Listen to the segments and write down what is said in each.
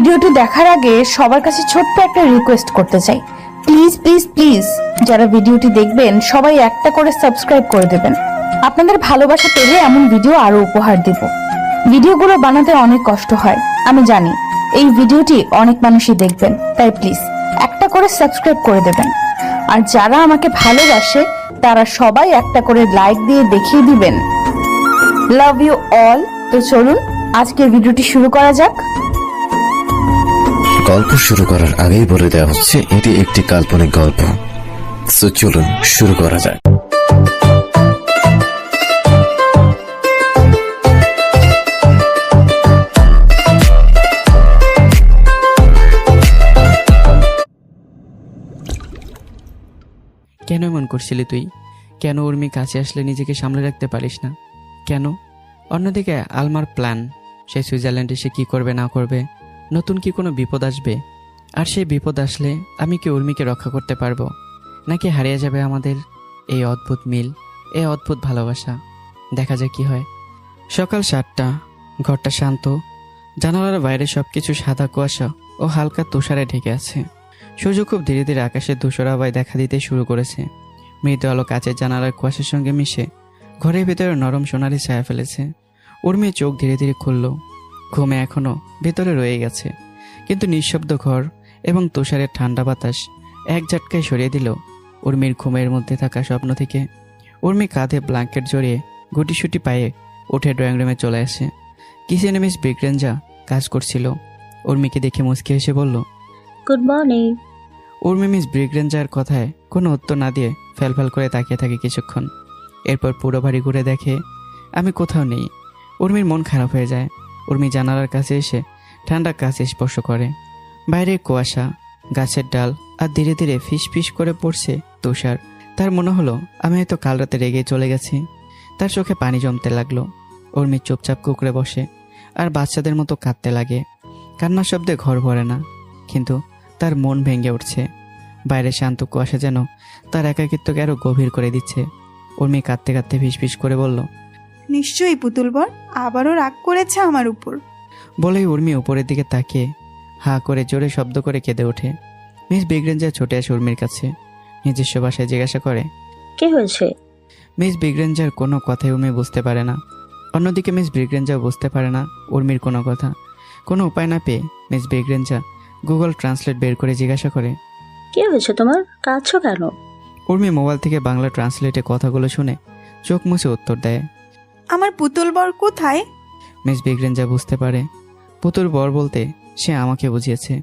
ভিডিওটি দেখার আগে সবার কাছে ছোট্ট একটা রিকোয়েস্ট করতে চাই, প্লিজ প্লিজ প্লিজ যারা ভিডিওটি দেখবেন সবাই একটা করে সাবস্ক্রাইব করে দেবেন। আপনাদের ভালোবাসা পেলে এমন ভিডিও আরো উপহার দেব। ভিডিওগুলো বানাতে অনেক কষ্ট হয়, আমি জানি। এই ভিডিওটি অনেক মানুষই দেখবেন, তাই প্লিজ একটা করে সাবস্ক্রাইব করে দেবেন। আর যারা আমাকে ভালোবাসে তারা সবাই একটা করে লাইক দিয়ে দেখিয়ে দিবেন লাভ ইউ অল। তো চলুন আজকের ভিডিওটি শুরু করা যাক। গল্প শুরু করার আগেই বলে দেওয়া হচ্ছে এটি একটি কাল্পনিক গল্প। সো চলুন শুরু করা যাক। কেন এমন করছিলি তুই? কেন উর্মি কাছে আসলে নিজেকে সামলে রাখতে পারিস না? কেন? অন্যদিকে আলমার প্ল্যান, সে সুইজারল্যান্ডে সে কী করবে না করবে, নতুন কি কোনো বিপদ আসবে, আর সেই বিপদ আসলে আমি কি উর্মিকে রক্ষা করতে পারবো, নাকি হারিয়ে যাবে আমাদের এই অদ্ভুত মিল, এই অদ্ভুত ভালোবাসা? দেখা যাক কি হয়। সকাল 7টা, ঘরটা শান্ত, জানালার বাইরে সবকিছু সাদা কুয়াশা ও হালকা তুষারে ঢেকে আছে। সূর্য খুব ধীরে ধীরে আকাশে ধূসর আভায় দেখা দিতে শুরু করেছে। মৃদু আলো কাচের জানালার কুয়াশার সঙ্গে মিশে ঘরের ভিতরে নরম সোনালি ছায়া ফেলেছে। উর্মি চোখ ধীরে ধীরে খুলল। ঘুমে এখনো ভেতরে রয়ে গেছে, কিন্তু নিঃশব্দ ঘর এবং তুষারের ঠান্ডা বাতাস এক ঝটকায় সরিয়ে দিল উর্মির ঘুমের মধ্যে থাকা স্বপ্ন থেকে। উর্মি কাঁধে ব্ল্যাঙ্কেট জড়িয়ে গুটিসুটি পায়ে উঠে ড্রয়িং রুমে চলে আসে। কিচেনে মিস ব্রিগরেঞ্জা কাজ করছিল। উর্মিকে দেখে মুচকি হেসে বলল, গুড মর্নিং। উর্মি মিস ব্রিগরেঞ্জার কথায় কোনো উত্তর না দিয়ে ফ্যালফ্যাল করে তাকিয়ে থাকে কিছুক্ষণ। এরপর পুরো বাড়ি ঘুরে দেখে আমি কোথাও নেই। উর্মির মন খারাপ হয়ে যায়। উর্মি জানালার কাছে এসে ঠান্ডা কাছে স্পর্শ করে। বাইরে কুয়াশা, গাছের ডাল, আর ধীরে ধীরে ফিস ফিস করে পড়ছে তুষার। তার মনে হলো আমি হয়তো কাল রাতে রেগে চলে গেছি। তার চোখে পানি জমতে লাগলো। উর্মি চুপচাপ কুকড়ে বসে আর বাচ্চাদের মতো কাঁদতে লাগে। কান্নার শব্দে ঘর ভরে না, কিন্তু তার মন ভেঙে উঠছে। বাইরে শান্ত কুয়াশা যেন তার একাকিত্বকে আরো গভীর করে দিচ্ছে। উর্মি কাঁদতে কাঁদতে ফিসফিস করে বলল, নিশ্চয়ই পুতুল বর আবারও রাগ করেছে আমার উপর। বলেই উর্মি উপরের দিকে তাকিয়ে হা করে জোরে শব্দ করে কেঁদে ওঠে। মিস ব্রিগরেঞ্জা ছুটে আসে উর্মির কাছে। নিজস্ব ভাষায় জিজ্ঞাসা করে, কি হয়েছে? মিস ব্রিগরেঞ্জার কোনো কথাই উর্মি বুঝতে পারে না। অন্যদিকে মিস ব্রিগরেঞ্জাও বুঝতে পারে না উর্মির কোনো কথা। কোনো উপায় না পেয়ে মিস ব্রিগরেঞ্জা গুগল ট্রান্সলেট বের করে জিজ্ঞাসা করে, কি হয়েছে তোমার? কাঁদছো কেন? উর্মি মোবাইল থেকে বাংলা ট্রান্সলেটে কথাগুলো শুনে চোখ মুছে উত্তর দেয়, আমার পুতুল বর কোথায়? মিস ব্রিগরেঞ্জা বুঝতে পারে পুতুর বর বলতে সে আমাকে বুঝিয়েছে।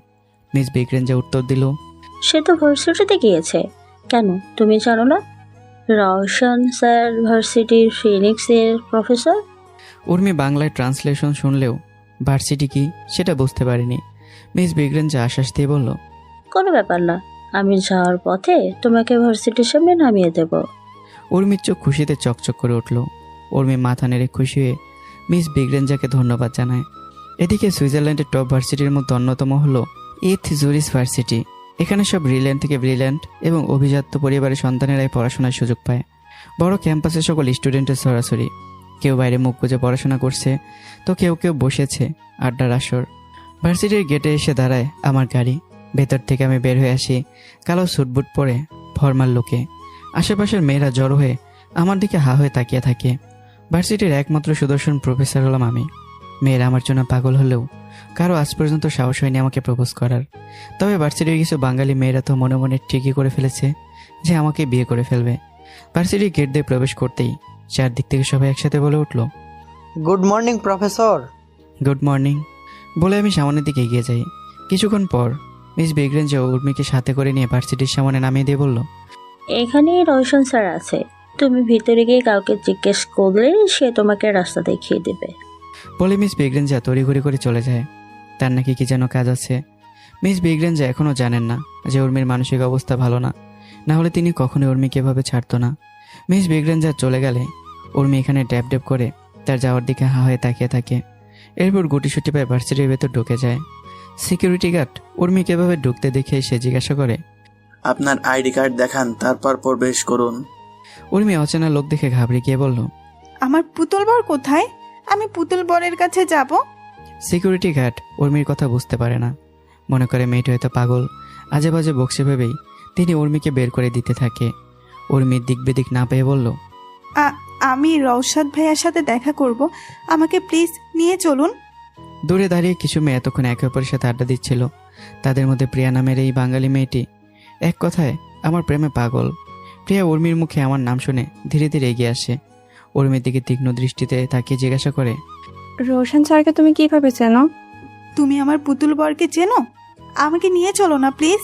মিস ব্রিগরেঞ্জা উত্তর দিল, সে তো ভার্সিটিতে গিয়েছে। কেন, তুমি জানো না রওশন স্যার ভার্সিটির ফিনিক্সের প্রফেসর? উর্মি বাংলায় ট্রান্সলেশন শুনলেও ভার্সিটি কি সেটা বুঝতে পারেনি। মিস ব্রিগরেঞ্জা আশ্বাস দিয়ে বলল, কোনো ব্যাপার না, আমি যাওয়ার পথে তোমাকে ভার্সিটির সামনে নামিয়ে দেব। উর্মির চোখ খুশিতে চকচক করে উঠল। উর্মি মাথা নেড়ে খুশি হয়ে মিস ব্রিগরেঞ্জাকে ধন্যবাদ জানায়। এদিকে সুইজারল্যান্ডের টপ ভার্সিটির মধ্যে অন্যতম হলো ইথ জুরিস ভার্সিটি। এখানে সব ব্রিলিয়ান্ট থেকে ব্রিলিয়ান্ট এবং অভিজাত পরিবারের সন্তানেরাই পড়াশোনার সুযোগ পায়। বড় ক্যাম্পাসে সকল স্টুডেন্টের সরাসরি, কেউ বাইরে মুখ গুজে পড়াশোনা করছে, তো কেউ কেউ বসেছে আড্ডার আসর। ভার্সিটির গেটে এসে দাঁড়ায় আমার গাড়ি। ভেতর থেকে আমি বের হয়ে আসি কালো স্যুটবুট পরে ফর্মাল লুকে। আশেপাশের মেয়েরা জড়ো হয়ে আমার দিকে হা হয়ে তাকিয়ে থাকে। ভার্সিটির একমাত্র সুদর্শন প্রফেসর হলাম আমি। মেয়েরা আমার জন্য পাগল হলেও কারো আজ পর্যন্ত সাহস হয়নি আমাকে প্রপোজ করার। তবে ভার্সিটির কিছু বাঙালি মেয়েরা তো মনে মনে ঠিকই করে ফেলেছে যে আমাকে বিয়ে করে ফেলবে। ভার্সিটির গেট দিয়ে প্রবেশ করতেই চারদিক থেকে সবাই একসাথে বলে উঠল, good morning professor. Good morning বলে আমি সামনের দিকে এগিয়ে যাই। কিছুক্ষণ পর মিস ব্রিগরেঞ্জা উর্মিকে সাথে করে নিয়ে ভার্সিটির সামনে নামিয়ে দিয়ে বলল, এখানেই রওশন স্যার আছে, তুমি ভিতরে গিয়ে কাউকে জিজ্ঞেস করলে সে তোমাকে রাস্তা দেখিয়ে দেবে। বলে মিস ব্রিগরেঞ্জা তড়িঘড়ি করে চলে যায়। তার নাকি কি যেন কাজ আছে। মিস ব্রিগরেঞ্জা এখনও জানেন না যে উর্মির মানসিক অবস্থা ভালো না, না হলে তিনি কখনোই উর্মিকে এভাবে ছাড়তো না। মিস ব্রিগরেঞ্জা চলে গেলে উর্মি এখানে ড্যাব ড্যাব করে তার যাওয়ার দিকে হা হয়ে তাকিয়ে থাকে। এরপর গুটিসুটি পায়ে ভার্সিটির ভেতর ঢুকে যায়। সিকিউরিটি গার্ড উর্মিকে এভাবে ঢুকতে দেখে সে জিজ্ঞাসা করে, আপনার আইডি কার্ড দেখান, তারপর প্রবেশ করুন। উর্মি অচেনা লোক দেখে ঘাবড়ে গিয়ে বলল, আমার পুতুল বর কোথায়? আমি পুতুল বরের কাছে যাব। সিকিউরিটি গার্ড উর্মির কথা বুঝতে পারে না, মনে করে মেয়েটা হয়তো পাগল। আজে বাজে বকছে ভেবেই তিনি উর্মিকে বের করে দিতে থাকে। উর্মির দিক বেদিক না পেয়ে বলল, আমি রৌশাদ ভাইয়ার সাথে দেখা করব, আমাকে প্লিজ নিয়ে চলুন। দূরে দাঁড়িয়ে কিছু মেয়ে এতক্ষণ একে অপরের সাথে আড্ডা দিচ্ছিল। তাদের মধ্যে প্রিয়া নামের এই বাঙালি মেয়েটি। এক কথায় আমার প্রেমে পাগল। প্রিয়া উর্মির মুখে আমার নাম শুনে ধীরে ধীরে এগিয়ে আসে। উর্মির দিকে তীক্ষ্ণ দৃষ্টিতে তাকিয়ে জিজ্ঞাসা করে, রোশন স্যারকে তুমি কিভাবে চেনো? তুমি আমার পুতুল বরকে চেনো? আমাকে নিয়ে চলো না প্লিজ,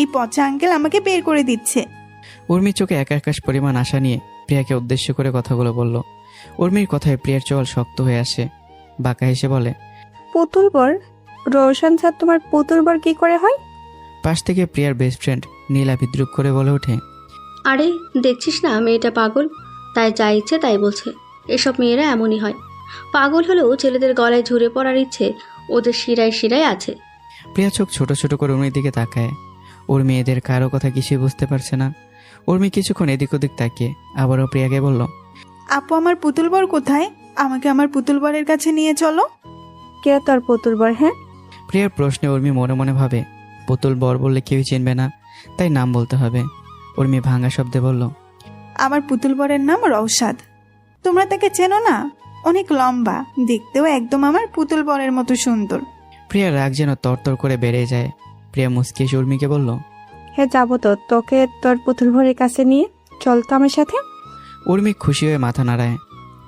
এই পচা আঙ্কেল আমাকে বের করে দিচ্ছে। উর্মির চোখে এক আকাশ পরিমাণ আশা নিয়ে প্রিয়াকে উদ্দেশ্য করে কথাগুলো বলল। উর্মির কথায় প্রিয়ার চোয়াল শক্ত হয়ে আসে। বাঁকা হেসে বলে, পুতুল বর? রোশন স্যার তোমার পুতুল বর কি করে হয়? পাশ থেকে প্রিয়ার বেস্ট ফ্রেন্ড নীলা বিদ্রুপ করে বলে ওঠে, আরে দেখছিস না মেয়েটা পাগল, তাই যা ইচ্ছে তাই বলছে। এসব মেয়েরা এমনই হয়, পাগল হলেও ছেলেদের গলায় ঝুরে পড়ার ইচ্ছে ওদের শিরায় শিরায় আছে। প্রিয়া চোখ ছোট ছোট করে উর্মির দিকে তাকায়। উর্মি এদের কারো কথা কিছুই বুঝতে পারছে না। উর্মি কিছুক্ষণ এদিক ওদিক তাকিয়ে আবারও প্রিয়াকে বলল, আপু আমার পুতুল বর কোথায়? আমাকে আমার পুতুল বরের কাছে নিয়ে চলো। কে তোর পুতুল বর? হ্যাঁ, প্রিয়ার প্রশ্নে উর্মি মনে মনে ভাবে পুতুল বর বললে কেউই চিনবে না, তাই নাম বলতে হবে। উর্মি ভাঙা শব্দে বলল, আমার পুতুল বরের নাম রৌশাদ। তোমরা তাকে চেনো না? অনেক লম্বা, দেখতেও একদম আমার পুতুল বরের মতো সুন্দর। প্রিয়ার রাগ যেন তরতর করে বেড়ে যায়। প্রিয়া মুচকি এসে উর্মিকে বলল, হ্যাঁ যাবো তো, তোকে তোর পুতুল বরের কাছে নিয়ে চল তো আমার সাথে। উর্মি খুশি হয়ে মাথা নাড়ায়।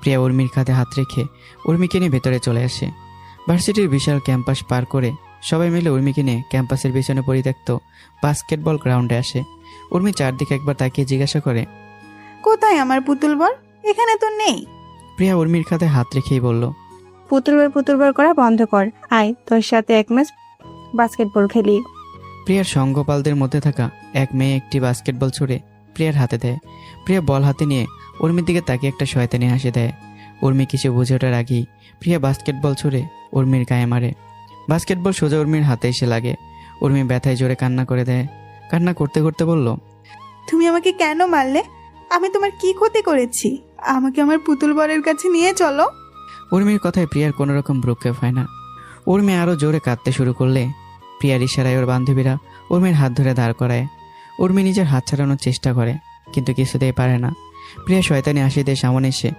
প্রিয়া উর্মির কাঁধে হাত রেখে উর্মিকে নিয়ে ভেতরে চলে আসে। ভার্সিটির বিশাল ক্যাম্পাস পার করে সবাই মিলে উর্মিকে নিয়ে ক্যাম্পাসের পিছনে পরিত্যক্ত বাস্কেটবল গ্রাউন্ডে আসে। উর্মি চারদিকে একবার তাকিয়ে জিজ্ঞাসা করে, কোথায় আমার পুতুল বর? এখানে তো নেই। প্রিয়া উর্মির কাঁধে হাত রেখেই বলল, পুতুল বর করা বন্ধ কর, আয় তোর সাথে এক ম্যাচ বাস্কেটবল খেলি। প্রিয়ার সঙ্গপালদের মধ্যে থাকা এক মেয়ে একটি বাস্কেটবল ছুঁড়ে প্রিয়ার হাতে দেয়। প্রিয়া বল হাতে নিয়ে উর্মির দিকে তাকিয়ে একটা শয়তানি হাসি দেয়। উর্মি কিছু বুঝে ওঠার আগেই প্রিয়া বাস্কেটবল ছুঁড়ে উর্মির গায়ে মারে। বাস্কেটবল সোজা উর্মির হাতে এসে লাগে। উর্মি ব্যথায় জোরে কান্না করে দেয়। কান্না করতে করতে বলল, তুমি আমাকে কেন মারলে? আমি তোমার কি ক্ষতি করেছি? আমাকে আমার পুতুল বরের কাছে নিয়ে চলো। উর্মির কথায় প্রিয়ার কোনো রকম ভ্রুক্ষেপ হয় না। উর্মি আরও জোরে কাঁদতে শুরু করলে প্রিয়ার ইশারায় ওর বান্ধবীরা উর্মির হাত ধরে দাঁড় করায়। উর্মি নিজের হাত ছাড়ানোর চেষ্টা করে, কিন্তু কিছুতেই পারে না। প্রিয়া শয়তানি হাসি দিয়ে সামনে এসে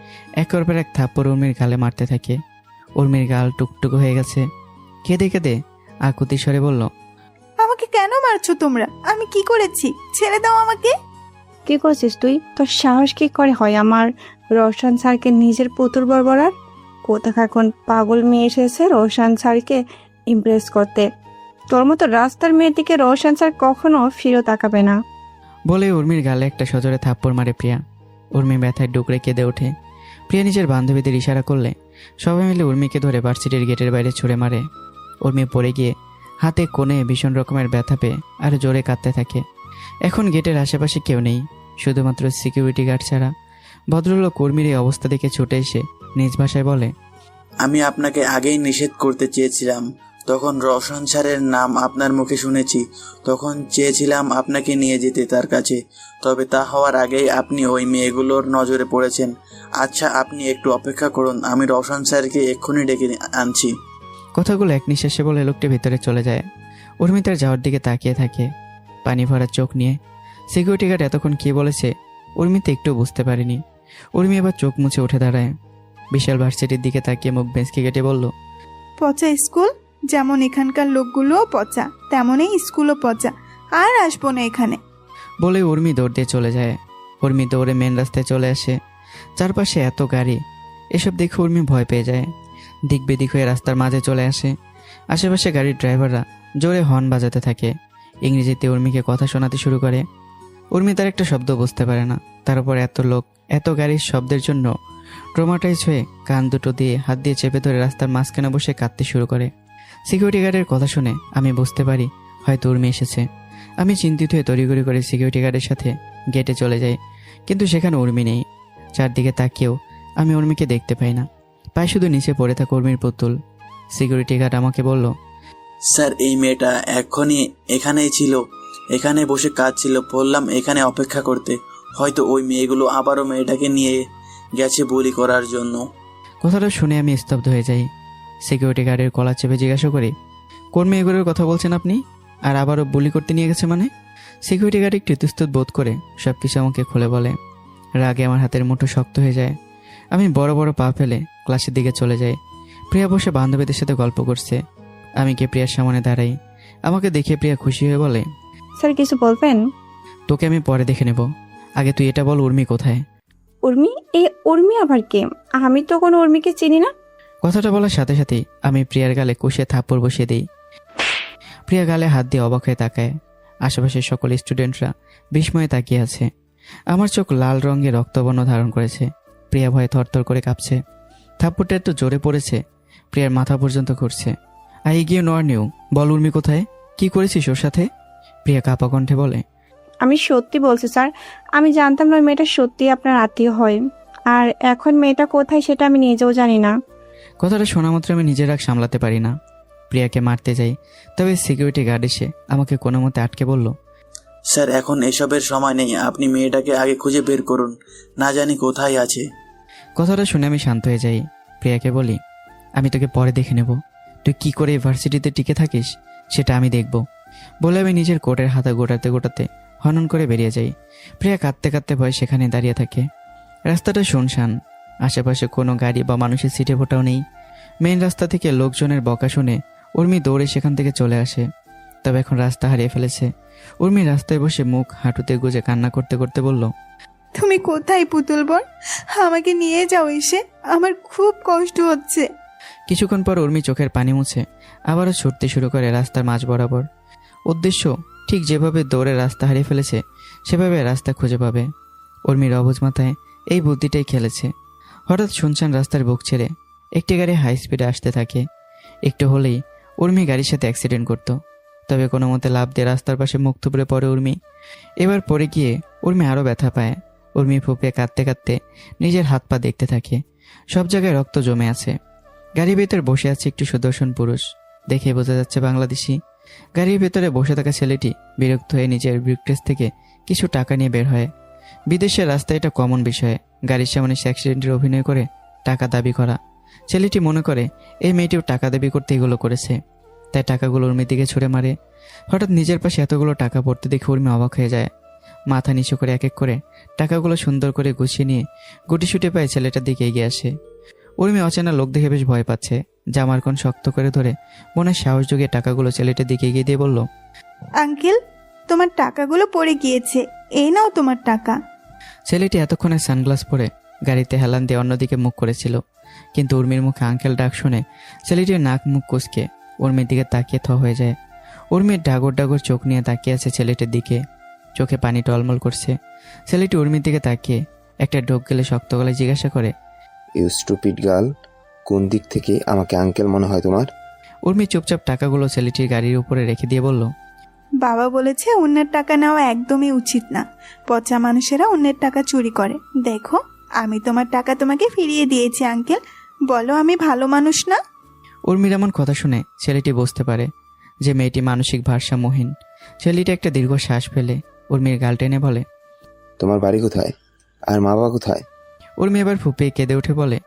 একের পর এক থাপ্পড় উর্মির গালে মারতে থাকে। উর্মির গাল টুকটুকু হয়ে গেছে। কেঁদে কেঁদে আকুতি স্বরে বলল, আমাকে কেন মারছো তোমরা? আমি কি করেছি? ছেড়ে দাও আমাকে। কি করছিস তুই? তোর সাহস কি করে হয় আমার রোশন স্যারকে নিজের পুতুল বর বলার? কোথাকার কোন পাগল মেয়ে এসেছে রোশন স্যারকে ইমপ্রেস করতে? তোর মতো রাস্তার মেয়ের দিকে রোশন স্যার কখনো ফিরে তাকাবে না। বলে উর্মির গালে একটা সজোরে থাপ্পড় মারে প্রিয়া। উর্মি ব্যথায় ডুকরে কেঁদে ওঠে। প্রিয়া নিজের বান্ধবীদের ইশারা করলে সবাই মিলে উর্মিকে ধরে ভার্সিটির গেটের বাইরে ছুঁড়ে মারে। উর্মি পড়ে গিয়ে হাতে কোণে ভীষণ রকমের ব্যথা পেয়ে আর জোরে কাঁদতে থাকে। এখন গেটের আশেপাশে কেউ নেই, শুধুমাত্র সিকিউরিটি গার্ড ছাড়া। ভদ্রলোক উর্মির এই অবস্থা দেখে ছুটে এসে নিজ ভাষায় বলে, আমি আপনাকে আগেই নিষেধ করতে চেয়েছিলাম। তখন রওশন স্যারের নাম আপনার মুখে শুনেছি, তখন চেয়েছিলাম আপনাকে নিয়ে যেতে তার কাছে, তবে তা হওয়ার আগেই আপনি ওই মেয়েগুলোর নজরে পড়েছেন। আচ্ছা, আপনি একটু অপেক্ষা করুন, আমি রওশন স্যারকে এক্ষুনি ডেকে আনছি। কথাগুলো এক নিঃশ্বাসে বলে লোকটি ভিতরে চলে যায়। উর্মি তার যাওয়ার দিকে তাকিয়ে থাকে পানি ভরা চোখ নিয়ে। সিকিউরিটি গার্ড এতক্ষণ কী বলেছে উর্মিতে একটু বুঝতে পারেনি। উর্মি এবার চোখ মুছে উঠে দাঁড়ায়। বিশাল ভার্সিটির দিকে তাকিয়ে মুখ বেঁচকে কেটে বলল, পচা স্কুল, যেমন এখানকার লোকগুলোও পচা, তেমনই স্কুলও পচা। আর আসবো না এখানে। বলে উর্মি দৌড় দিয়ে চলে যায়। উর্মি দৌড়ে মেন রাস্তায় চলে আসে। চারপাশে এত গাড়ি, এসব দেখে উর্মি ভয় পেয়ে যায়। দিক বেদিক হয়ে রাস্তার মাঝে চলে আসে। আশেপাশে গাড়ির ড্রাইভাররা জোরে হর্ন বাজাতে থাকে। ইংরেজিতে উর্মিকে কথা শোনাতে শুরু করে। উর্মি তার একটা শব্দ বুঝতে পারে না। তার উপর এত লোক, এত গাড়ির শব্দের জন্য ট্রমাটাইজ হয়ে কান দুটো দিয়ে হাত দিয়ে চেপে ধরে রাস্তার মাঝখানে বসে কাঁদতে শুরু করে। সিকিউরিটি গার্ডের কথা শুনে আমি বুঝতে পারি হয়তো উর্মি এসেছে। আমি চিন্তিত হয়ে তড়িঘড়ি করে সিকিউরিটি গার্ডের সাথে গেটে চলে যাই, কিন্তু সেখানে উর্মি নেই। চারদিকে তাকিয়েও আমি উর্মিকে দেখতে পাই না, পায়ে শুধু নিচে পড়ে থাকা উর্মির পুতুল। সিকিউরিটি গার্ড আমাকে বলল, স্যার, এই মেয়েটা এখনই এখানেই ছিল, এখানে বসে কাঁদছিল। বললাম এখানে অপেক্ষা করতে, হয়তো ওই মেয়েগুলো আবারও মেয়েটাকে নিয়ে গেছে বুলি করার জন্য। কথাটা শুনে আমি স্তব্ধ হয়ে যাই। সিকিউরিটি গার্ডের কলার চেপে জিজ্ঞাসা করি, কোন মেয়েগুলোর কথা বলছেন আপনি? আর আবারও বুলি করতে নিয়ে গেছে মানে? সিকিউরিটি গার্ড একটু ইতস্তত বোধ করে সব কিছু আমাকে খুলে বলে। রাগে আমার হাতের মুঠো শক্ত হয়ে যায়। আমি বড় বড় পা ফেলে ক্লাসের দিকে চলে যাই। প্রিয়া বসে বান্ধবীদের সাথে গল্প করছে। আমি গিয়ে প্রিয়ার সামনে দাঁড়াই। আমাকে দেখে প্রিয়া খুশি হয়ে বলে, স্যার কিছু বলবেন? তোকে আমি পরে দেখে নেব, আগে তুই এটা বল উর্মি কোথায়? উর্মি? এই উর্মি আবার কে? আমি তো কোনো উর্মিকে চিনি না। কথাটা বলার সাথে সাথেই আমি প্রিয়ার গালে কষে থাপ্পড় বসিয়ে দিই। প্রিয়া গালে হাত দিয়ে অবাক হয়ে তাকায়। আশেপাশের সকল স্টুডেন্টরা বিস্ময়ে তাকিয়ে আছে। আমার চোখ লাল রঙের রক্তবর্ণ ধারণ করেছে। প্রিয়া ভয়ে থরথর করে কাঁপছে। থাপ্পড়টা এত জোরে পড়েছে প্রিয়ার মাথা পর্যন্ত ঘুরছে। আই গিয়ে নোয়ার নিউ, বল উর্মি কোথায়? কি করেছিস ওর সাথে? প্রিয়া কাঁপা কণ্ঠে বলে, আমি সত্যি বলছি স্যার, আমি জানতাম না মেয়েটা সত্যি আপনার আত্মীয় হয়। আর এখন মেয়েটা কোথায় সেটা আমি নিজেও জানি না। কথাটা শোনা মাত্র আমি নিজের রাগ সামলাতে পারি না। প্রিয়াকে মারতে যাই, তবে সিকিউরিটি গার্ড এসে আমাকে কোনো মতে আটকে বলল, স্যার এখন এসবের সময় নেই, আপনি মেয়েটাকে আগে খুঁজে বের করুন, না জানি কোথায় আছে। কথাটা শুনে আমি শান্ত হয়ে যাই। প্রিয়াকে বলি, আমি তোকে পরে দেখে নেব, তুই কি করে ইউনিভার্সিটিতে টিকে থাকিস সেটা আমি দেখব। বলে আমি নিজের কোটের হাতা গোটাতে গোটাতে হনন করে বেরিয়ে যাই। প্রিয়া কাঁদতে কাঁদতে ভয় সেখানে দাঁড়িয়ে থাকে। রাস্তাটা শুনশান, আশেপাশে কোনো গাড়ি বা মানুষের সিটে ফোটাও নেই। মেইন রাস্তা থেকে লোকজনের বকা শুনে উর্মি দৌড়ে সেখান থেকে চলে আসে। তবে এখন রাস্তা হারিয়ে ফেলেছে। উর্মি রাস্তায় বসে মুখ হাঁটুতে গুজে কান্না করতে করতে বলল, তুমি কোথায় পুতুল বর? আমাকে নিয়ে যাও এসে, আমার খুব কষ্ট হচ্ছে। কিছুক্ষণ পর উর্মি চোখের পানি মুছে আবারও ছুটতে শুরু করে রাস্তার মাঝ বরাবর। উদ্দেশ্য ঠিক যেভাবে দৌড়ে রাস্তা হারিয়ে ফেলেছে সেভাবে রাস্তা খুঁজে পাবে। উর্মির অবুঝ মাথায় এই বুদ্ধিটাই খেলেছে। হঠাৎ শুনশান রাস্তার বুক ছেড়ে একটি গাড়ি হাই স্পিডে আসতে থাকে। একটু হলেই উর্মি গাড়ির সাথে অ্যাক্সিডেন্ট করত। তবে কোনো মতে লাফ দিয়ে রাস্তার পাশে মুখ থুবড়ে পড়ে উর্মি। এবার পড়ে গিয়ে উর্মি আরও ব্যথা পায়। উর্মি ফুঁপিয়ে কাঁদতে কাঁদতে নিজের হাত পা দেখতে থাকে। সব জায়গায় রক্ত জমে আছে। গাড়ির ভেতর বসে আছে একটি সুদর্শন পুরুষ, দেখে বোঝা যাচ্ছে বাংলাদেশি। গাড়ির ভেতরে বসে থাকা ছেলেটি বিরক্ত হয়ে নিজের ব্রিফকেস থেকে কিছু টাকা নিয়ে বের হয়। বিদেশের রাস্তায় এটা কমন বিষয়, গাড়ির সামনে সে অ্যাক্সিডেন্টের অভিনয় করে টাকা দাবি করা। ছেলেটি মনে করে এই মেয়েটিও টাকা দাবি করতে এগুলো করেছে, তাই টাকাগুলো উর্মির দিকে ছুঁড়ে মারে। হঠাৎ নিজের পাশে এতগুলো টাকা পড়তে দেখে উর্মি অবাক হয়ে যায়। মাথা নিচু করে এক এক করে টাকাগুলো সুন্দর করে গুছিয়ে নিয়ে গুটিসুটি পায়ে ছেলেটার দিকে এগিয়ে আসে। উর্মি অচেনা লোক দেখে বেশ ভয় পাচ্ছে। জামার কোণ শক্ত করে ধরে মনে সাহস জুগিয়ে টাকাগুলো ছেলেটার দিকে এগিয়ে দিয়ে বলল, আঙ্কেল, তোমার টাকাগুলো পড়ে গিয়েছে, এই নাও তোমার টাকা। ছেলেটি এতক্ষণে সানগ্লাস পরে গাড়িতে হেলান দিয়ে অন্যদিকে মুখ করেছিল, কিন্তু উর্মির মুখে আঙ্কেল ডাক শুনে ছেলেটির নাক মুখ কুঁচকে উর্মির দিকে তাকিয়ে থ হয়ে যায়। উর্মির ডাগর ডাগর চোখ নিয়ে তাকিয়ে আছে ছেলেটির দিকে, চোখে পানি টলমল করছে। ছেলেটি উর্মির দিকে তাকিয়ে একটা ঢোক গেলে শক্ত গলায় জিজ্ঞাসা করে, ইউ স্টুপিড গার্ল, কোন দিক থেকে আমাকে আঙ্কেল মনে হয় তোমার? উর্মি চুপচাপ টাকাগুলো ছেলেটির গাড়ির উপরে রেখে দিয়ে বলল, বাবা বলেছে অন্যের টাকা নেওয়া একদমই উচিত না, পচা মানুষেরা অন্যের টাকা চুরি করে। দেখো, আমি তোমার টাকা তোমাকে ফিরিয়ে দিয়েছি আঙ্কেল, বলো আমি ভালো মানুষ না? উর্মির এমন কথা শুনে ছেলেটি বুঝতে পারে যে মেয়েটি মানসিক ভারসাম্যহীন। ছেলেটি একটা দীর্ঘ শ্বাস ফেলে উর্মির গাল টেনে বলে, তোমার বাড়ি কোথায় আর মা বাবা কোথায়? উর্মি এবার ফুপিয়ে কেঁদে উঠে বলে,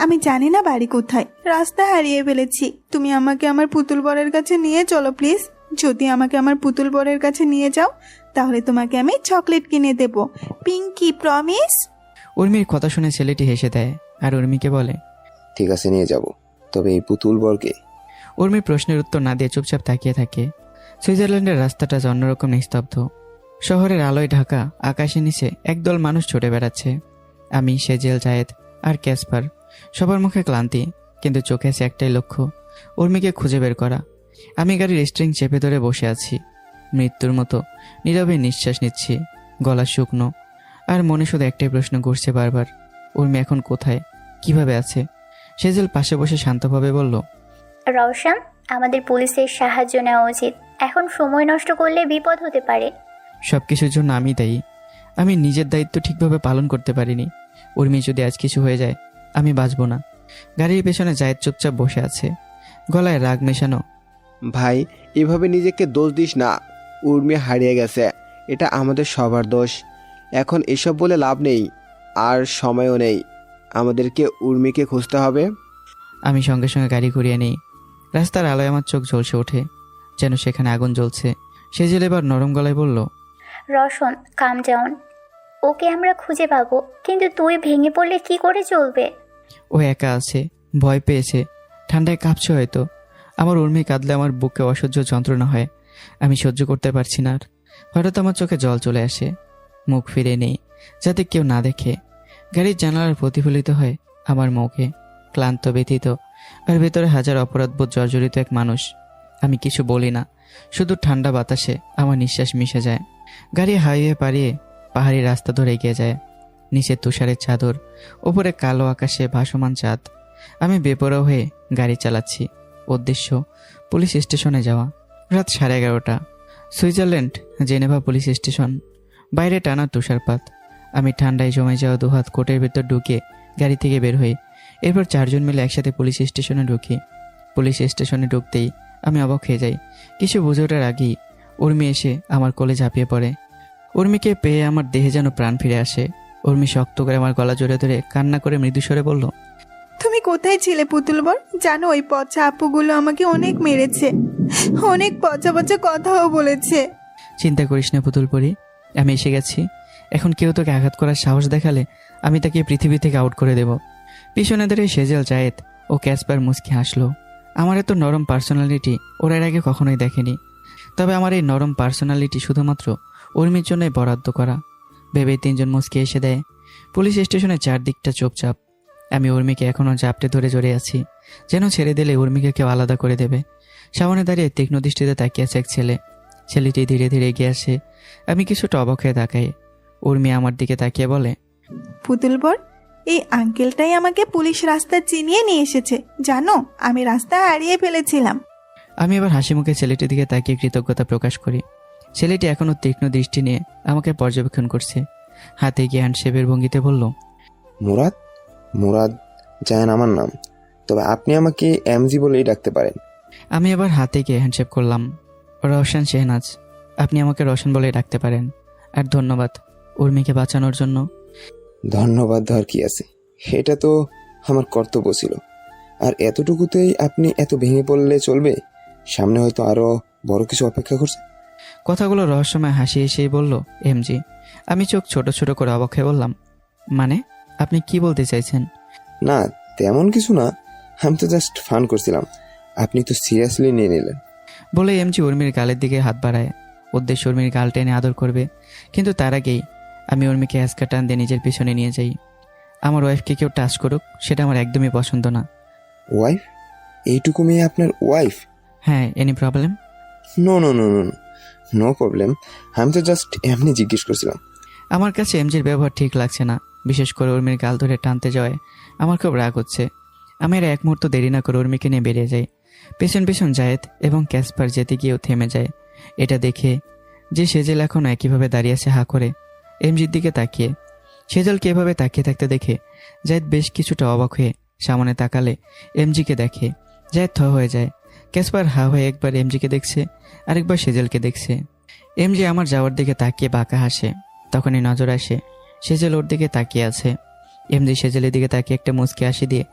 আমি জানি না বাড়ি কোথায়, রাস্তা হারিয়ে ফেলেছি। তুমি আমাকে আমার পুতুল বরের কাছে নিয়ে চলো প্লিজ। যদি আমাকে আমার পুতুল বরের কাছে নিয়ে যাও তাহলে তোমাকে আমি চকলেট কিনে দেব, পিঙ্কি, প্রমিস। উর্মির কথা শুনে ছেলেটি হেসে দেয় আর উর্মিকে বলে, ঠিক আছে নিয়ে যাব, তবে এই পুতুল বরকে? উর্মি প্রশ্নের উত্তর না দিয়ে চুপচাপ তাকিয়ে থাকে। সুইজারল্যান্ডের রাস্তাটা অন্যরকম নিস্তব্ধ। শহরের আলোয় ঢাকা আকাশের নিচে একদল মানুষ ছুটে বেড়াচ্ছে। আমি, সেজেল, জায়েদ আর ক্যাসপার, সবার মুখে ক্লান্তি, কিন্তু চোখে আছে একটাই লক্ষ্য, উর্মিকে খুঁজে বের করা। আমি গাড়ির স্ট্রিং চেপে ধরে বসে আছি, মৃত্যুর মতো নীরবে নিঃশ্বাস নিচ্ছি, গলা শুকনো, আর মনে শুধু একটাই প্রশ্ন ঘুরছে বারবার, উর্মি এখন কোথায়, কিভাবে আছে? সেজেল পাশে বসে শান্তভাবে বলল, রওশন, আমাদের পুলিশের সাহায্য নেওয়া উচিত, এখন সময় নষ্ট করলে বিপদ হতে পারে। সব কিছুর জন্য আমি দায়ী। আমি নিজের দায়িত্ব ঠিকভাবে পালন করতে পারিনি। উর্মি যদি আজ কিছু হয়ে যায় আমি বাঁচব না। গাড়ির পেছনে জায়েদ চুপচাপ বসে আছে, গলায় রাগ মেশানো। ভাই, এভাবে নিজেকে দোষ দিস না, উর্মি হারিয়ে গেছে, এটা আমাদের সবার দোষ। এখন এসব বলে লাভ নেই, আর সময়ও নেই, আমাদেরকে উর্মিকে খুঁজতে হবে। আমি সঙ্গে সঙ্গে গাড়ি ঘুরিয়ে নিই। রাস্তার আলোয় আমার চোখ ঝলসে ওঠে, যেন সেখানে আগুন জ্বলছে। সেজল এবার নরম গলায় বলল, রোশন, কাম ডাউন। ওকে আমরা খুঁজে পাবো, কিন্তু তুই ভেঙে পড়লে কি করে চলবে? ও একা আছে, ভয় পেয়েছে, ঠান্ডায় কাঁপছে হয়তো। আমার উর্মি কাঁদলে আমার বুকে অসহ্য যন্ত্রণা হয়। আমি সহ্য করতে পারছি না আর। হঠাৎ আমার চোখে জল চলে আসে। মুখ ফিরে নেই যাতে কেউ না দেখে। গাড়ির জানালার প্রতিফলিত হয় আমার মুখে, ক্লান্ত, ব্যথিত, আর ভেতরে হাজার অপরাধবোধ জর্জরিত এক মানুষ। আমি কিছু বলি না, শুধু ঠান্ডা বাতাসে আমার নিঃশ্বাস মিশে যায়। গাড়ি হাইওয়ে পাড়িয়ে পাহাড়ি রাস্তা ধরে এগিয়ে যায়। নিচে তুষারের চাদর, ওপরে কালো আকাশে ভাসমান চাঁদ। আমি বেপরোয়া হয়ে গাড়ি চালাচ্ছি। উদ্দেশ্য পুলিশ স্টেশনে যাওয়া। রাত 11:30। Switzerland, Geneva police station. বাইরে টানা তুষারপাত। আমি ঠান্ডায় জমে যাওয়া দুহাত কোটের ভেতর ঢুকে গাড়ি থেকে বের হই। এরপর 4 জন মিলে একসাথে পুলিশ স্টেশনে ঢুকি। পুলিশ স্টেশনে ঢুকতেই আমি অবাক হয়ে যাই। কিছু বুঝে ওঠার আগেই উর্মি এসে আমার কোলে ঝাঁপিয়ে পড়ে। উর্মিকে পেয়ে আমার দেহে যেন প্রাণ ফিরে আসে। উর্মি শক্ত করে আমার গলা জড়িয়ে ধরে কান্না করে মৃদুস্বরে বলল, তুমি কোথায় ছিলে পুতুল বর? জানো ওই পচা আপুগুলো আমাকে অনেক মেরেছে, অনেক পচা পচা কথাও বলেছে। চিন্তা করিস না পুতুল পরি, আমি এসে গেছি। এখন কেউ তোকে আঘাত করার সাহস দেখালে আমি তাকে পৃথিবী থেকে আউট করে দেব। পিছনে ধরে সেজেল, জায়েদ ও ক্যাসপার মুচকি হাসলো। আমার এত নরম পার্সোনালিটি ওরা এর আগে কখনোই দেখেনি। তবে আমার এই নরম পার্সোনালিটি শুধুমাত্র উর্মির জন্যই বরাদ্দ করা ভেবেই 3 জন মুচকি এসে দেয়। পুলিশ স্টেশনের চারদিকটা চুপচাপ। আমি উর্মিকে এখনও জাপটে ধরে জড়ে আছি, যেন ছেড়ে দিলে উর্মিকে কেউ আলাদা করে দেবে। সামনে দাঁড়িয়ে তীক্ষ্ণ দৃষ্টিতে তাকিয়ে আছে এক ছেলে। ছেলেটি ধীরে ধীরে এগিয়ে আসে। আমি কিছুটা অবাক হয়ে তাকাই। উর্মি আমার দিকে তাকিয়ে বলে, পুতুল বর, এই আঙ্কেলটাই আমাকে পুলিশ রাস্তা চিনিয়ে নিয়ে এসেছে। জানো, আমি রাস্তা হারিয়ে ফেলেছিলাম। আমি এবার হাসি মুখে ছেলেটির দিকে তাকিয়ে কৃতজ্ঞতা প্রকাশ করি। ছেলেটি এখনও তীক্ষ্ণ দৃষ্টি নিয়ে আমাকে পর্যবেক্ষণ করছে। হাতে গিয়ে হ্যান্ডশেপের ভঙ্গিতে বলল, মুরাদ, মুরাদ জায়ান আমার নাম, তবে আপনি আমাকে এমজি বলেই ডাকতে পারেন। আমি এবার হাতে গিয়ে হ্যান্ডশেপ করলাম। রওশন শেহনাজ, আপনি আমাকে রওশন বলে ডাকতে পারেন। আর ধন্যবাদ উর্মিকে বাঁচানোর জন্য। ধন্যবাদ দেওয়ার কি আছে, এটা তো আমার কর্তব্য ছিল। আর এতটুকুতেই আপনি এত ভেঙে পড়লে চলবে? সামনে হয়তো আরো বড় কিছু অপেক্ষা করছে। কথাগুলো রহস্যময় হাসি এসেই বলল এমজি। আমি চোখ ছোট ছোট করে অবাক হয়ে বললাম, মানে আপনি কি বলতে চাইছেন? না, তেমন কিছু না, আমি তো জাস্ট ফান করছিলাম, আপনি তো সিরিয়াসলি নিয়ে নিলেন। বলে এমজি উর্মির গালের দিকে হাত বাড়ায়। উদ্দেশ্য উর্মির গাল টেনে আদর করবে, কিন্তু তার আগেই আমি উর্মিকে অ্যাসকা টান দিয়ে নিজের পিছনে নিয়ে যাই। আমার ওয়াইফকে কেউ টাচ করুক সেটা আমার একদমই পছন্দ না। ওয়াইফ? এইটুকু মেয়ে আপনার ওয়াইফ? হ্যাঁ, any problem? No no no no no problem, আমি তো জাস্ট এমনি জিজ্ঞেস করছিলাম। আমার কাছে এমজির ব্যবহার ঠিক লাগছে না, বিশেষ করে উর্মির গাল ধরে টানতে যাওয়ায় আমার খুব রাগ হচ্ছে। আমি আর এক মুহূর্ত দেরি না করে উর্মিকে নিয়ে বেরিয়ে যাই। পেছন পেছন জায়েদ এবং ক্যাসপার যেতে গিয়েও থেমে যায়। এটা দেখে যে সেজেল এখন একইভাবে দাঁড়িয়ে আছে হা করে এমজির দিকে তাকিয়ে। সেজলকে এভাবে তাকিয়ে থাকতে দেখে জায়েদ বেশ কিছুটা অবাক হয়ে সামনে তাকালে এমজিকে দেখে। জায়েদ থ হয়ে যায়। ক্যাসপার হা হয়ে একবার এমজিকে দেখছে, আরেকবার সেজেলকে দেখছে। এমজি আমার যাওয়ার দিকে তাকিয়ে বাঁকা হাসে। তখনই নজর আসে সেজেল ওর দিকে তাকিয়ে আছে। এমজি সেজেলের দিকে তাকিয়ে একটা মুচকি হাসি দিয়ে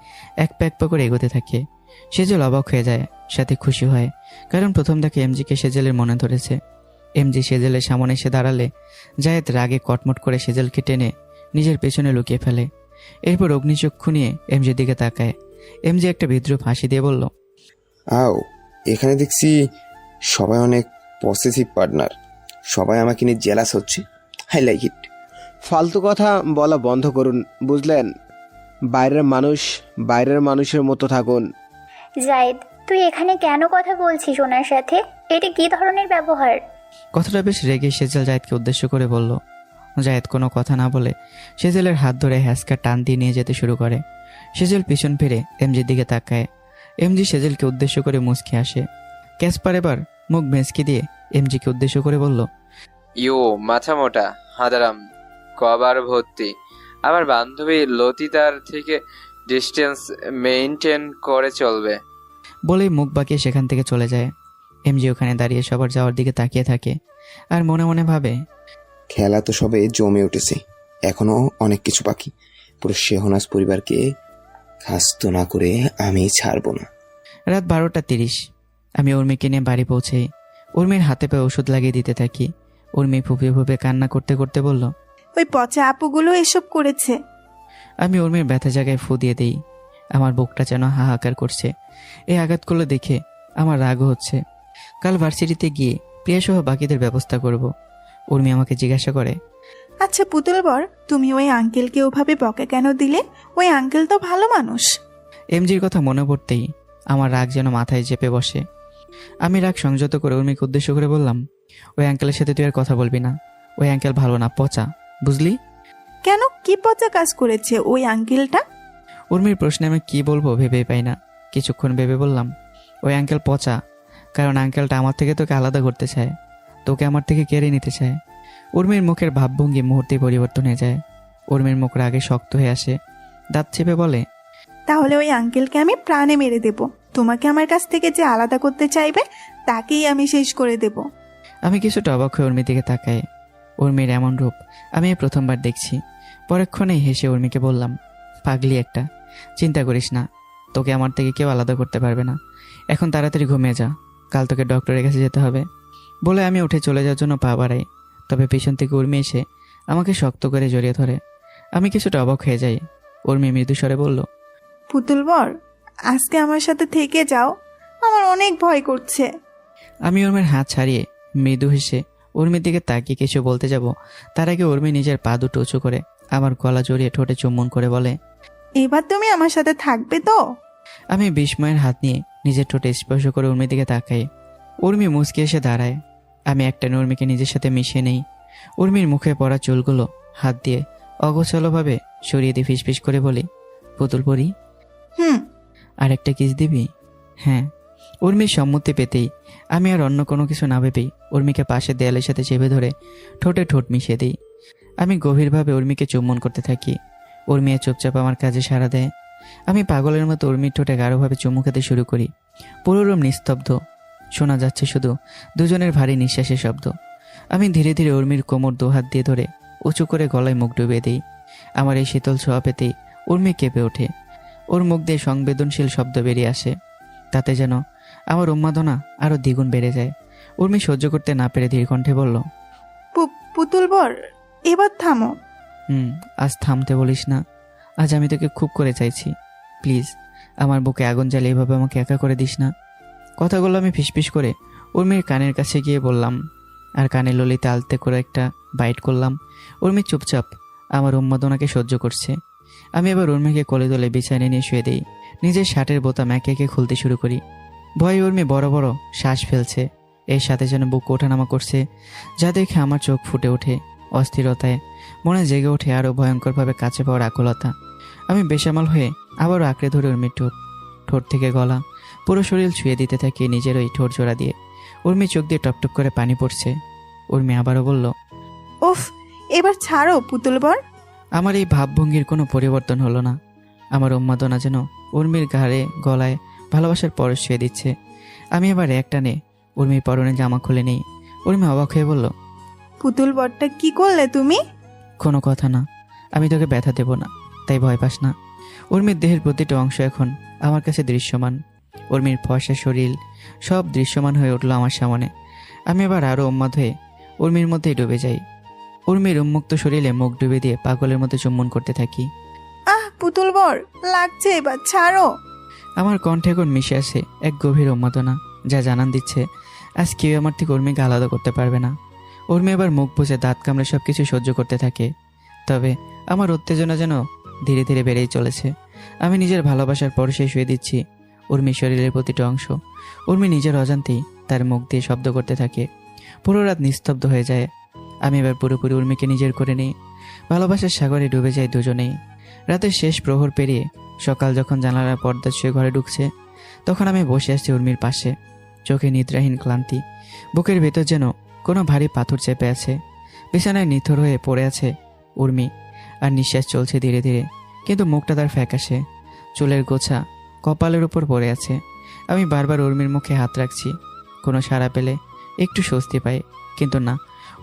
এক প্যাক পা করে এগোতে থাকে। সেজেল অবাক হয়ে যায়, সাথে খুশি হয়, কারণ প্রথম দেখে এমজিকে সেজেলের মনে ধরেছে। এমজি সেজেলের সামনে এসে দাঁড়ালে জায়েদ রাগে কটমট করে সেজেলকে টেনে নিজের পেছনে লুকিয়ে ফেলে। এরপর অগ্নিচক্ষু নিয়ে এমজির দিকে তাকায়। এমজি একটা বিদ্রুপ হাসি দিয়ে বলল, আও, এখানে দেখছি সবাই অনেক পসেসিভ পার্টনার, সবাই আমাকে নিয়ে জেলাস হচ্ছে। I like it. ফালতু কথা বলা বন্ধ করুন, বুঝলেন? বাইরের মানুষের মতো থাকুন। জায়েদ, তুই এখানে কেন কথা বলছিস ওনার সাথে? এটা কি ধরনের ব্যবহার? কথাটা বেশ রেগে সেজেল জায়েদকে উদ্দেশ্য করে বলল। জায়েদ কোনো কথা না বলে সেজেলের হাত ধরে হ্যাসকা টান দিয়ে নিয়ে যেতে শুরু করে। সেজেল পিছন ফিরে এমজির দিকে তাকায়। এমজি সেজেলকে উদ্দেশ্য করে মুচকি আসে। ক্যাসপার এবার মুখ ভেঁচকি দিয়ে এমজিকে উদ্দেশ্য করে বলল, ইউ মাথা মোটা হাদারাম, কবার ভর্তি। আমার বান্ধবী লতিতার থেকে ডিস্টেন্স মেইনটেইন করে চলবে। বলেই মুখ বাঁকিয়ে সেখান থেকে চলে যায়। এমজি ওখানে দাঁড়িয়ে সবার যাওয়ার দিকে তাকিয়ে থাকে আর মনে মনে ভাবে, খেলা তো সবে জমে উঠেছে, এখনো অনেক কিছু বাকি। পুরো শেহনাজ পরিবারকে খাস্ত না করে আমি ছাড়বো না। রাত 12:30 আমি উর্মিকে নিয়ে বাড়ি পৌঁছে উর্মির হাতে পায়ে ওষুধ লাগিয়ে দিতে থাকি। উর্মি ফুপিয়ে ফুপিয়ে কান্না করতে করতে বলল, ওই পচা আপুগুলো এসব করেছে। আমি উর্মির ব্যথা জায়গায় ফু দিয়ে দিই। আমার বুকটা যেন হাহাকার করছে। এই আঘাতগুলো দেখে আমার রাগও হচ্ছে। কাল ভার্সিটিতে গিয়ে প্রিয়াসহ বাকিদের ব্যবস্থা করব। উর্মি আমাকে জিজ্ঞাসা করে, আচ্ছা পুতুল বর, তুমি ওই আঙ্কেলকে ওভাবে বকা কেন দিলে? ওই আঙ্কেল তো ভালো মানুষ। এমজির কথা মনে পড়তেই আমার রাগ যেন মাথায় চেপে বসে। আমি রাগ সংযত করে উর্মিকে উদ্দেশ্য করে বললাম, ওই আঙ্কেলের সাথে তুই আর কথা বলবি না। ওই আঙ্কেল ভালো না, পচা, বুঝলি? কেন, কি পচা কাজ করেছে ওই আঙ্কেলটা? উর্মির প্রশ্নে আমি কি বলবো ভেবেই পাই না। কিছুক্ষণ ভেবে বললাম, ওই আঙ্কেল পচা, কারণ আঙ্কেলটা আমার থেকে তোকে আলাদা করতে চায়, তোকে আমার থেকে কেড়ে নিতে চায়। উর্মির মুখের ভাবভঙ্গি মুহূর্তে পরিবর্তন হয়ে যায়। উর্মির মুখ রাগে শক্ত হয়ে আসে, দাঁত চেপে বলে, তাহলে ওই আঙ্কেলকে আমি প্রাণে মেরে দেব। তোমাকে আমার কাছ থেকে যে আলাদা করতে চাইবে তাকেই আমি শেষ করে দেব। আমি কিছুটা অবাক হয়ে উর্মির দিকে তাকাই। উর্মির এমন রূপ আমি এই প্রথমবার দেখছি। পরক্ষণেই হেসে উর্মিকে বললাম, পাগলি একটা, চিন্তা করিস না, তোকে আমার থেকে কেউ আলাদা করতে পারবে না। এখন তাড়াতাড়ি ঘুমিয়ে যা, কাল তোকে ডক্টরের কাছে যেতে হবে। বলে আমি উঠে চলে যাওয়ার জন্য পা বাড়াই। তবে পিছন থেকে উর্মি এসে আমাকে শক্ত করে জড়িয়ে ধরে। আমি কিছুটা অবাক হয়ে যাই। উর্মি মৃদু স্বরে বলল, পুতুল বর, আজকে আমার সাথে থেকে যাও, আমার অনেক ভয় করছে। আমি উর্মির হাত ছাড়িয়ে মৃদু হেসে উর্মির দিকে তাকিয়ে কিছু বলতে যাব, তার আগে উর্মি নিজের পা দুটো উঁচু করে আমার গলা জড়িয়ে ঠোঁটে চুম্বন করে বলে, এবার তুমি আমার সাথে থাকবে তো? আমি বিস্ময়ের হাত নিয়ে নিজের ঠোঁটে স্পর্শ করে উর্মির দিকে তাকাই। উর্মি মুচকি এসে দাঁড়ায়। আমি একটা উর্মিকে নিজের সাথে মিশিয়ে নেই। উর্মির মুখে পড়া চুলগুলো হাত দিয়ে অগোছালোভাবে সরিয়ে দিয়ে ফিসফিস করে বলি, পুতুল পরি, আর একটা কিস দিবি? হ্যাঁ। উর্মির সম্মতি পেতেই আমি আর অন্য কোনো কিছু না ভেবেই উর্মিকে পাশে দেয়ালের সাথে চেপে ধরে ঠোঁটে ঠোঁট মিশিয়ে দিই। আমি গভীরভাবে উর্মিকে চুম্বন করতে থাকি। উর্মি চুপচাপ আমার কাজে সাড়া দেয়। আমি পাগলের মতো উর্মির ঠোঁটে গাঢ়ভাবে চুমু খেতে শুরু করি। পুরো রুম নিস্তব্ধ, শোনা যাচ্ছে শুধু দুজনের ভারী নিঃশ্বাসের শব্দ। আমি ধীরে ধীরে উর্মির কোমর দুহাত দিয়ে ধরে উঁচু করে গলায় মুখ ডুবিয়ে দিই। আমার এই শীতল ছোঁয়া পেতেই উর্মি কেঁপে ওঠে। ওর মুখ দিয়ে সংবেদনশীল শব্দ বেরিয়ে আসে। তাতে যেন আমার উন্মাদনা আরো দ্বিগুণ বেড়ে যায়। উর্মি সহ্য করতে না পেরে ধীর কণ্ঠে বলল, পুতুল বর, এবার থামো। আজ থামতে বলিস না। আজ আমি তোকে খুব করে চাইছি, প্লিজ আমার বুকে আগুন জ্বালে এভাবে আমাকে একা করে দিস না। কথাগুলো আমি ফিসফিস করে উর্মির কানের কাছে গিয়ে বললাম, আর কানে ললিতে আলতে করে একটা বাইট করলাম। উর্মি চুপচাপ আমার উন্মাদনাকে সহ্য করছে। আমি এবার উর্মিকে কোলে তোলে বিছানায় নিয়ে শুয়ে দিই। নিজের শার্টের বোতাম একে একে খুলতে শুরু করি। ভয়ে উর্মি বড় বড় শ্বাস ফেলছে। এর সাথে যেন বুক ওঠানামা করছে, যা দেখে আমার চোখ ফুটে ওঠে অস্থিরতায়। মনে জেগে ওঠে আরও ভয়ঙ্করভাবে কাছে পাওয়ার আকুলতা। আমি বেসামাল হয়ে আবারও আঁকড়ে ধরে উর্মির ঠোঁট থেকে গলা পুরো শরীর ছুঁয়ে দিতে থাকি নিজের ওই ঠোঁট জোড়া দিয়ে। উর্মি চোখ দিয়ে টপটপ করে পানি পড়ছে। উর্মি আবারও বলল, উফ, এবার ছাড়ো পুতুল বর। আমার এই ভাবভঙ্গির কোনো পরিবর্তন হলো না। আমার উন্মাদনা যেন উর্মির ঘাড়ে গলায় ভালোবাসার পরশ ছুঁয়ে দিচ্ছে। আমি এবার এক টানে উর্মির পরনে জামা খুলে নেই। উর্মি অবাক হয়ে বলল, পুতুল বরটা কি করলে তুমি? কোনো কথা না, আমি তোকে ব্যথা দেব না, তাই ভয় পাস না। উর্মির দেহের প্রতিটা অংশ এখন আমার কাছে দৃশ্যমান। উর্মির ফর্সা শরীর সব দৃশ্যমান হয়ে উঠল আমার সামনে। আমি এবার আরও উন্মাদ হয়ে উর্মির মধ্যেই ডুবে যাই। উর্মির উন্মুক্ত শরীরে মুখ ডুবে দিয়ে পাগলের মতো চুম্বন করতে থাকি। পুতুল বর, লাগছে, এবার ছাড়ো। আমার কণ্ঠে এখন মিশে আসে এক গভীর উন্মাদনা, যা জানান দিচ্ছে আজ কেউ আমার থেকে উর্মিকে আলাদা করতে পারবে না। উর্মি এবার মুখ বুঝে দাঁত কামড়ে সব কিছু সহ্য করতে থাকে। তবে আমার উত্তেজনা যেন ধীরে ধীরে বেড়েই চলেছে। আমি নিজের ভালোবাসার পরশে শুয়ে দিচ্ছি উর্মির শরীরের প্রতিটা অংশ। উর্মি নিজের অজান্তেই তার মুখ দিয়ে শব্দ করতে থাকে। পুরো রাত নিস্তব্ধ হয়ে যায়। আমি এবার পুরোপুরি উর্মিকে নিজের করে নিই। ভালোবাসার সাগরে ডুবে যায় দুজনেই। রাতের শেষ প্রহর পেরিয়ে সকাল যখন জানালার পর্দা ছুঁয়ে ঘরে ঢুকছে, তখন আমি বসে আসছি উর্মির পাশে। চোখে নিদ্রাহীন ক্লান্তি, বুকের ভেতর যেন কোনো ভারী পাথর চেপে আছে। বিছানায় নিথর হয়ে পড়ে আছে উর্মি, আর নিঃশ্বাস চলছে ধীরে ধীরে, কিন্তু মুখটা তার ফ্যাকাশে। চুলের গোছা কপালের উপর পড়ে আছে। আমি বারবার উর্মির মুখে হাত রাখছি, কোনো সাড়া পেলে একটু স্বস্তি পাই, কিন্তু না,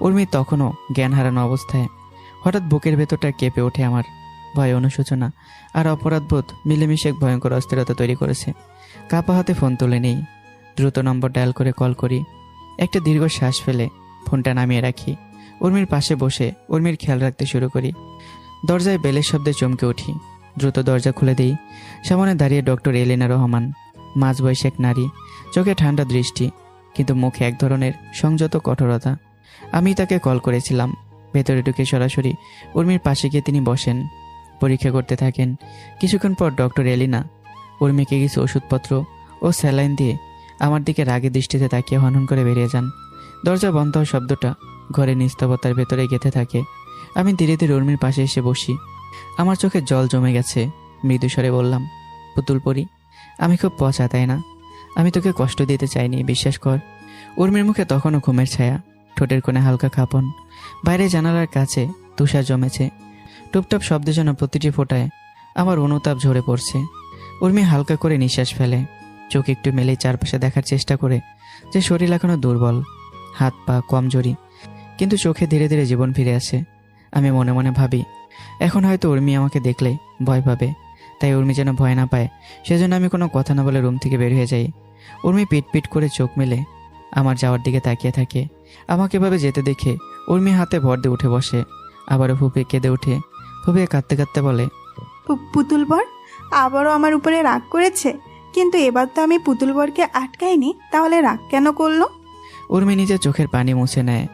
উর্মি তখনও জ্ঞান হারানো অবস্থায়। হঠাৎ বুকের ভেতরটা কেঁপে ওঠে আমার। ভয়, অনুশোচনা আর অপরাধবোধ মিলেমিশে এক ভয়ঙ্কর অস্থিরতা তৈরি করেছে। কাপা হাতে ফোন তুলে নেই, দ্রুত নম্বর ডায়াল করে কল করি। একটা দীর্ঘ শ্বাস ফেলে ফোনটা নামিয়ে রাখি। উর্মির পাশে বসে উর্মির খেয়াল রাখতে শুরু করি। দরজায় বেলের শব্দে চমকে উঠি। দ্রুত দরজা খুলে দিই। সামনে দাঁড়িয়ে ডক্টর এলিনা রহমান, মাঝবয়সী এক নারী, চোখে ঠান্ডা দৃষ্টি, কিন্তু মুখে এক ধরনের সংযত কঠোরতা। আমি তাকে কল করেছিলাম। ভেতরে ঢুকে সরাসরি উর্মির পাশে গিয়ে তিনি বসেন, পরীক্ষা করতে থাকেন। কিছুক্ষণ পর ডক্টর এলিনা উর্মিকে কিছু ওষুধপত্র ও স্যালাইন দিয়ে আমার দিকে রাগে দৃষ্টিতে তাকিয়ে হনহন করে বেরিয়ে যান। দরজা বন্ধ হওয়ার শব্দটা ঘরের নিস্তবতার ভেতরে গেঁথে থাকে। আমি ধীরে ধীরে উর্মির পাশে এসে বসি। আমার চোখে জল জমে গেছে। মৃদু স্বরে বললাম, পুতুল পরি, আমি খুব পচা, তাই না? আমি তোকে কষ্ট দিতে চাইনি, বিশ্বাস কর। উর্মির মুখে তখনও ঘুমের ছায়া, ঠোঁটের কোণে হালকা কাঁপন। বাইরে জানালার কাছে তুষার জমেছে। টুপটাপ শব্দে যেন প্রতিটি ফোঁটায় আমার অনুতাপ ঝরে পড়ছে। উর্মি হালকা করে নিঃশ্বাস ফেলে, চোখ একটু মেলে চারপাশে দেখার চেষ্টা করে যে শরীর এখনো দুর্বল, হাত পা কমজোরি, কিন্তু চোখে ধীরে ধীরে জীবন ফিরে আসে। আমি মনে মনে ভাবি, এখন হয়তো উর্মি আমাকে দেখলে ভয় পাবে, তাই উর্মি যেন ভয় না পায় সেজন্য আমি কোনো কথা না বলে রুম থেকে বের হয়ে যাই। উর্মি পিট পিট করে চোখ মেলে আমার যাওয়ার দিকে তাকিয়ে থাকে। আমাকে এভাবে যেতে দেখে উর্মি হাতে ভর দিয়ে উঠে বসে, আবারও ফুপিয়ে কেঁদে উঠে। ফুপিয়ে কাঁদতে কাঁদতে বলে, পুতুল বর আবারও আমার উপরে রাগ করেছে, কিন্তু এবার তো আমি পুতুল বরকে আটকাইনি, তাহলে রাগ কেন করলো? উর্মি নিজের চোখের পানি মুছে নেয়।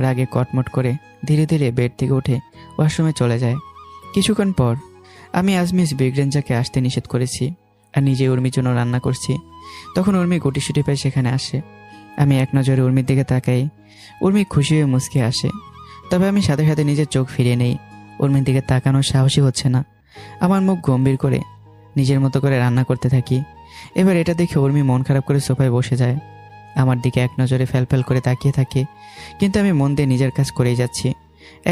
রাগে কটমট করে ধীরে ধীরে বেড থেকে উঠে ওয়াশরুমে চলে যায়। কিছুক্ষণ পর আমি আজ মিস বিগ্রেঞ্জাকে আসতে নিষেধ করেছি আর নিজে উর্মির জন্য রান্না করছি। তখন উর্মি গুটিসুটি পায় সেখানে আসে। আমি এক নজরে উর্মির দিকে তাকাই। উর্মি খুশি হয়ে মুচকে আসে, তবে আমি সাথে সাথে নিজের চোখ ফিরিয়ে নেই। উর্মির দিকে তাকানোর সাহসী হচ্ছে না। আমার মুখ গম্ভীর করে নিজের মতো করে রান্না করতে থাকি। এবার এটা দেখে উর্মি মন খারাপ করে সোফায় বসে যায়। আমার দিকে এক নজরে ফ্যালফ্যাল করে তাকিয়ে থাকে, কিন্তু আমি মন দিয়ে নিজের কাজ করেই যাচ্ছি।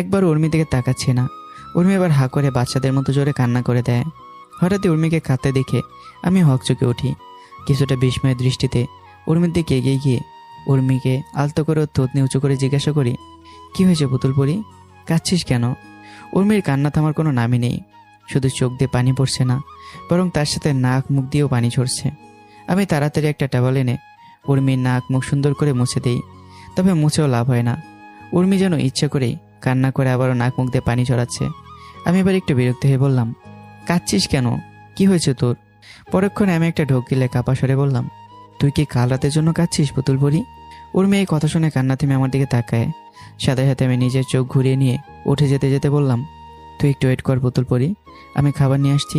একবার উর্মির দিকে তাকাচ্ছি না। উর্মি এবার হা করে বাচ্চাদের মতো জোরে কান্না করে দেয়। হঠাৎই উর্মিকে কাঁদতে দেখে আমি হকচকে উঠি। কিছুটা বিস্ময়ের দৃষ্টিতে উর্মির দিকে এগিয়ে গিয়ে উর্মিকে আলতো করে থুতনি উঁচু করে জিজ্ঞাসা করি, কি হয়েছে পুতুল পরি, কাঁদছিস কেন? উর্মির কান্না থামার কোনো নামই নেই। শুধু চোখ দিয়ে পানি পড়ছে না, বরং তার সাথে নাক মুখ দিয়েও পানি ঝরছে। আমি তাড়াতাড়ি একটা টাওয়াল এনে উর্মির নাক মুখ সুন্দর করে মুছে দিই, তবে মুছেও লাভ হয় না। উর্মি যেন ইচ্ছে করেই কান্না করে আবারও নাক মুখ দিয়ে পানি ঝরাচ্ছে। আমি এবার একটু বিরক্ত হয়ে বললাম, কাঁদছিস কেন, কি হয়েছে তোর? পরক্ষণে আমি একটা ঢোক গিলে কাপা স্বরে বললাম, তুই কি কাল রাতের জন্য কাঁদছিস পুতুল পরি? উর্মি এই কথা শুনে কান্না থেমে আমার দিকে তাকায়। সাথে সাথে আমি নিজের চোখ ঘুরিয়ে নিয়ে উঠে যেতে যেতে বললাম, তুই একটু ওয়েট কর পুতুল পরি, আমি খাবার নিয়ে আসছি,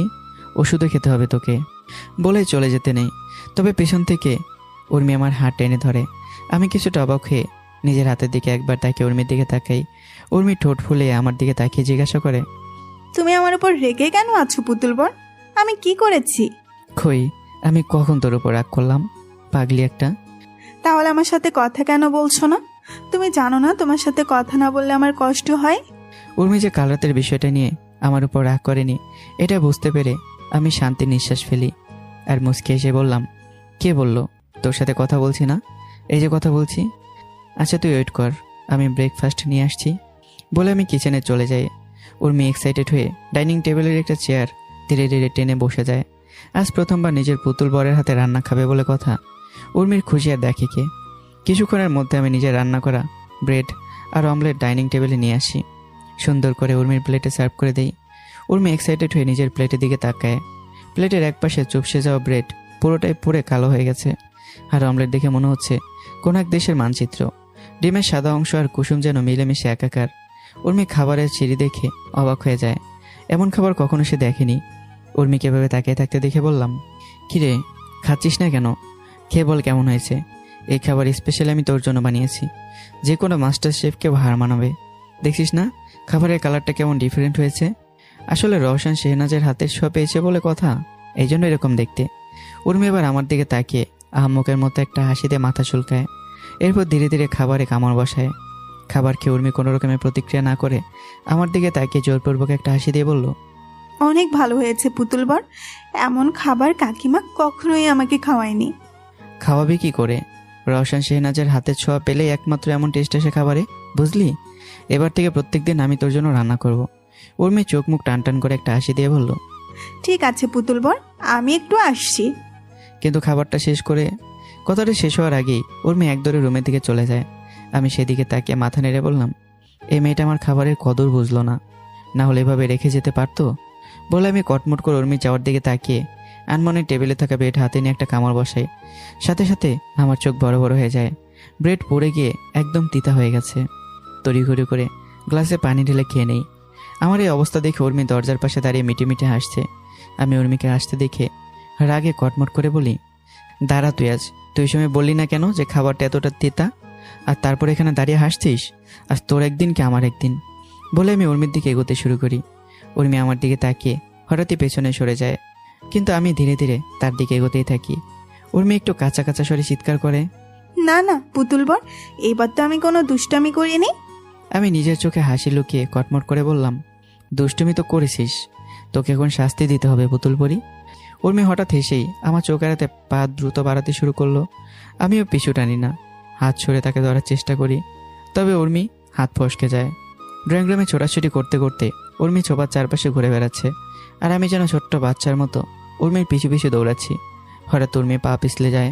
ওষুধও খেতে হবে তোকে। বলে চলে যেতে নেই, তবে পেছন থেকে উর্মি আমার হাত টেনে ধরে। আমি কিছুটা অবাক হয়ে নিজের হাতের দিকে একবার তাকিয়ে উর্মির দিকে তাকাই। উর্মি ঠোঁট ফুলে আমার দিকে তাকিয়ে জিজ্ঞাসা করে, তুমি আমার উপর রেগে কেন আছো পুতুল বর? আমি কি করেছি? খই, আমি কখন তোর উপর রাগ করলাম, পাগলি একটা? তাহলে আমার সাথে কথা কেন বলছো না? তুমি জানো না তোমার সাথে কথা না বললে আমার কষ্ট হয়? উর্মি যে কাল রাতের বিষয়টা নিয়ে আমার উপর রাগ করেনি এটা বুঝতে পেরে আমি শান্তির নিঃশ্বাস ফেলি আর মুচকে এসে বললাম, কে বললো তোর সাথে কথা বলছি না? এই যে কথা বলছি। আচ্ছা তুই ওয়েট কর, আমি ব্রেকফাস্ট নিয়ে আসছি। বলে আমি কিচেনে চলে যাই। উর্মি এক্সাইটেড হয়ে ডাইনিং টেবিলের একটা চেয়ার ধীরে ধীরে টেনে বসে যায়। আজ প্রথমবার নিজের পুতুল বরের হাতে রান্না খাবে বলে কথা। উর্মির খুশি আর দেখে কে। কিছুক্ষণের মধ্যে আমি নিজের রান্না করা ব্রেড আর অমলেট ডাইনিং টেবিলে নিয়ে আসি। সুন্দর করে উর্মির প্লেটে সার্ভ করে দেই। উর্মি এক্সাইটেড হয়ে নিজের প্লেটের দিকে তাকায়। প্লেটের একপাশে চুপসে যাওয়া ব্রেড পুরোটাই পুড়ে কালো হয়ে গেছে, আর অমলেট দেখে মনে হচ্ছে কোন এক দেশের মানচিত্র। ডিমের সাদা অংশ আর কুসুম যেন মিলেমিশে একাকার। উর্মি খাবারের চিড়ি দেখে অবাক হয়ে যায়, এমন খাবার কখনো সে দেখেনি। উর্মিকে এভাবে তাকিয়ে থাকতে দেখে বললাম, কিরে খাচ্ছিস না কেন? খেয়ে বল কেমন হয়েছে। এই খাবার স্পেশালি আমি তোর জন্য বানিয়েছি, যে কোনো মাস্টার শেফকেও হার মানাবে। দেখছিস না খাবারের কালারটা কেমন ডিফারেন্ট হয়েছে? আসলে রওশন শেহনাজের হাতের ছোঁয়া পেয়েছে বলে কথা, এই জন্য এরকম দেখতে। উর্মি এবার আমার দিকে তাকিয়ে আহম্মকের মতো একটা হাসি দিয়ে মাথা চুলকায়। এরপর ধীরে ধীরে খাবারে কামড় বসায়। খাবার খেয়ে উর্মি কোনো রকমের প্রতিক্রিয়া না করে আমার দিকে তাকিয়ে জোরপূর্বক একটা হাসি দিয়ে বলল, অনেক ভালো হয়েছে পুতুল বর, এমন খাবার কাকিমা কখনোই আমাকে খাওয়ায়নি। খাওয়াবি কি করে? রওশন শেহনাজের হাতের ছোঁয়া পেলেই একমাত্র এমন টেস্ট আসে খাবারে, বুঝলি? এবার থেকে প্রত্যেকদিন আমি তোর জন্য রান্না করব। উর্মি চোখ মুখ টান টান করে একটা হাসি দিয়ে বলল, ঠিক আছে পুতুল বর, আমি একটু আসছি। কিন্তু খাবারটা শেষ করে কথাটা শেষ হওয়ার আগেই উর্মি একদরে রুমের দিকে চলে যায়। আমি সেদিকে তাকিয়ে মাথা নেড়ে বললাম, এই মেয়েটা আমার খাবারের কদর বুঝলো না, না হলে এভাবে রেখে যেতে পারতো। বলে আমি কটমট করে উর্মি যাওয়ার দিকে তাকিয়ে আনমনে টেবিলে থাকা ব্রেড হাতে নিয়ে একটা কামড় বসাই। সাথে সাথে আমার চোখ বড় বড় হয়ে যায়। ব্রেড পড়ে গিয়ে একদম তিতা হয়ে গেছে। তড়িঘড়ি করে গ্লাসে পানি ঢেলে খেয়ে নেই। আমার এই অবস্থা দেখে উর্মি দরজার পাশে দাঁড়িয়ে মিটে মিটে হাসছে। আমি উর্মিকে হাসতে দেখে রাগে কটমট করে বলি, দাঁড়া তুই সময় বললি না কেন যে খাবারটা এতটা তিতা, আর তারপর এখানে দাঁড়িয়ে হাসছিস। আজ তোর একদিন কি আমার একদিন। বলে আমি উর্মির দিকে এগোতে শুরু করি। উর্মি আমার দিকে তাকিয়ে হঠাৎই পেছনে সরে যায়, কিন্তু আমি ধীরে ধীরে তার দিকে এগোতেই থাকি। উর্মি একটু কাঁচা কাঁচা স্বরে চিৎকার করে, না না পুতুল বর, এইবার তো আমি কোনো দুষ্টামি করিনি। আমি নিজের চোখে হাসি লুকিয়ে কটমট করে বললাম, দুষ্টুমি তো করেছিস, তোকে এখন শাস্তি দিতে হবে পুতুল পরি। উর্মি হঠাৎ হেসেই আমার চোখ এড়াতে পা দ্রুত বাড়াতে শুরু করলো। আমিও পিছু টানি না, হাত সরে তাকে ধরার চেষ্টা করি, তবে উর্মি হাত ফসকে যায়। ড্রয়িং রুমে ছোটাছুটি করতে করতে উর্মি ছোপার চারপাশে ঘুরে বেড়াচ্ছে, আর আমি যেন ছোট্ট বাচ্চার মতো উর্মির পিছু পিছু দৌড়াচ্ছি। হঠাৎ উর্মি পা পিছলে যায়,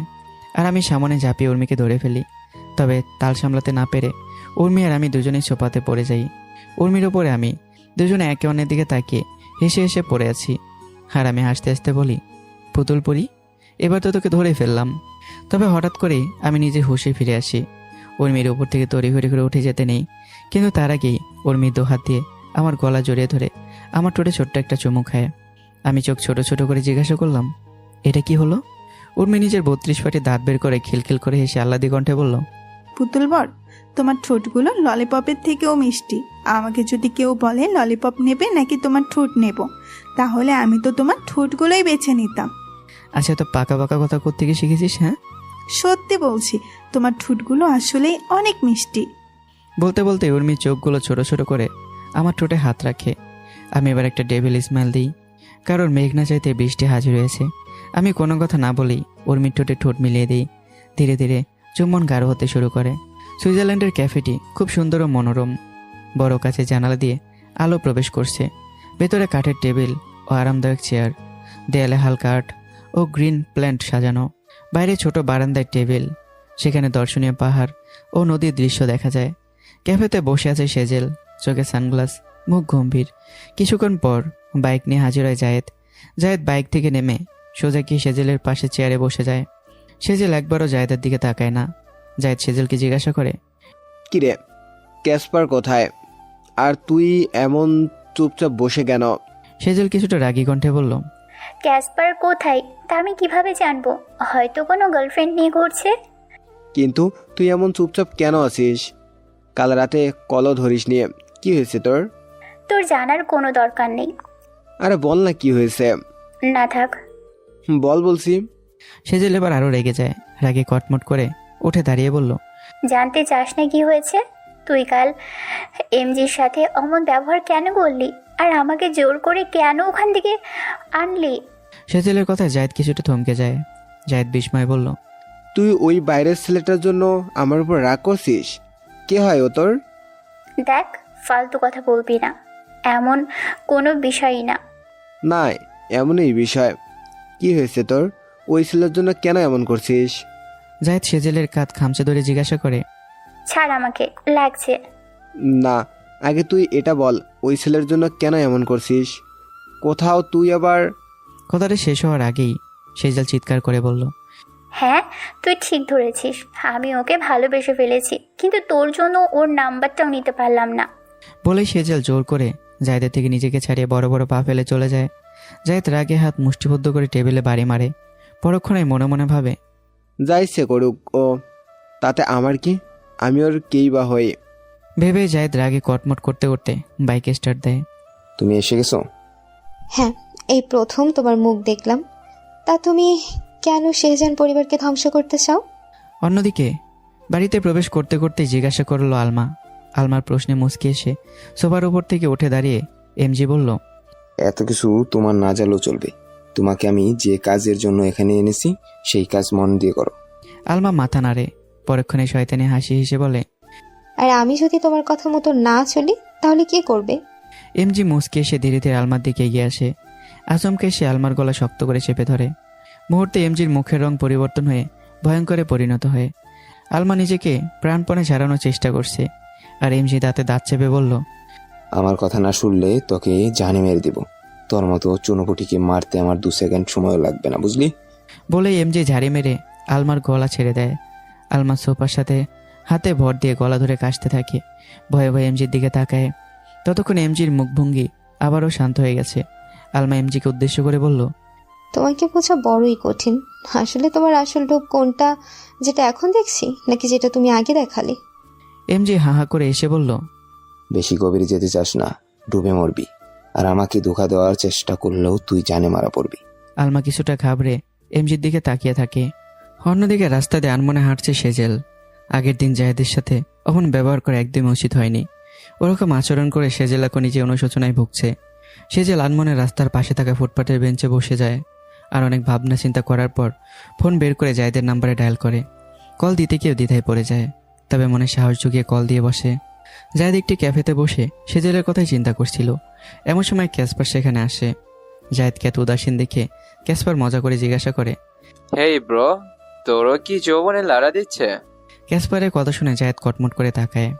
আর আমি সামনে ঝাঁপিয়ে উর্মিকে ধরে ফেলি। তবে তাল সামলাতে না পেরে উর্মি আর আমি দুজনেই সোফাতে পড়ে যাই। উর্মির ওপরে আমি, দুজনে একে অন্যের দিকে তাকিয়ে হেসে হেসে পড়ে আছি। আর আমি হাসতে হাসতে বলি, পুতুল পরি, এবার তো তোকে ধরে ফেললাম। তবে হঠাৎ করেই আমি নিজে হুঁশে ফিরে আসি। উর্মির ওপর থেকে তড়িঘড়ি করে উঠে যেতে নেই, কিন্তু তার আগেই উর্মি দু হাত দিয়ে আমার গলা জড়িয়ে ধরে আমার ঠোঁটে ছোট্ট একটা চুমু খায়। আমি চোখ ছোট ছোট করে জিজ্ঞাসা করলাম, এটা কি হলো? উর্মি নিজের 32 ফাটি দাঁত বের করে খিলখিল করে হেসে আহ্লাদি কণ্ঠে বলল, পুতুল বর, তোমার ঠোঁটগুলো ললিপপের থেকেও মিষ্টি। আমাকে যদি কেউ বলে ললিপপ নেবে নাকি তোমার ঠোঁট নেব, তাহলে আমি তো তোমার ঠোঁটগুলোই বেছে নিতাম। আচ্ছা, তো পাকা পাকা কথা কোত্থেকে শিখেছিস? হ্যাঁ, সত্যি বলছি, তোমার ঠোঁটগুলো আসলেই অনেক মিষ্টি। বলতে বলতে উর্মি চোখগুলো ছোট ছোট করে আমার ঠোঁটে হাত রাখে। আমি এবার একটা ডেভিল স্মাইল দিই, কারণ মেঘ না চাইতে বৃষ্টি হাজির হয়েছে। আমি কোনো কথা না বলেই উর্মির ঠোঁটে ঠোঁট মিলিয়ে দিই। ধীরে ধীরে চুম্বন গাঢ় হতে শুরু করে। সুইজারল্যান্ডের ক্যাফেটি খুব সুন্দর ও মনোরম। বড় কাছে জানালা দিয়ে আলো প্রবেশ করছে। ভেতরে কাঠের টেবিল ও আরামদায়ক চেয়ার, দেয়ালে হালকা আর্ট ও গ্রিন প্ল্যান্ট সাজানো। বাইরে ছোট বারান্দায় টেবিল, সেখানে দর্শনীয় পাহাড় ও নদীর দৃশ্য দেখা যায়। ক্যাফেতে বসে আছে সেজেল, চোখে সানগ্লাস, মুখ গম্ভীর। কিছুক্ষণ পর বাইক নিয়ে হাজির হয় জায়েদ। জায়েদ বাইক থেকে নেমে সোজা গিয়ে সেজেলের পাশে চেয়ারে বসে যায়। সেজেল একবারও জায়েদের দিকে তাকায় না। জায়েদ সেজেলকে জিজ্ঞাসা করে, কিরে, ক্যাসপার কোথায়? আর তুই এমন চুপচাপ বসে কেন? সেজেল কিছুটা রাগী কণ্ঠে বলল, ক্যাসপার কোথায় তা আমি কিভাবে জানবো? হয়তো কোনো গার্লফ্রেন্ড নিয়ে ঘুরছে। কিন্তু তুই এমন চুপচাপ কেন আছিস? কাল রাতে কলও ধরিস নিয়ে, কি হয়েছে তোর? তোর জানার কোনো দরকার নেই। আরে বল না কি হয়েছে। না থাক। বল বলছি। সেজেল এবার আরো রেগে যায়। রাগে কটমট করে উঠে দাঁড়িয়ে বলল, জানতে চাস না কি হয়েছে? তুই কাল এমজির সাথে অমন ব্যবহার কেন করলি? আর আমাকে জোর করে কেন ওখান থেকে আনলি? সেজেলের কথায় জায়েদ কিছুটা থমকে যায়। জায়েদ বিস্ময়ে বলল, তুই ওই বাইরের ছেলেটার জন্য আমার উপর রাগ করছিস? কে হয় ও তোর? দেখ, ফালতু কথা বলবি না, এমন কোনো বিষয়ই না। না, এমনই বিষয়। কি হয়েছে তোর? ওই ছেলের জন্য কেন এমন করছিস? জায়েদ সেজেলের কাঁধ খামচে ধরে জিজ্ঞাসা করে, ছাড়, আমাকে লাগছে। না, আগে তুই এটা বল, ওই ছেলের জন্য কেন এমন করছিস? কোথাও তুই আবার... কথাটা শেষ হওয়ার আগেই সেজেল চিৎকার করে বলল, হ্যাঁ, তুই ঠিক ধরেছিস, আমি ওকে ভালোবেসে ফেলেছি, কিন্তু তোর জন্য ওর নাম্বারটাও নিতে পারলাম না। বলেই সেজেল জোর করে জায়েদের থেকে নিজেকে ছাড়িয়ে বড় বড় পা ফেলে চলে যায়। জায়েদ রাগে হাত মুষ্টিবদ্ধ করে টেবিলে বাড়ি মারে। পরক্ষণে মনে মনে ভাবে, যা ইচ্ছে করুক ও, তাতে আমার কি? আমি ওর কেই বা হই। ভেবে জায়েদ রাগে কটমট করতে করতে বাইকে স্টার্ট দেয়। তুমি এসে গেছো? হ্যাঁ, এই প্রথম তোমার মুখ দেখলাম। তা তুমি কেন শেহজান পরিবারকে ধ্বংস করতে চাও? অন্যদিকে বাড়িতে প্রবেশ করতে করতে জিজ্ঞাসা করলো আলমা। আলমার প্রশ্নে মুচকি এসে সোফার উপর থেকে উঠে দাঁড়িয়ে এমজি বলল, এত কিছু তোমার না জানলেও চলবে। তোমাকে আমি যে কাজের জন্য এখানে এনেছি সেই কাজ মন দিয়ে করো। আলমা মাথা নাড়ে। পরক্ষণে শয়তানি হাসি হেসে বলে, আর আমি যদি তোমার কথা মতো না চলি তাহলে কি করবে? এমজি মুচকে এসে ধীরে ধীরে আলমার দিকে এগিয়ে আসে। আচমকে সে আলমার গলা শক্ত করে চেপে ধরে। মুহূর্তে এমজির মুখের রং পরিবর্তন হয়ে ভয়ঙ্করে পরিণত হয়। আলমা নিজেকে প্রাণপণে ছাড়ানোর চেষ্টা করছে, আর এমজি দাঁতে দাঁত চেপে বলল, আমার কথা না শুনলে তোকে জানে মেরে দিব। তোর মতো চুনোপুটিকে মারতে আমার 2 সেকেন্ড সময় লাগবে না, বুঝলি? বলে এমজি ঝাড়ি মেরে আলমার গলা ছেড়ে দেয়। আলমা সোফার সাথে হাতে ভর দিয়ে গলা ধরে কাশতে থাকে। ভয়ে ভয়ে এমজির দিকে তাকায়। ততক্ষণ এমজির মুখভঙ্গি আবারও শান্ত হয়ে গেছে। আলমা এমজিকে উদ্দেশ্য করে বলল, তোমাকে বোঝা বড়ই কঠিন। আসলে তোমার আসল রূপ কোনটা, যেটা এখন দেখছি নাকি যেটা তুমি আগে দেখালে? এমজি হা হা করে এসে বলল, বেশি গভীরে যেতে চাস না, ডুবে মরবি। আর আমাকে ধোঁকা দেওয়ার চেষ্টা করলেও তুই জানে মারা পড়বি। আলমা কিছুটা ঘাবড়ে এমজির দিকে তাকিয়ে থাকে। অন্যদিকে রাস্তা দিয়ে আনমনে হাঁটছে সেজেল। আগের দিন জাহেদের সাথে অমন ব্যবহার করে একদমই উচিত হয়নি। ওরকম আচরণ করে সেজেল এখন নিজে অনুশোচনায় ভুগছে। সেজেল আনমনে রাস্তার পাশে থাকা ফুটপাতের বেঞ্চে বসে যায়। আর অনেক ভাবনা চিন্তা করার পর ফোন বের করে জাহেদের নাম্বারে ডায়াল করে। কল দিতে গিয়েও দ্বিধায় পড়ে যায়, তবে মনে সাহস জুগিয়ে কল দিয়ে বসে। জাহেদ একটি ক্যাফেতে বসে সেজেলের কথাই চিন্তা করছিল। এমন সময় ক্যাসপার সেখানে আসে। জাহেদকে এত উদাসীন দেখে ক্যাসপার মজা করে জিজ্ঞাসা করে, হেই ব্রো, তোরও কি যৌবনে লাড়া দিচ্ছে? ক্যাসপারের কথা শুনে জাহেদ কটমট করে তাকায়।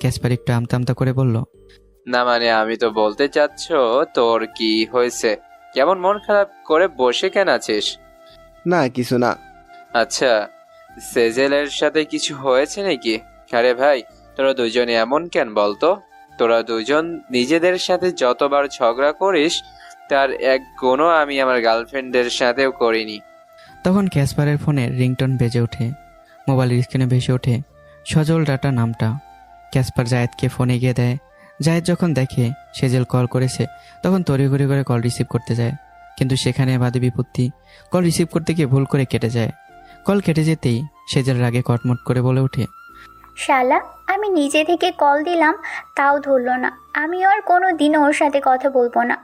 ক্যাসপার একটু আমতা আমতা করে বলল, না মানে আমি তো বলতে চাচ্ছ তোর কি হয়েছে? কেমন মন খারাপ করে বসে কেন আছিস? না কিছু না। আচ্ছা, সেজেলের সাথে কিছু হয়েছে নাকি? আরে ভাই, তোরা দুজনে এমন কেন বলতো? তোরা দুজন নিজেদের সাথে যতবার ঝগড়া করিস তার এক গুণও আমি আমার গার্লফ্রেন্ডের সাথেও করিনি। তখন ক্যাসপারের ফোনের রিংটোন বেজে ওঠে। মোবাইলের স্ক্রিনে ভেসে ওঠে সজল ডাটা নামটা। ক্যাসপার জায়েদকে ফোনে গিয়ে দেয়। জায়েদ যখন দেখে সেজেল কল করেছে, তখন তড়িঘড়ি করে কল রিসিভ করতে যায়। কিন্তু সেখানে বাদে বিপত্তি। কল রিসিভ করতে গিয়ে ভুল করে কেটে যায়। কল কেটে যেতেই সেজেল রাগে কটমট করে বলে ওঠে, শালা, আমি নিজে থেকে কল দিলাম তাও ধরলো না। আমি আর কোনো দিনও ওর সাথে কথা বলবো না।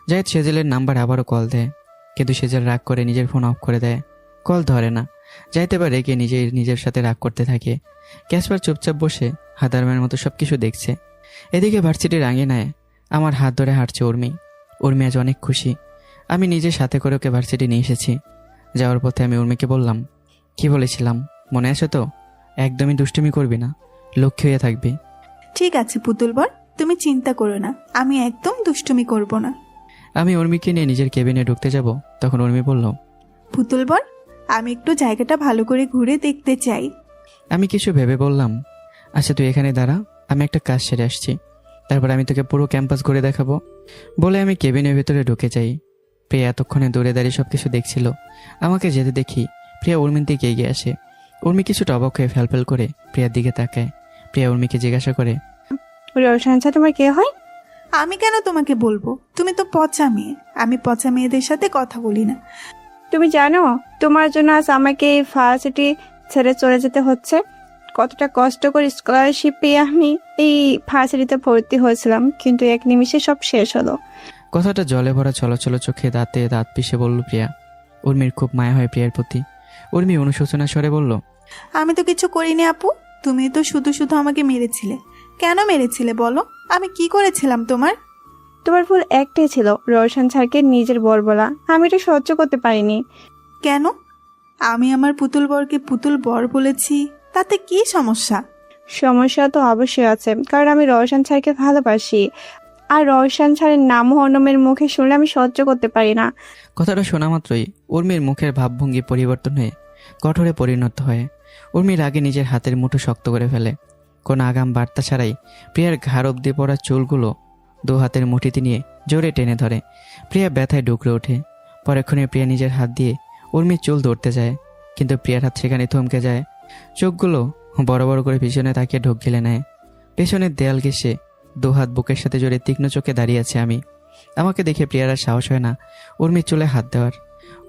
জায়েদ সেজেলের নাম্বার আবারও কল দেয়, কিন্তু সেজেল রাগ করে নিজের ফোন অফ করে দেয়। কল ধরে না। জায়েদ এবার রেগে নিজের সাথে রাগ করতে থাকে। ক্যাসপার চুপচাপ বসে হাদারমের মতো সবকিছু দেখছে। এদিকে ভার্সিটির আঙিনায় আমার হাত ধরে হাঁটছে উর্মি। উর্মি আজ অনেক খুশি। আমি নিজের সাথে করে ওকে ভার্সিটি নিয়ে এসেছি। যাওয়ার পথে আমি উর্মিকে বললাম, কি বলেছিলাম মনে আছে তো? একদমই দুষ্টুমি করবি না, লক্ষ্য হয়ে থাকবি। ঠিক আছে পুতুল বর, তুমি চিন্তা করো না, আমি একদম দুষ্টুমি করব না। আমি উর্মিকে নিয়ে নিজের কেবিনে ঢুকতে যাব, তখন উর্মি বলল, পুতুল বর, আমি একটু জায়গাটা ভালো করে ঘুরে দেখতে চাই। আমি কিছু ভেবে বললাম, আচ্ছা তুই এখানে দাঁড়া, আমি একটা কাজ সেরে আসছি, তারপর আমি তোকে পুরো ক্যাম্পাস ঘুরে দেখাবো। বলে আমি কেবিনের ভেতরে ঢুকে যাই। প্রিয়া এতক্ষণে দূরে দাঁড়িয়ে সবকিছু দেখছিল। আমাকে যেতে দেখি প্রিয়া উর্মির দিকে এগিয়ে আসে। উর্মি কিছুটা অবাক হয়ে ফ্যালফ্যাল করে প্রিয়ার দিকে তাকায়। প্রিয়া উর্মিকে জিজ্ঞাসা করে, রোশান স্যার তোমার কে হয়? আমি কেন তোমাকে বলবো? তুমি তো পচা মেয়ে। আমি পচা মেয়েদের সাথে কথা বলি না। তুমি জানো তোমার জন্য আজ আমাকে এই ভার্সিটি ছেড়ে চলে যেতে হচ্ছে। কতটা কষ্ট করে স্কলারশিপ পেয়ে আমি এই ভার্সিটিতে ভর্তি হয়েছিলাম, কিন্তু এক নিমিষে সব শেষ হলো। কথাটা জলে ভরা চলাচল চোখে দাঁতে দাঁত পিষে বলল প্রিয়া। উর্মির খুব মায়া হয় প্রিয়ার প্রতি। উর্মি অনুশোচনা স্বরে বলল, আমি তো কিছু করিনি আপু, তুমি তো শুধু শুধু আমাকে মেরেছিলে। কেন মেরেছিলে বলো? আমি কি করেছিলাম তোমার? তোমার ভুল একটাই ছিল, রোশন স্যারকে নিজের বর বলা। আমি এটা সহ্য করতে পারিনি। কেন? আমি আমার পুতুল বরকে পুতুল বর বলেছি, তাতে কি সমস্যা? সমস্যা তো অবশ্যই আছে, কারণ আমি রোশন স্যারকে ভালোবাসি। আর রোশন স্যারের নাম হনমের মুখে শুনলে আমি সহ্য করতে পারি না। কথাটা শোনা মাত্রই উর্মির মুখের ভাবভঙ্গি পরিবর্তন হয়ে কঠোরে পরিণত হয়। উর্মির আগে নিজের হাতের মুঠো শক্ত করে ফেলে। কোনো আগাম বার্তা ছাড়াই প্রিয়ার ঘাড় অব্দি পড়া চুলগুলো দু হাতের মুঠিতে নিয়ে জোরে টেনে ধরে। প্রিয়া ব্যথায় ডুকরে ওঠে। পরেক্ষণে প্রিয়া নিজের হাত দিয়ে উর্মির চুল ধরতে যায়, কিন্তু প্রিয়ার হাত সেখানে থমকে যায়। চোখগুলো বড় বড় করে পিছনে তাকিয়ে ঢোক গিলে নেয়। পেছনের দেয়াল ঘেঁষে দু হাত বুকের সাথে জোরে তীক্ষ্ণ চোখে দাঁড়িয়ে আছে আমি। আমাকে দেখে প্রিয়ার আর সাহস হয় না উর্মির চুলে হাত দেওয়ার।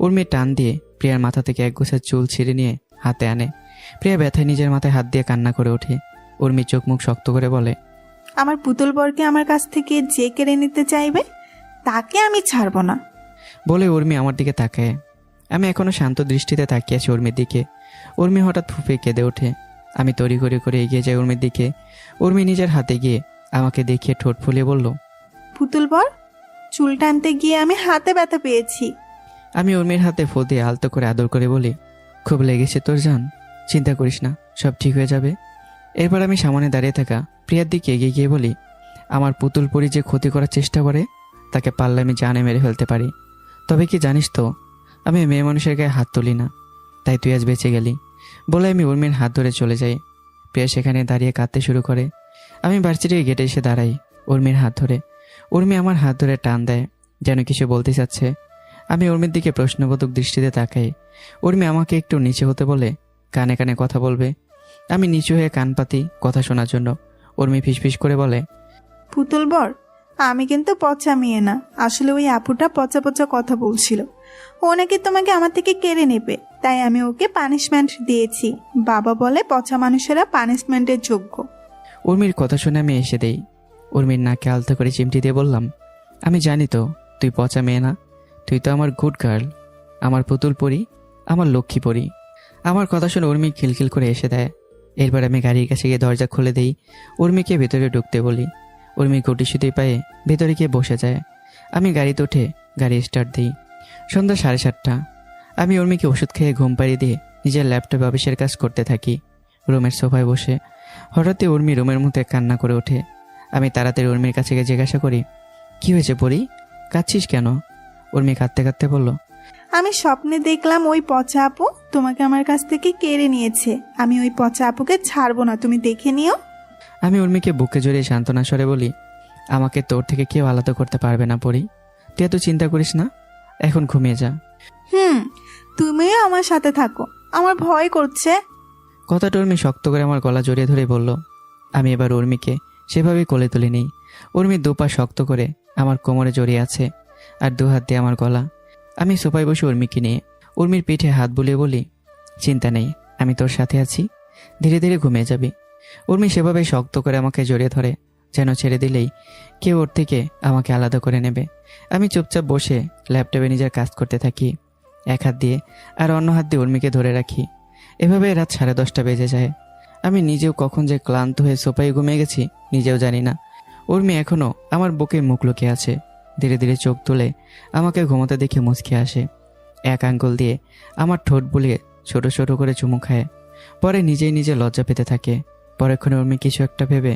উর্মি টান দিয়ে প্রিয়ার মাথা থেকে এক গোছা চুল ছিঁড়ে নিয়ে হাতে আনে। প্রিয়া ব্যথায় নিজের মাথায় হাত দিয়ে কান্না করে ওঠে। উর্মি চোখ মুখ শক্ত করে বলে, আমার পুতুল বরকে আমার কাছ থেকে যে কেড়ে নিতে চাইবে তাকে আমি ছাড়বো না। বলে উর্মি আমার দিকে তাকায়। আমি এখনো শান্ত দৃষ্টিতে তাকিয়ে আছি উর্মির দিকে। উর্মি হঠাৎ ফুঁপে কেঁদে ওঠে। আমি তড়িঘড়ি করে এগিয়ে যাই উর্মির দিকে। উর্মি নিজের হাতে গিয়ে আমাকে দেখিয়ে ঠোঁট ফুলিয়ে বলল, পুতুল বর, চুল টানতে গিয়ে আমি হাতে ব্যথা পেয়েছি। আমি উর্মির হাতে ফু দিয়ে আলতো করে আদর করে বলি, খুব লেগেছে তোর জান? চিন্তা করিস না, সব ঠিক হয়ে যাবে। এরপর আমি সামনে দাঁড়িয়ে থাকা প্রিয়ার দিকে এগিয়ে গিয়ে বলি, আমার পুতুল পরি যে ক্ষতি করার চেষ্টা করে তাকে পারলে আমি জানে মেরে ফেলতে পারি। তবে কি জানিস তো, আমি মেয়ে মানুষের গায়ে হাত তুলি না, তাই তুই আজ বেঁচে গেলি। বলে আমি উর্মির হাত ধরে চলে যাই। প্রিয়া সেখানে দাঁড়িয়ে কাঁদতে শুরু করে। আমি ভার্সিটির গেটে এসে দাঁড়াই উর্মির হাত ধরে। উর্মি আমার হাত ধরে টান দেয়, যেন কিছু বলতে চাচ্ছে। আমি উর্মির দিকে প্রশ্নবোধক দৃষ্টিতে তাকাই। উর্মি আমাকে একটু নিচে হতে বলে কানে কানে কথা বলবে। আমি নিচু হয়ে কান পাতি কথা শোনার জন্য। উর্মি ফিসফিস করে বলে, পুতুল বর, আমি কিন্তু পচা মেয়ে না। আসলে ওই আপুটা পচা পচা কথা বলছিল। ও নাকি তোমাকে আমার থেকে কেড়ে নেবে, তাই আমি ওকে পানিশমেন্ট দিয়েছি। বাবা বলে পচা মানুষেরা পানিশমেন্টের যোগ্য। উর্মির কথা শুনে আমি এসে দেই। উর্মির নাকে আলতো করে চিমটি দিয়ে বললাম, আমি জানি তো তুই পচা মেয়ে না, তুই তো আমার গুড গার্ল, আমার পুতুল পরি, আমার লক্ষ্মী পরি। আমার কথা শুনে উর্মি খিলখিল করে এসে দেয়। এরপর আমি গাড়ির কাছে গিয়ে দরজা খুলে দেই। উর্মিকে ভেতরে ঢুকতে বলি। উর্মি গুটিসুটি পায়ে ভেতরে গিয়ে বসে যায়। আমি গাড়িতে উঠে গাড়ি স্টার্ট দিই। সন্ধ্যা 7:30। আমি উর্মিকে ওষুধ খেয়ে ঘুম পাড়িয়ে দিয়ে নিজের ল্যাপটপে অফিসের কাজ করতে থাকি রুমের সোফায় বসে। হঠাৎই উর্মি রুমের মধ্যে কান্না করে ওঠে। আমি তাড়াতাড়ি উর্মির কাছে গিয়ে জিজ্ঞাসা করি, কি হয়েছে পরি, কাঁদছিস কেন? উর্মি কাঁদতে কাঁদতে বলল, আমি স্বপ্নে দেখলাম ওই পচা আপু তোমাকে আমার কাছ থেকে কেড়ে নিয়েছে। আমি ওই পচা আপুকে ছাড়বো না, তুমি দেখে নিও। আমি উর্মিকে বুকে জড়িয়ে সান্ত্বনা স্বরে বলি, আমাকে তোর থেকে কেউ আলাদা করতে পারবে না পরি, তুই এত চিন্তা করিস না, এখন ঘুমিয়ে যা। তুমিও আমার সাথে থাকো, আমার ভয় করছে। কথাটা উর্মি শক্ত করে আমার গলা জড়িয়ে ধরে বলল। আমি এবার উর্মিকে সেভাবেই কোলে তুলে নিই। উর্মি দুপা শক্ত করে আমার কোমরে জড়িয়ে আছে আর দু হাত দিয়ে আমার গলা। আমি সোফায় বসে উর্মিকে নিয়ে উর্মির পিঠে হাত বুলিয়ে বলি, চিন্তা নেই, আমি তোর সাথে আছি, ধীরে ধীরে ঘুমিয়ে যাবি। উর্মি সেভাবে শক্ত করে আমাকে জড়িয়ে ধরে, যেন ছেড়ে দিলেই কেউ ওর থেকে আমাকে আলাদা করে নেবে। আমি চুপচাপ বসে ল্যাপটপে নিজের কাজ করতে থাকি, এক হাত দিয়ে আর অন্য হাত দিয়ে উর্মিকে ধরে রাখি। এভাবে রাত 10:30 বেজে যায়। আমি নিজেও কখন যে ক্লান্ত হয়ে সোফায় ঘুমিয়ে গেছি নিজেও জানি না। উর্মি এখনও আমার বুকে মুখ লুকিয়ে আছে। ধীরে ধীরে চোখ তুলে আমাকে ঘুমোতে দেখে মুচকে আসে। এক আঙ্গুল দিয়ে আমার ঠোঁট বুলিয়ে ছোট ছোট করে চুমু খায়। পরে নিজেই নিজে লজ্জা পেতে থাকে। পরেক্ষণে উর্মি কিছু একটা ভেবে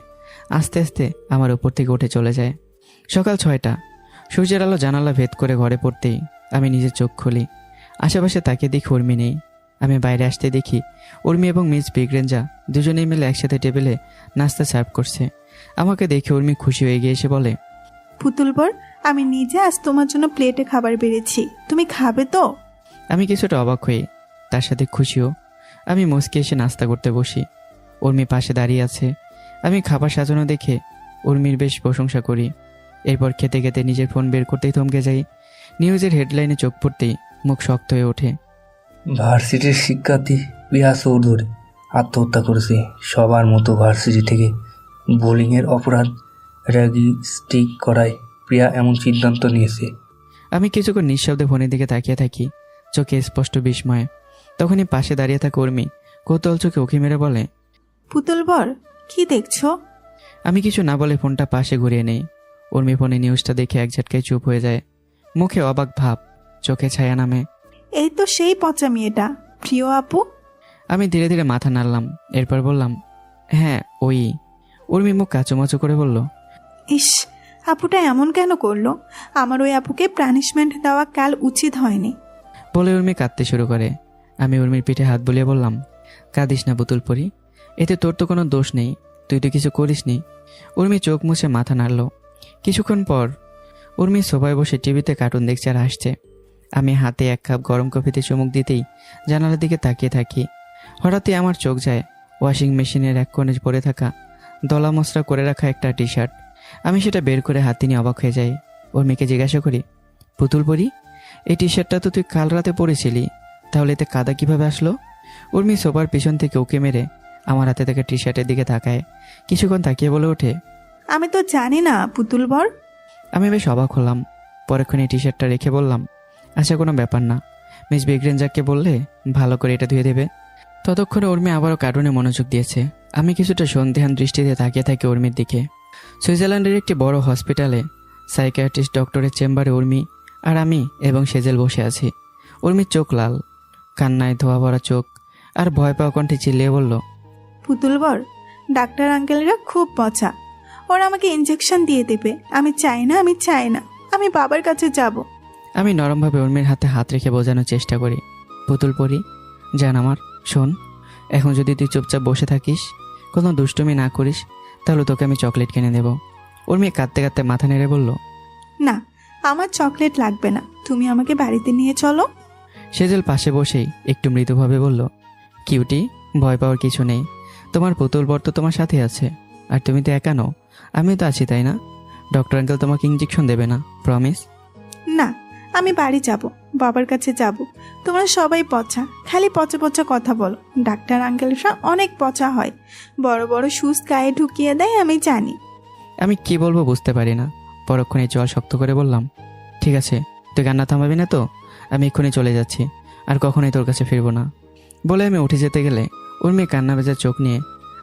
আস্তে আস্তে আমার উপর থেকে উঠে চলে যায়। সকাল 6টা। সূর্যের আলো জানালা ভেদ করে ঘরে পড়তেই আমি নিজের চোখ খুলি। আশেপাশে তাকিয়ে দেখি উর্মি নেই। আমি বাইরে আসতে দেখি উর্মি এবং মিস বিগ্রেঞ্জা দুজনেই মিলে একসাথে টেবিলে নাস্তা সার্ভ করছে। আমাকে দেখে উর্মি খুশি হয়ে গিয়ে এসে বলে, পুতুল বর, আমি নিজে আজ তোমার জন্য প্লেটে খাবার বেড়েছি, তুমি খাবে তো? আমি কিছুটা অবাক হয়ে তার সাথে খুশিও। আমি মুচকে এসে নাস্তা করতে বসি। উর্মি পাশে দাঁড়িয়ে আছে। আমি খাবার সাজানো দেখে উর্মির বেশ প্রশংসা করি। এরপর খেতে খেতে নিজের ফোন বের করতেই থমকে যাই। নিউজের হেডলাইনে চোখ পড়তেই মুখ শক্ত হয়ে ওঠে। ভার্সিটির শিক্ষার্থী প্রিয়া চৌধুরী আত্মহত্যা করেছে। সবার মতো ভার্সিটি থেকে বোলিংয়ের অপরাধ রেজিস্ট্রি করায় প্রিয়া এমন সিদ্ধান্ত নিয়েছে। আমি কিছুক্ষণ নিঃশব্দে ফোনের দিকে তাকিয়ে থাকি, চোখে স্পষ্ট বিস্ময়। তখনই পাশে দাঁড়িয়ে থাকা উর্মি কৌতূহল চোখে উঁকি মেরে বলে, পুতুল বর, কি দেখছো? আমি কিছু না বলে ফোনটা পাশে ঘুরিয়ে নেই। উর্মি ফোনে নিউজটা দেখে এক ঝটকায় চুপ হয়ে যায়। মুখে অবাক ভাব, চোখে ছায়া নামে। এই তো সেই পচা মেয়েটা, প্রিয় আপু। আমি ধীরে ধীরে মাথা নাড়লাম। এরপর বললাম, হ্যাঁ ওই। উর্মি মুখ কাচুমাচু করে বলল, ইস, আপুটা এমন কেন করলো? আমার ওই আপুকে পানিশমেন্ট দেওয়া কাল উচিত হয়নি। বলে উর্মি কাঁদতে শুরু করে। আমি উর্মির পিঠে হাত বুলিয়ে বললাম, কাঁদিস না পুতুল পরি, এতে তোর তো কোনো দোষ নেই, তুই তো কিছু করিসনি। উর্মি চোখ মুছে মাথা নাড়ল। কিছুক্ষণ পর উর্মি সোফায় বসে টিভিতে কার্টুন দেখছে আর হাসছে। আমি হাতে এক কাপ গরম কফিতে চুমুক দিতেই জানালার দিকে তাকিয়ে থাকি। হঠাৎই আমার চোখ যায় ওয়াশিং মেশিনের এক কোণে পরে থাকা দলা মশরা করে রাখা একটা টি শার্ট। আমি সেটা বের করে হাতে নিয়ে অবাক হয়ে যাই। উর্মিকে জিজ্ঞাসা করি, পুতুল পরি, এই টি শার্টটা তো তুই কাল রাতে পরেছিলি, তাহলে এতে কাদা কিভাবে আসলো? উর্মি সোফার পিছন থেকে উঁকি মেরে আমার হাতে থাকা টি শার্টের দিকে তাকায়। কিছুক্ষণ তাকিয়ে বলে ওঠে, আমি তো জানি না পুতুল বর। আমি বেশ অবাক হলাম। পরেক্ষণে টি শার্টটা রেখে বললাম, আচ্ছা কোনো ব্যাপার না, মিস বিগ্রেঞ্জাকে বললে ভালো করে এটা ধুয়ে দেবে। ততক্ষণে উর্মি আবারও কার্টুনে মনোযোগ দিয়েছে। আমি কিছুটা সন্দেহান দৃষ্টিতে তাকিয়ে থাকি উর্মির দিকে। সুইজারল্যান্ডের একটি বড় হসপিটালে সাইকিয়াট্রিস্ট ডক্টরের চেম্বারে উর্মি আর আমি এবং সেজেল বসে আছি। উর্মির চোখ লাল, কান্নায় ধোয়া ভরা চোখ, আর ভয় পাওয়া কণ্ঠে চিল্লিয়ে বলল, পুতুল বর, ডাক্তার আঙ্কেলরা খুব পচা। ওরা আমাকে ইঞ্জেকশন দিয়ে দেবে। আমি চাই না, আমি চাই না, আমি বাবার কাছে যাব। আমি নরমভাবে উর্মির হাতে হাত রেখে বোঝানোর চেষ্টা করি, পুতুল পরি, জান আমার, শোন, এখন যদি তুই চুপচাপ বসে থাকিস, কোনো দুষ্টুমি না করিস, তাহলে তোকে আমি চকলেট কিনে দেব। উর্মি কাঁদতে কাঁদতে মাথা নেড়ে বলল, না, আমার চকলেট লাগবে না, তুমি আমাকে বাড়িতে নিয়ে চলো। সেজেল পাশে বসেই একটু মৃদুভাবে বলল, কিউটি, ভয় পাওয়ার কিছু নেই, তোমার পুতুল বর তো তোমার সাথে আছে, আর তুমি তো একা নও, আমিও তো আছি, তাই না? ডক্টর আঙ্কেল তোমাকে ইঞ্জেকশন দেবে না, প্রমিস? না, আমি বাড়ি যাব, বাবার কাছে যাব। তোমরা সবাই পচা, খালি পচা পচা কথা বলো। ডাক্তার আঙ্কেলরা অনেক পচা হয়, বড় বড় সুস গায়ে ঢুকিয়ে দেয়, আমি জানি। আমি কি বলবো বুঝতে পারি না। পরক্ষণে জল শক্ত করে বললাম, ঠিক আছে, তুই কান্না থামাবি না তো? আমি এক্ষুনি চলে যাচ্ছি, আর কখনোই তোর কাছে ফিরবো না। বলে আমি উঠে যেতে গেলে উর্মি কান্না ভেজা চোখ নিয়ে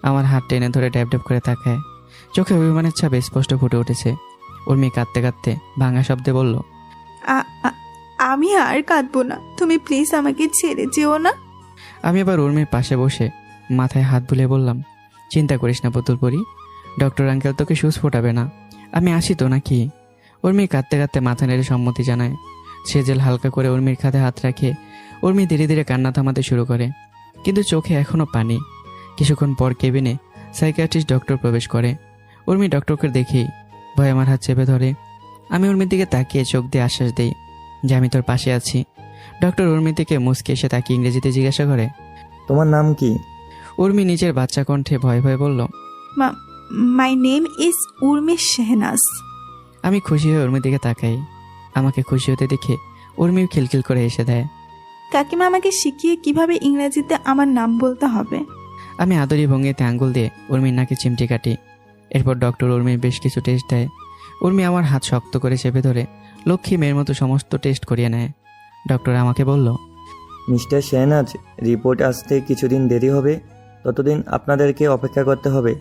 আমার হাত টেনে ধরে ড্যাব ড্যাব করে তাকায়। চোখে অভিমানের ছাপ স্পষ্ট ফুটে উঠেছে। উর্মি কাঁদতে কাঁদতে ভাঙা শব্দে বলল, আমি আর কাঁদবো না, তুমি প্লিজ আমাকে ছেড়ে যেও না। আমি আবার উর্মির পাশে বসে মাথায় হাত বুলিয়ে বললাম, চিন্তা করিস না পুতুল পরি, ডক্টর আঙ্কেল তোকে সুচ ফোটাবে না, আমি আসি তো নাকি? উর্মি কাঁদতে কাঁদতে মাথা নেড়ে সম্মতি জানায়। সেজেল হালকা করে উর্মির কাঁধে হাত রাখে। উর্মি ধীরে ধীরে কান্না থামাতে শুরু করে, কিন্তু চোখে এখনও পানি। কিছুক্ষণ পর কেবিনে সাইকিয়াট্রিস্ট ডক্টর প্রবেশ করে। উর্মি ডক্টরকে দেখেই ভয় আমার হাত চেপে ধরে। আমি উর্মির দিকে তাকিয়ে চোখ দিয়ে আশ্বাস দিই যে আমি তোর পাশে আছি। ডক্টর উর্মি থেকে মুচকে এসে তাকে ইংরেজিতে জিজ্ঞাসা করে, তোমার নাম কি? উর্মি নিজের বাচ্চা কণ্ঠে ভয় ভয়ে বলল, my name is Urmi Shehnaz. আমি খুশি হয়ে উর্মির দিকে তাকাই। আমাকে খুশি হতে দেখে উর্মিও খিলখিল করে এসে দেয়। কাকিমা আমাকে শিখিয়ে কিভাবে ইংরেজিতে আমার নাম বলতে হবে। আমি আদরি ভঙ্গিতে আঙ্গুল দিয়ে উর্মির নাকে চিমটি কাটি। এরপর ডক্টর উর্মির বেশ কিছু টেস্ট দেয়। উর্মি আমার হাত শক্ত করে চেপে ধরে লক্ষ্মী মেয়ের মতো সমস্ত টেস্ট করিয়ে নেয়। ডক্টর আমাকে বলল, মিস্টার শেহনাজ, রিপোর্ট আসতে কিছুদিন দেরি হবে, ততদিন আপনাদেরকে অপেক্ষা করতে হবে,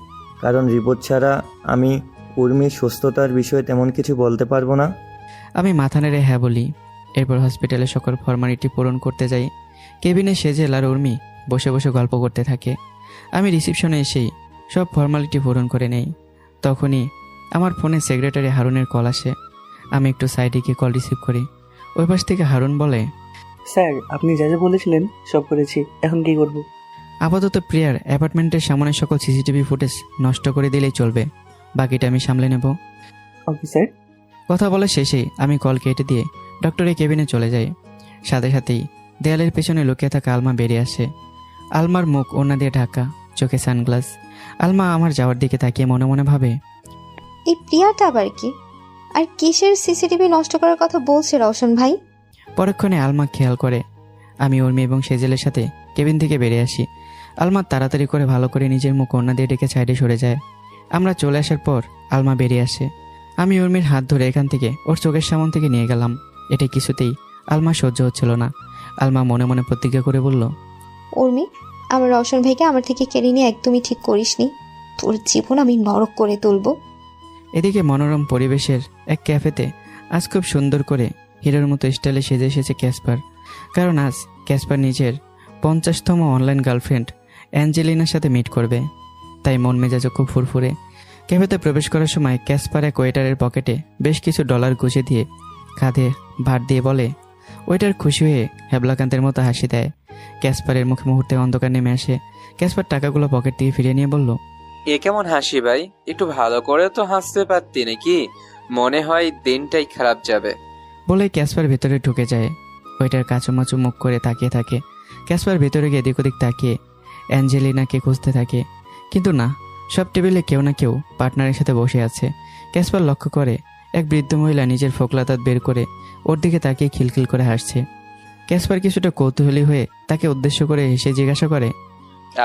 কারণ রিপোর্ট ছাড়া আমি উর্মির সুস্থতার বিষয়ে তেমন কিছু বলতে পারবো না। আমি মাথা নেড়ে হ্যাঁ বলি। এরপর হসপিটালে সকল ফর্মালিটি পূরণ করতে যাই। কেবিনে সেজেল আর উর্মি বসে বসে গল্প করতে থাকে। আমি রিসিপশনে এসেই সব ফর্মালিটি পূরণ করে নেই। তখনই আমার ফোনে সেক্রেটারি হারুনের কল আসে। আমি একটু সাইডে গিয়ে কল রিসিভ করি। ওই পাশ থেকে হারুন বলে, স্যার, আপনি যা যা বলেছিলেন সব করেছি, এখন কি করব? আপাতত প্রিয়ার অ্যাপার্টমেন্টের সামনে সকল সিসিটিভি ফুটেজ নষ্ট করে দিলেই চলবে, বাকিটা আমি সামলে নেব। Okay sir. কথা বলে শেষেই আমি কল কেটে দিয়ে ডক্টরের কেবিনে চলে যাই। সাথে সাথেই দেয়ালের পেছনে লুকিয়ে থাকা আলমা বেরিয়ে আসে। আলমার মুখ ওড়না দিয়ে ঢাকা, চোখে সানগ্লাস। আলমা আমার যাওয়ার দিকে তাকিয়ে মনে মনে ভাবে, এই প্রিয়াটা আবার কি, আর কিসের সিসিটিভি নষ্ট করার কথা বলছে রওশন ভাই? পরক্ষণে আলমা খেয়াল করে আমি উর্মি এবং সেজেলের সাথে কেবিন থেকে বেরিয়ে আসি। আলমা তাড়াতাড়ি করে ভালো করে নিজের মুখ ওড়না দিয়ে ডেকে সাইডে সরে যায়। আমরা চলে আসার পর আলমা বেরিয়ে আসে। আমি উর্মির হাত ধরে এখান থেকে ওর চোখের সামন থেকে নিয়ে গেলাম। এটা কিছুতেই আলমা সহ্য হচ্ছিল না। আলমা মনে মনে প্রতিজ্ঞা করে বলল, উর্মি, আমার রওশন ভাইকে আমার থেকে কেড়ে নিয়ে একদমই ঠিক করিসনি, তোর জীবন আমি নরক করে তুলবো। এদিকে মনোরম পরিবেশের এক ক্যাফেতে আজ খুব সুন্দর করে হিরোর মতো স্টাইলে সেজে এসেছে ক্যাসপার। কারণ আজ ক্যাসপার নিজের 50তম অনলাইন গার্লফ্রেন্ড অ্যাঞ্জেলিনার সাথে মিট করবে, তাই মন মেজাজও খুব ফুরফুরে। ক্যাফেতে প্রবেশ করার সময় ক্যাসপার এক ওয়েটারের পকেটে বেশ কিছু ডলার গুঁজে দিয়ে কাঁধে ভার দিয়ে বলে। ওয়েটার খুশি হয়ে হেবলাকান্তের মতো হাসি দেয়। ক্যাসপারের মুখে মুহূর্তে অন্ধকার নেমে আসে। ক্যাসপার টাকাগুলো পকেট থেকে ফিরিয়ে নিয়ে বলল, এ কেমন হাসি ভাই? একটু ভালো করে তো হাসতে পারতি নাকি? মনে হয় দিনটাই খারাপ যাবে। বলে ক্যাসপার ভেতরে ঢুকে যায়। ওয়েটার কাচুমাচু মুখ করে তাকিয়ে থাকে। ক্যাসপার ভেতরে গিয়ে এদিক ওদিক তাকিয়ে অ্যাঞ্জেলিনাকে খুঁজতে থাকে, কিন্তু না, সব টেবিলে কেউ না কেউ পার্টনারের সাথে বসে আছে। ক্যাসপার লক্ষ্য করে এক বৃদ্ধ মহিলা নিজের ফোকলা দাঁত বের করে ওর দিকে তাকিয়ে খিলখিল করে হাসছে। ক্যাসপার কিছুটা কৌতূহলী হয়ে তাকে উদ্দেশ্য করে হেসে জিজ্ঞাসা করে,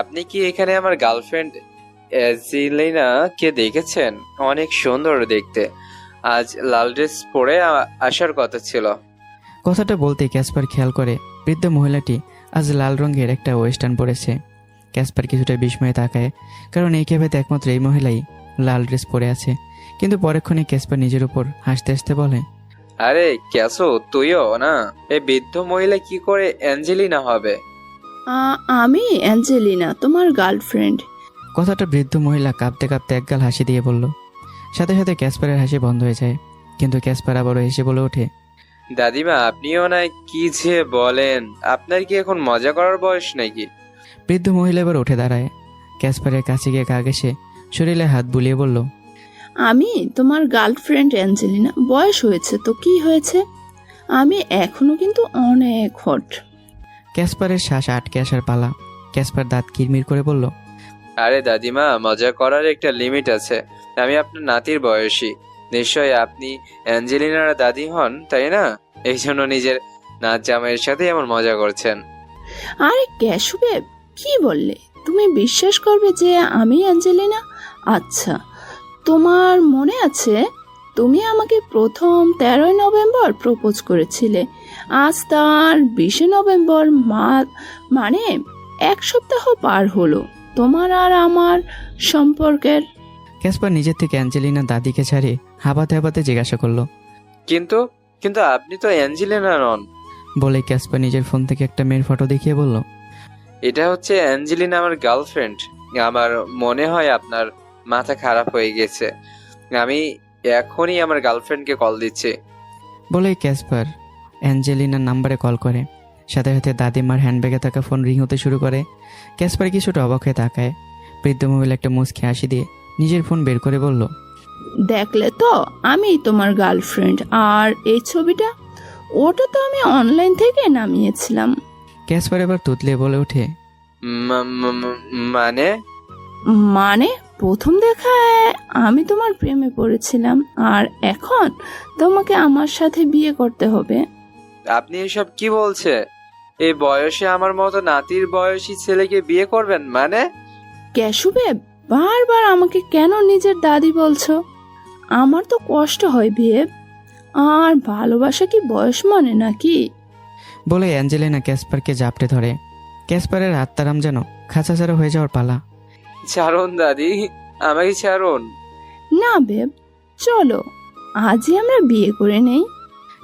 আপনি কি এখানে আমার গার্লফ্রেন্ড অ্যাঞ্জেলিনাকে দেখেছেন? অনেক সুন্দর দেখতে। আজ লাল ড্রেস পরে আসার কথা ছিল। কথাটা বলতে ক্যাসপার খেয়াল করে বৃদ্ধ মহিলাটি আজ লাল রঙের একটা ওয়েস্টার্ন পরেছে। ক্যাসপার কিছুটা বিস্ময়ে তাকায়, কারণ এই ক্যাফেতে একমাত্র এই মহিলাই লাল ড্রেস পরে আছে। কিন্তু পরেক্ষণে ক্যাসপার নিজের উপর হাসতে হাসতে বলে, আরে ক্যাসো, তুইও না? এই বৃদ্ধ মহিলা কি করে অ্যাঞ্জেলিনা হবে? আমি অ্যাঞ্জেলিনা, তোমার গার্লফ্রেন্ড। কথাটা বৃদ্ধ মহিলা কাঁপতে কাঁপতে একগাল হাসি দিয়ে বলল। সাথে সাথে ক্যাসপারের হাসি বন্ধ হয়ে যায়, কিন্তু ক্যাসপার আবারও হেসে বলে ওঠে, দাদিমা, আপনিও না কি যে বলেন, আপনার কি এখন মজা করার বয়স নাকি? বৃদ্ধ মহিলা এবার উঠে দাঁড়ায়, ক্যাসপারের কাছে গিয়ে গা ঘেঁষে শরীরে হাত বুলিয়ে বলল, আমি তোমার গার্লফ্রেন্ড অ্যাঞ্জেলিনা। বয়স হয়েছে তো কি হয়েছে, আমি এখনো কিন্তু অনেক হট। ক্যাসপারের শ্বাস আটকে আসার পালা। ক্যাসপার দাঁত কিরমির করে বলল, আরে দাদিমা, মজা করার একটা লিমিট আছে। আমি আপনার নাতির বয়সী, নিশ্চয়ই আপনি অ্যাঞ্জেলিনার দাদি হন, তাই না? এই জন্য নিজের নাচ জামাইয়ের সাথে এমন মজা করছেন। আরে ক্যাশুবে, কি বললে? তুমি বিশ্বাস করবে যে আমি অ্যাঞ্জেলিনা? আচ্ছা, তোমার মনে আছে তুমি আমাকে প্রথম 13 নভেম্বর প্রপোজ করেছিলে? আজ তার 20 নভেম্বর, মানে 1 সপ্তাহ পার হলো তোমার আর আমার সম্পর্কের। ক্যাসপার নিজের থেকে অ্যাঞ্জেলিনা দাদিকে ছাড়িয়ে হাবাতে হাবাতে জিজ্ঞাসা করলো, কিন্তু কিন্তু আপনি তো অ্যাঞ্জেলিনা নন। বলে ক্যাসপার নিজের ফোন থেকে একটা মেয়ের ফটো দেখিয়ে বলল, এটা হচ্ছে অ্যাঞ্জেলিনা, আমার গার্লফ্রেন্ড। আমার মনে হয় আপনার মাথা খারাপ হয়ে গেছে। আমি এখনই আমার গার্লফ্রেন্ডকে কল দিচ্ছি। বলে ক্যাসপার অ্যাঞ্জেলিনার নাম্বারে কল করে। সাথে সাথে দাদিমার হ্যান্ডব্যাগে থাকা ফোন রিং হতে শুরু করে। ক্যাসপার কিছুটা অবাক হয়ে তাকায়। বৃদ্ধ মহিলা একটা মুচকি হাসি দিয়ে নিজের ফোন বের করে বলল, দেখলে তো, আমি তোমার গার্লফ্রেন্ড। আর এই ছবিটা, ওটা তো আমি অনলাইন থেকে নামিয়েছিলাম। ক্যাসপার এবার তুতলে বলে ওঠে, মানে? মানে প্রথম দেখায় আমি তোমার প্রেমে পড়েছিলাম, আর এখন তোমাকে আমার সাথে বিয়ে করতে হবে। আপনি এসব কি বলছে? এই বয়সে আমার মতো নাতির বয়সী ছেলেকে বিয়ে করবেন মানে? ক্যাশুবে, বারবার আমাকে কেন নিজের দাদি বলছো? আমার তো কষ্ট হয় বিয়ে। আর ভালোবাসা কি বয়স মানে নাকি? বলে অ্যাঞ্জেলিনা ক্যাসপারকে জাপটে ধরে। ক্যাসপারের আত্মারাম যেন খাঁচা ছাড়া হয়ে যাওয়ার পালা। ছাড়ুন দাদি, আমাকে ছাড়ুন। না বেব, চলো আজই আমরা বিয়ে করে নেই।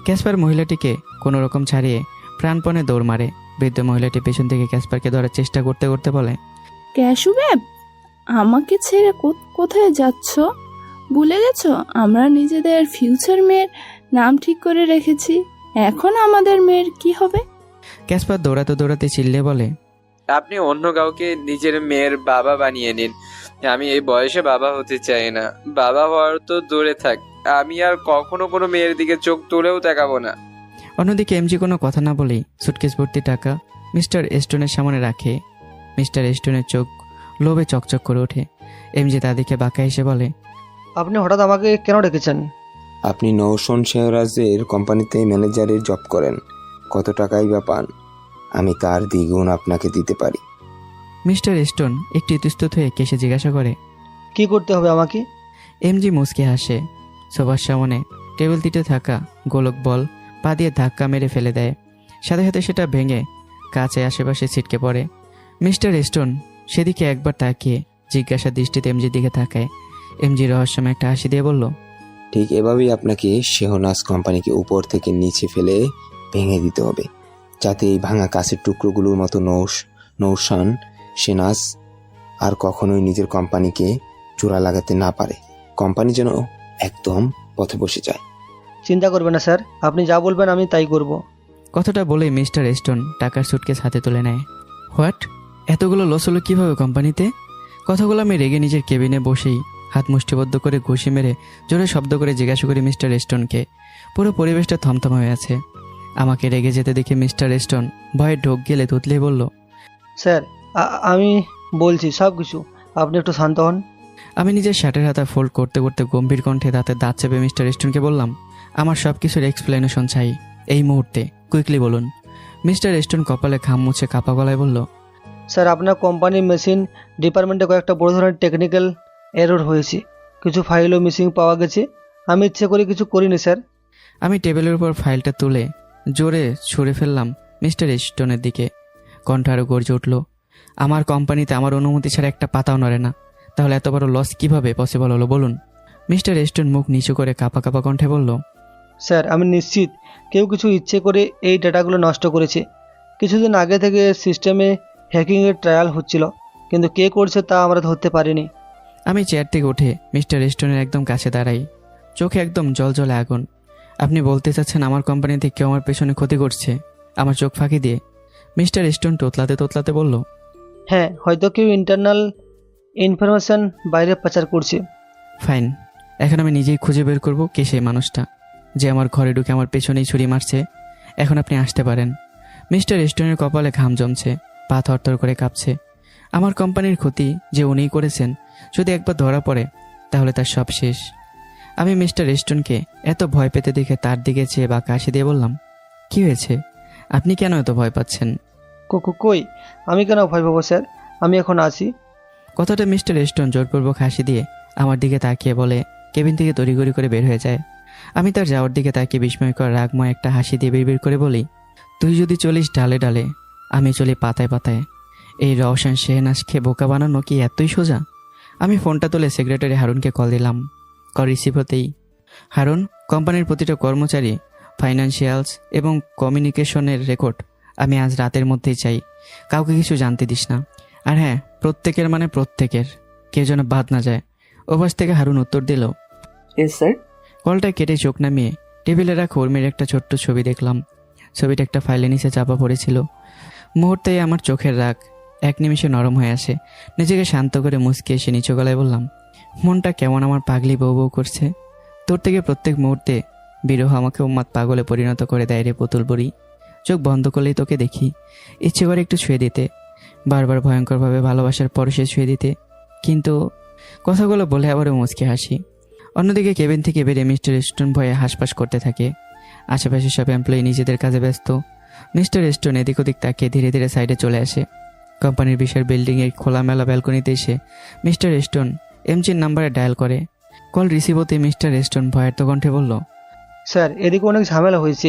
ক্যাসপার মহিলাটিকে কোনো রকম ছাড়িয়ে প্রাণপণে দৌড় মারে। বৃদ্ধ মহিলাটি পেছন থেকে ক্যাসপারকে ধরার চেষ্টা করতে করতে বলে, ক্যাশু বেব, আমাকে ছেড়ে কোথায় যাচ্ছ? ভুলে গেছো আমরা নিজেদের ফিউচার মেয়ের নাম ঠিক করে রেখেছি? এখন আমাদের মেয়ের কি হবে? ক্যাসপার দৌড়াতে দৌড়াতে চিল্লে বলে, আপনি অন্য কাউকে নিজের মেয়ের বাবা বানিয়ে নিন। আমি এই বয়সে বাবা হতে চাই না। বাবা হওয়ার তো দূরে থাক, আমি আর কখনো কোনো মেয়ের দিকে চোখ তুলেও তাকাবো না। অন্যদিকে এমজি কোনো কথা না বলেই সুটকেস ভর্তি টাকা মিস্টার স্টোনের সামনে রাখে। মিস্টার স্টোনের চোখ লোভে চকচক করে ওঠে। এমজি তাদেরকে বাঁকা এসে বলে, আপনি হঠাৎ আমাকে কেন ডেকেছেন? আপনি নৌশন শেহরাজের কোম্পানিতে ম্যানেজারের জব করেন, কত টাকাই বা পান? আমি তার দ্বিগুণ আপনাকে দিতে পারি। মিস্টার স্টোন একটু ইতস্তত হয়ে কেসে জিজ্ঞাসা করে, কি করতে হবে আমাকে? এমজি মুচকে হাসে। সোফার সামনে টেবিল তিতে থাকা গোলক বল পা দিয়ে ধাক্কা মেরে ফেলে দেয়। সাথে সাথে সেটা ভেঙে কাছে আশেপাশে ছিটকে পড়ে। মিস্টার স্টোন সেদিকে একবার তাকিয়ে জিজ্ঞাসা দৃষ্টিতে এমজির দিকে তাকায়। এমজি রহস্যময় একটা হাসি দিয়ে বলল, ঠিক এভাবেই আপনাকে শেহনাজ কোম্পানিকে উপর থেকে নিচে ফেলে ভেঙে দিতে হবে, যাতে এই ভাঙা কাছের টুকরোগুলোর মতো নৌশান শেহনাজ আর কখনোই নিজের কোম্পানিকে চূড়া লাগাতে না পারে। কোম্পানি যেন একদম পথে বসে যায়। চিন্তা করবেন না স্যার, আপনি যা বলবেন আমি তাই করব। কথাটা বলে মিস্টার স্টোন টাকার সুটকেস হাতে তুলে নেয়। হোয়াট? এতগুলো লস হলো কীভাবে কোম্পানিতে? কথাগুলো আমি রেগে নিজের কেবিনে বসেই হাত মুষ্টিবদ্ধ করে ঘুষি মেরে জোরে শব্দ করে জিজ্ঞাসা করি মিস্টার স্টোনকে। পুরো পরিবেশটা থমথম হয়ে আছে। আমাকে রেগে যেতে দেখে মিস্টার স্টোন ভয়ে ঢোক গেলে তুতলে বলল, স্যার আমি বলছি সব কিছু, আপনি একটু শান্ত হন। আমি নিজের শার্টের হাতা ফোল্ড করতে করতে গম্ভীর কণ্ঠে দাঁতে দাঁত চেপে মিস্টার স্টোনকে বললাম, আমার সব কিছুর এক্সপ্লেনেশন চাই এই মুহূর্তে, কুইকলি বলুন। মিস্টার স্টোন কপালে ঘাম মুছে কাপা গলায় বলল, স্যার আপনার কোম্পানির মেশিন ডিপার্টমেন্টে কয়েকটা বড় ধরনের টেকনিক্যাল এরর হয়েছে, কিছু ফাইলও মিসিং পাওয়া গেছে। আমি ইচ্ছে করে কিছু করিনি স্যার। আমি টেবিলের উপর ফাইলটা তুলে জোরে ছুঁড়ে ফেললাম মিস্টার স্টোনের দিকে। কণ্ঠ আরও গর্জে উঠল, আমার কোম্পানিতে আমার অনুমতি ছাড়া একটা পাতাও নড়ে না, তাহলে এত বড় লস কিভাবে পসিবল হলো বলুন? মিস্টার স্টোন মুখ নিচু করে কাঁপা কাঁপা কণ্ঠে বলল, স্যার আমি নিশ্চিত কেউ কিছু ইচ্ছে করে এই ডাটাগুলো নষ্ট করেছে। কিছুদিন আগে থেকে সিস্টেমে হ্যাকিংয়ের ট্রায়াল হচ্ছিল, কিন্তু কে করছে তা আমরা ধরতে পারিনি। আমি চেয়ার থেকে উঠে মিস্টার স্টোনের একদম কাছে দাঁড়াই, চোখে একদম জলজলে আগুন। আপনি বলতে চাচ্ছেন আমার কোম্পানিতে কেউ আমার পেছনে ক্ষতি করছে, আমার চোখ ফাঁকি দিয়ে? মিস্টার স্টোন তোতলাতে তোতলাতে বলল, হ্যাঁ, হয়তো কেউ ইন্টারনাল ইনফরমেশন বাইরে পাচার করছে। ফাইন, এখন আমি নিজেই খুঁজে বের করব কে সেই মানুষটা যে আমার ঘরে ঢুকে আমার পেছনেই ছুরি মারছে। এখন আপনি আসতে পারেন। মিস্টার স্টোনের কপালে ঘাম জমছে, পা থরথর করে কাঁপছে। আমার কোম্পানির ক্ষতি যে উনিই করেছেন, যদি একবার ধরা পড়ে তাহলে তার সব শেষ। আমি মিস্টার স্টোনকে এত ভয় পেতে দেখে তার দিকে চেয়ে বা কাশি দিয়ে বললাম, কি হয়েছে? আপনি কেন এত ভয় পাচ্ছেন? কই, আমি কেন ভয় পাবো স্যার, আমি এখন আছি। কথাটা মিস্টার স্টোন জোরপূর্বক হাসি দিয়ে আমার দিকে তাকিয়ে বলে কেবিন থেকে তড়িঘড়ি করে বের হয়ে যায়। আমি তার যাওয়ার দিকে তাকিয়ে বিস্ময়কর রাগময় একটা হাসি দিয়ে বিড়বিড় করে বলি, তুই যদি চলিস ডালে ডালে, আমি চলি পাতায় পাতায়। এই রওশন শেহনাজকে বোকা বানানো কি এতই সোজা? আমি ফোনটা তুলে সেক্রেটারি হারুনকে কল দিলাম। কল রিসিভ হতেই, হারুন, কোম্পানির প্রতিটা কর্মচারী, ফাইন্যান্সিয়ালস এবং কমিউনিকেশনের রেকর্ড আমি আজ রাতের মধ্যেই চাই। কাউকে কিছু জানতে দিস না। আর হ্যাঁ, প্রত্যেকের মানে প্রত্যেকের, কেউ যেন বাদ না যায়। ওপাশ থেকে হারুন উত্তর দিল, স্যার। কলটা কেটে চোখ নামিয়ে টেবিলে রাখা উর্মির একটা ছোট্ট ছবি দেখলাম। ছবিটা একটা ফাইলের নিচে চাপা পড়েছিল। মুহূর্তেই আমার চোখের রাগ এক নিমিষে নরম হয়ে আসে। নিজেকে শান্ত করে মুচকে এসে নিচু গলায় বললাম, মনটা কেমন আমার পাগলি বউ বউ করছে। তোর থেকে প্রত্যেক মুহূর্তে বিরহ আমাকে উম্মাদ পাগলে পরিণত করে দেয় রে পুতুল বুড়ি। চোখ বন্ধ করলেই তোকে দেখি, ইচ্ছে করে একটু ছুঁয়ে দিতে, বারবার ভয়ঙ্করভাবে ভালোবাসার পরশে ছুঁয়ে দিতে, কিন্তু কথাগুলো বলে আবারও মুচকে হাসি। অন্যদিকে কেবিন থেকে বেরিয়ে মিস্টার স্টোন ভয়ে হাসপাস করতে থাকে। আশেপাশে সব এমপ্লয়ি নিজেদের কাজে ব্যস্ত। মিস্টার স্টোন এদিক ওদিক তাকিয়ে ধীরে ধীরে সাইডে চলে আসে। কোম্পানির বিশাল বিল্ডিংয়ের খোলামেলা ব্যালকনিতে এসে মিস্টার স্টোন এমজির নাম্বারে ডায়াল করে। কল রিসিভ হতে মিস্টার স্টোন ভয়ার্ত কণ্ঠে বলল, স্যার এদিকে অনেক ঝামেলা হয়েছে।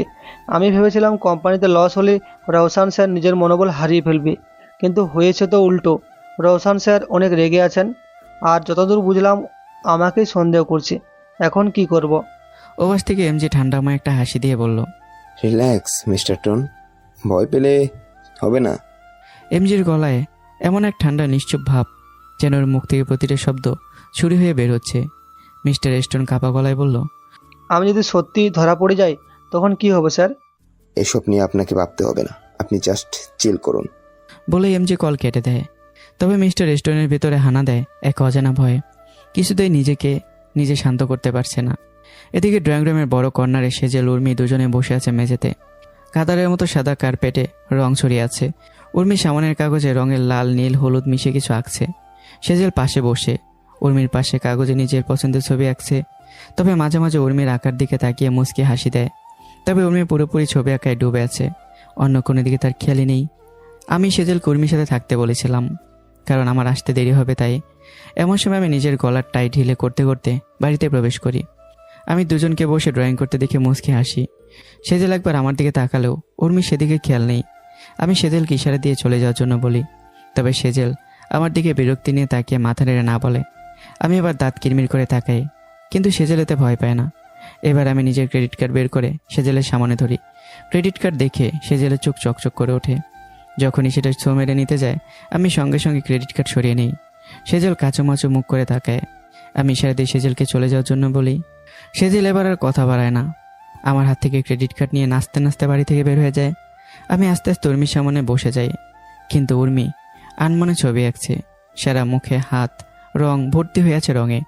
আমি ভেবেছিলাম কোম্পানিতে লস হলে রওশান স্যার নিজের মনোবল হারিয়ে ফেলবে, কিন্তু হয়েছে তো উল্টো। রওশান স্যার অনেক রেগে আছেন, আর যতদূর বুঝলাম আমাকেই সন্দেহ করছে। এখন কি করব? ওপাশ থেকে এমজি ঠান্ডাময় একটা হাসি দিয়ে বলল, রিল্যাক্স মিস্টার টোন, ভয় পেলে হবে না। এমজির গলায় এমন এক ঠান্ডা নিশ্চুপ ভাব, যেন ওর মুখ থেকে প্রতিটা শব্দ ছুরি হয়ে বের হচ্ছে। মিস্টার স্টোন কাঁপা গলায় বলল, আমি যদি সত্যি ধরা পড়ে যাই তখন কি হবে স্যার? এসব নিয়ে আপনাকে ভাবতে হবে না, আপনি জাস্ট চিল করুন। বলে এমজি কল কেটে দেয়। তবে মিস্টার স্টোনের ভেতরে হানা দেয় এক অজানা ভয়ে। কিছুতেই নিজে শান্ত করতে পারছে না। এদিকে ড্রয়িং রুমের বড় কর্নারে সেজেল উর্মি দুজনে বসে আছে মেঝেতে। কাতারের মতো সাদা কার্পেটে রং ছড়িয়ে আছে। উর্মি সামনের কাগজে রঙের লাল নীল হলুদ মিশিয়ে কিছু আঁকছে। সেজেল পাশে বসে উর্মির পাশে কাগজে নিজের পছন্দের ছবি আঁকছে। তবে মাঝে মাঝে উর্মির আঁকার দিকে তাকিয়ে মুচকি হাসি দেয়। তবে উর্মি পুরোপুরি ছবি আঁকায় ডুবে আছে, অন্য কোনো দিকে তার খেয়ালই নেই। আমি সেজেলকে উর্মির সাথে থাকতে বলেছিলাম, কারণ আমার আসতে দেরি হবে তাই। এমন সময় আমি নিজের গলার টাই ঢিলে করতে করতে বাড়িতে প্রবেশ করি। আমি দুজনকে বসে ড্রয়িং করতে দেখে মুচকি হাসি। সেজেল একবার আমার দিকে তাকালেও উর্মি সেদিকে খেয়াল নেই। আমি সেজেলকে ইশারা দিয়ে চলে যাওয়ার জন্য বলি, তবে সেজেল আমার দিকে বিরক্তি নিয়ে তাকিয়ে মাথা নেড়ে না বলে। আমি এবার দাঁত কিরমির করে তাকাই, কিন্তু সেজেল এতে ভয় পায় না। এবার আমি নিজের ক্রেডিট কার্ড বের করে সেজেলের সামনে ধরি। ক্রেডিট কার্ড দেখে সেজেলের চোখ চকচক করে ওঠে। যখনই সেটা ছো মেরে নিতে যায়, আমি সঙ্গে সঙ্গে ক্রেডিট কার্ড সরিয়ে নিই। সেজেল কাঁচুমাচু মুখ করে তাকায়। আমি ইশারা দিয়ে সেজেলকে চলে যাওয়ার জন্য বলি। সেজেল এবার আর কথা বাড়ায় না, আমার হাত থেকে ক্রেডিট কার্ড নিয়ে নাচতে নাচতে বাড়ি থেকে বের হয়ে যায়। আমি আস্তে আস্তে উর্মির সামনে বসে যাই, কিন্তু উর্মি আনমনে ছবি আঁকছে। সারা মুখে হাত রং ভর্তি হয়ে আছে রঙে।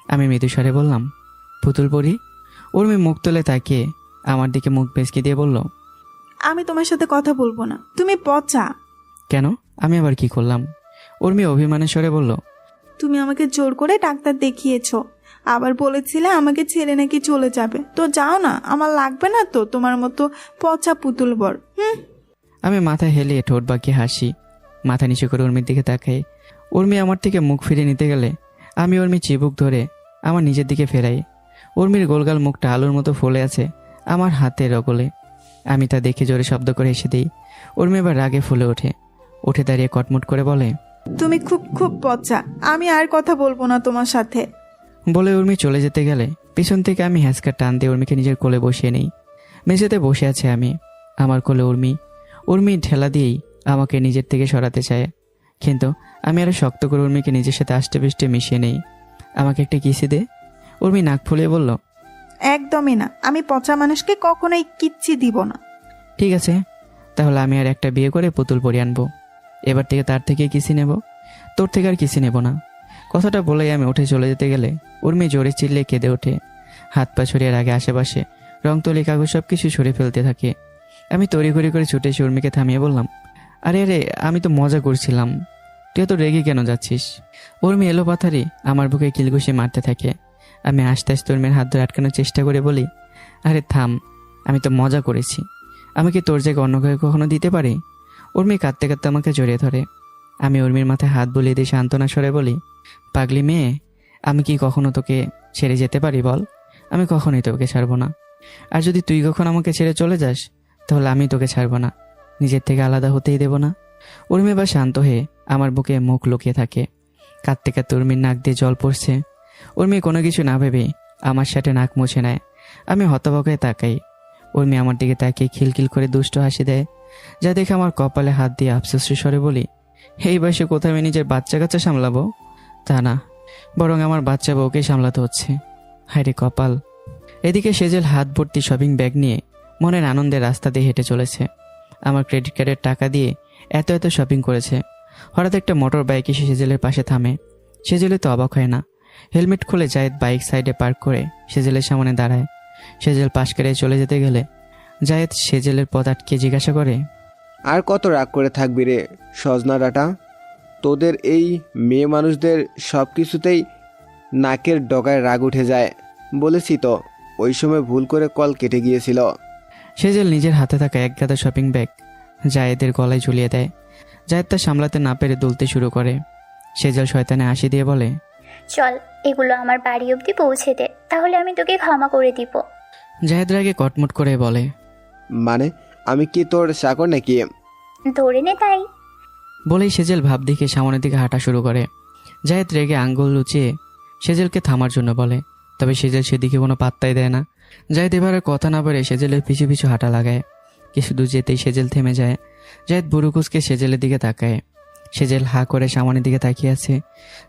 আমি মৃদুস্বরে বললাম, পুতুল পরি। উর্মি মুখ তুলে তাকিয়ে আমার দিকে মুখ বেঁচকে দিয়ে বলল, আমি তোমার সাথে কথা বলবো না, তুমি পচা। কেন? আমি আবার কি করলাম? উর্মি অভিমানের স্বরে বলল, তুমি আমাকে জোর করে ডাক্তার দেখিয়েছো, আবার বলেছিলে আমাকে ছেড়ে নাকি চলে যাবে। তো যাও না, আমার লাগবে না তো তোমার মতো পচা পুতুল বর। আমি মাথা হেলিয়ে ঠোঁট বাঁকিয়ে হাসি। মাথা নিচু করে উর্মির দিকে তাকাই। উর্মি আমার থেকে মুখ ফিরে নিতে গেলে আমি উর্মির চিবুক ধরে আমার নিজের দিকে ফেরাই। উর্মির গোলগাল মুখটা আলুর মতো ফুলে আছে আমার হাতের অগলে। আমি তা দেখে জোরে শব্দ করে হেসে দিই। উর্মি এবার রাগে ফুলে উঠে দাঁড়িয়ে কটমট করে বলে, তুমি খুব খুব পচা, আমি আর কথা বলবো না তোমার সাথে। বলে উর্মি চলে যেতে গেলে পিছন থেকে আমি হ্যাঁচকা টান দিয়ে উর্মিকে নিজের কোলে বসিয়ে নেই। মেঝেতে বসে আছে আমি, আমার কোলে উর্মি। উর্মি ঠেলা দিয়েই আমাকে নিজের থেকে সরাতে চায়, কিন্তু আমি আরো শক্ত করে উর্মিকে নিজের সাথে আষ্টে পৃষ্ঠে মিশিয়ে নেই। আমাকে একটা কিসি দে। উর্মি নাক ফুলিয়ে বলল, একদমই না, আমি পচা মানুষকে কখনোই কিচ্ছি দিব না। ঠিক আছে, তাহলে আমি আর একটা বিয়ে করে পুতুল পরিয়ে আনবো। এবার থেকে তার থেকে কিসি নেব, তোর থেকে আর কিসি নেব না। কথাটা বলেই আমি উঠে চলে যেতে গেলে উর্মি জোরে চিল্লে কেঁদে ওঠে। হাত পা ছড়িয়ে আগে আশেপাশে রং তুলি কাগজ সব কিছু সরে ফেলতে থাকে। আমি তড়িঘড়ি করে ছুটে এসে উর্মিকে থামিয়ে বললাম, আরে আরে, আমি তো মজা করছিলাম, তুই এত রেগে কেন যাচ্ছিস? উর্মি এলো পাথারি আমার বুকে কিলঘুষি মারতে থাকে। আমি আস্তে আস্তে উর্মির হাত ধরে আটকানোর চেষ্টা করে বলি, আরে থাম, আমি তো মজা করেছি, আমি কি তোর জায়গায় অন্য কাউকে কখনো দিতে পারি? উর্মি কাঁদতে কাঁদতে আমাকে জড়িয়ে ধরে। আমি উর্মির মাথায় হাত বুলিয়ে দিয়ে সান্ত্বনা স্বরে বলি, পাগলি মেয়ে, আমি কি কখনো তোকে ছেড়ে যেতে পারি বল? আমি কখনোই তোকে ছাড়বো না। আর যদি তুই কখনো আমাকে ছেড়ে চলে যাস, তাহলে আমি তোকে ছাড়বো না, নিজের থেকে আলাদা হতেই দেব না। উর্মি বা শান্ত হয়ে আমার বুকে মুখ লুকিয়ে থাকে। কাঁদতে কাঁদতে উর্মির নাক দিয়ে জল পড়ছে। উর্মি কোনো কিছু না ভেবে আমার সাথে নাক মুছে নেয়। আমি হতবাক হয়ে তাকাই। উর্মি আমার দিকে তাকিয়ে খিলখিল করে দুষ্ট হাসি দেয়, যা দেখে আমার কপালে হাত দিয়ে আফসোস স্বরে বলি, এই বয়সে কোথায় আমি নিজের বাচ্চা কাচ্চা সামলাবো? তা না, বরং আমার বাচ্চা বউকে সামলাতে হচ্ছে। হায় রে কপাল। এদিকে সেজেল হাত ভর্তি শপিং ব্যাগ নিয়ে মনের আনন্দে রাস্তা দিয়ে হেঁটে চলেছে। আমার ক্রেডিট কার্ডের টাকা দিয়ে এত এত শপিং করেছে। হঠাৎ একটা মোটর বাইক এসে সেজেলের পাশে থামে। সেজেলে তো অবাক হয় না। হেলমেট খুলে জায়েদ বাইক সাইডে পার্ক করে সেজেলের সামনে দাঁড়ায়। সেজেল পাশ কেড়ে চলে যেতে গেলে জায়েদ সেজেলের পথ আটকে জিজ্ঞাসা করে, আর কত রাগ করে থাকবি রে সজনা ডাটা? তোদের এই মেয়ে মানুষদের সব কিছুতেই নাকের ডগায় রাগ উঠে যায়। বলেছি তো, ওই সময় ভুল করে কল কেটে গিয়েছিল। সেজেল নিজের হাতে থাকা এক গাদা শপিং ব্যাগ জায়েদের গলায় ঝুলিয়ে দেয়। জায়েদ তা সামলাতে না পেরে দুলতে শুরু করে। সেজেল শয়তানে হাসি দিয়ে বলে, চল এগুলো আমার বাড়ি অবধি পৌঁছে দে, তাহলে আমি তোকে ক্ষমা করে দিব। জায়েদ রাগে কটমট করে বলে, মানে আমি কি তোর চাকর নাকি? ধরে নে তাই। বলেই সেজেল ভাব দেখে সামনের দিকে হাঁটা শুরু করে। জায়েদ রেগে আঙ্গুল লুচিয়ে সেজেলকে থামার জন্য বলে, তবে সেজেল সেদিকে কোনো পাত্তাই দেয় না। জায়েদ এবারে কথা না পারে সেজেলের পিছু পিছু হাঁটা লাগায়। কিছু দূর যেতেই সেজেল থেমে যায়। জায়েদ বুড়ুকুসকে সেজেলের দিকে তাকায়। সেজেল হা করে সামনের দিকে তাকিয়ে আছে।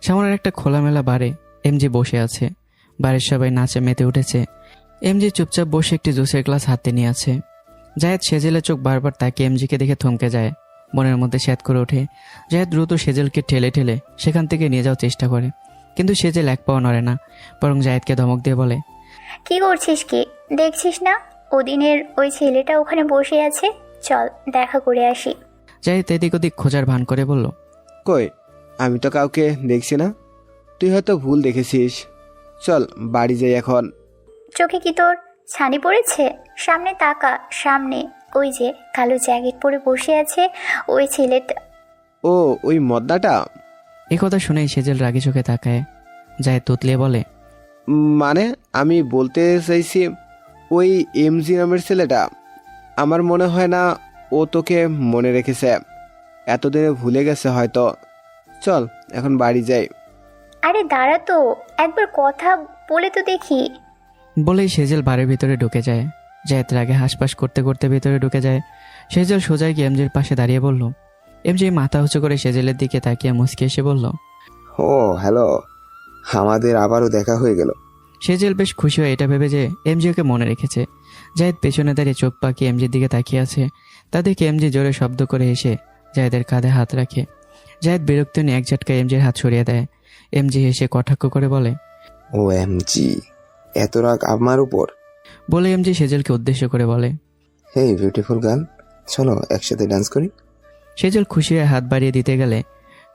সামনের একটা খোলামেলা বারে এমজি বসে আছে। বাড়ির সবাই নাচে মেতে উঠেছে। এমজি চুপচাপ বসে একটি জুসের গ্লাস হাতে নিয়ে আছে। জায়েদ সেজেলের চোখ বারবার তাকিয়ে এমজিকে দেখে থমকে যায়। মনের মধ্যে স্যাঁত করে ওঠে। জায়েদ দ্রুত সেজেলকে ঠেলে ঠেলে সেখান থেকে নিয়ে যাওয়ার চেষ্টা করে, কিন্তু সেজেল এক পাও নড়ে না, বরং জায়েদকে ধমক দিয়ে বলে, কি করছিস কি? দেখছিস না ওদিনের ওই ছেলেটা ওখানে বসে আছে? চল দেখা করে আসি। জায়েদ এদিক ওদিক খোঁজার ভান করে বলল, কই, আমি তো কাউকে দেখছি না। তুই হয়তো ভুল দেখেছিস। চল বাড়ি যাই এখন। চোখে কি তোর ছানি পড়েছে? সামনে তাকা, সামনে ওই যে কালো জ্যাকেট পরে বসে আছে ওই ছেলেটা। ও, ওই মদ্দাটা? এই কথা শুনেই সেজেল রাগি চোখে তাকায়। জায়েদ তুতলিয়ে বলে, মানে আমি বলতে চাইছি ওই এমজি নামের ছেলেটা। আমার মনে হয় না ও তোকে মনে রেখেছে, এতদিনে ভুলে গেছে হয়তো। চল এখন বাড়ি যাই। আরে দাঁড়া তো, একবার কথা বলে তো দেখি। বলেই সেজেল বাড়ির ভিতরে ঢুকে যায়। জায়েদ রাগে হাসপাস করতে করতে ভিতরে ঢুকে যায়। সেজেল সোজাই গিয়ে এমজির পাশে দাঁড়িয়ে বলল, এমজি মাথা উঁচু করে সেজেলের দিকে তাকিয়ে মুচকে এসে বলল, ও হ্যালো, আমাদের আবারও দেখা হয়ে গেল। সেজেল বেশ খুশি হয়ে এটা ভেবে যে এমজি ওকে মনে রেখেছে। জায়েদ পেছনে দাঁড়িয়ে চোখ পাকিয়ে এমজির দিকে তাকিয়ে আছে। তা দেখে এমজি জোরে শব্দ করে এসে জায়েদের কাঁধে হাত রাখে। জায়েদ বিরক্ত নিয়ে এক ঝটকা এমজির হাত সরিয়ে দেয়। এমজি হেসে কটাক্ষ করে বলে, ও এমজি, এত রাগ আমার উপর? বলে এমজি সেজেলকে উদ্দেশ্য করে বলে, হেই বিউটিফুল গার্ল, চলো একসাথে ডান্স করি। সেজেল খুশি হয়ে হাত বাড়িয়ে দিতে গেলে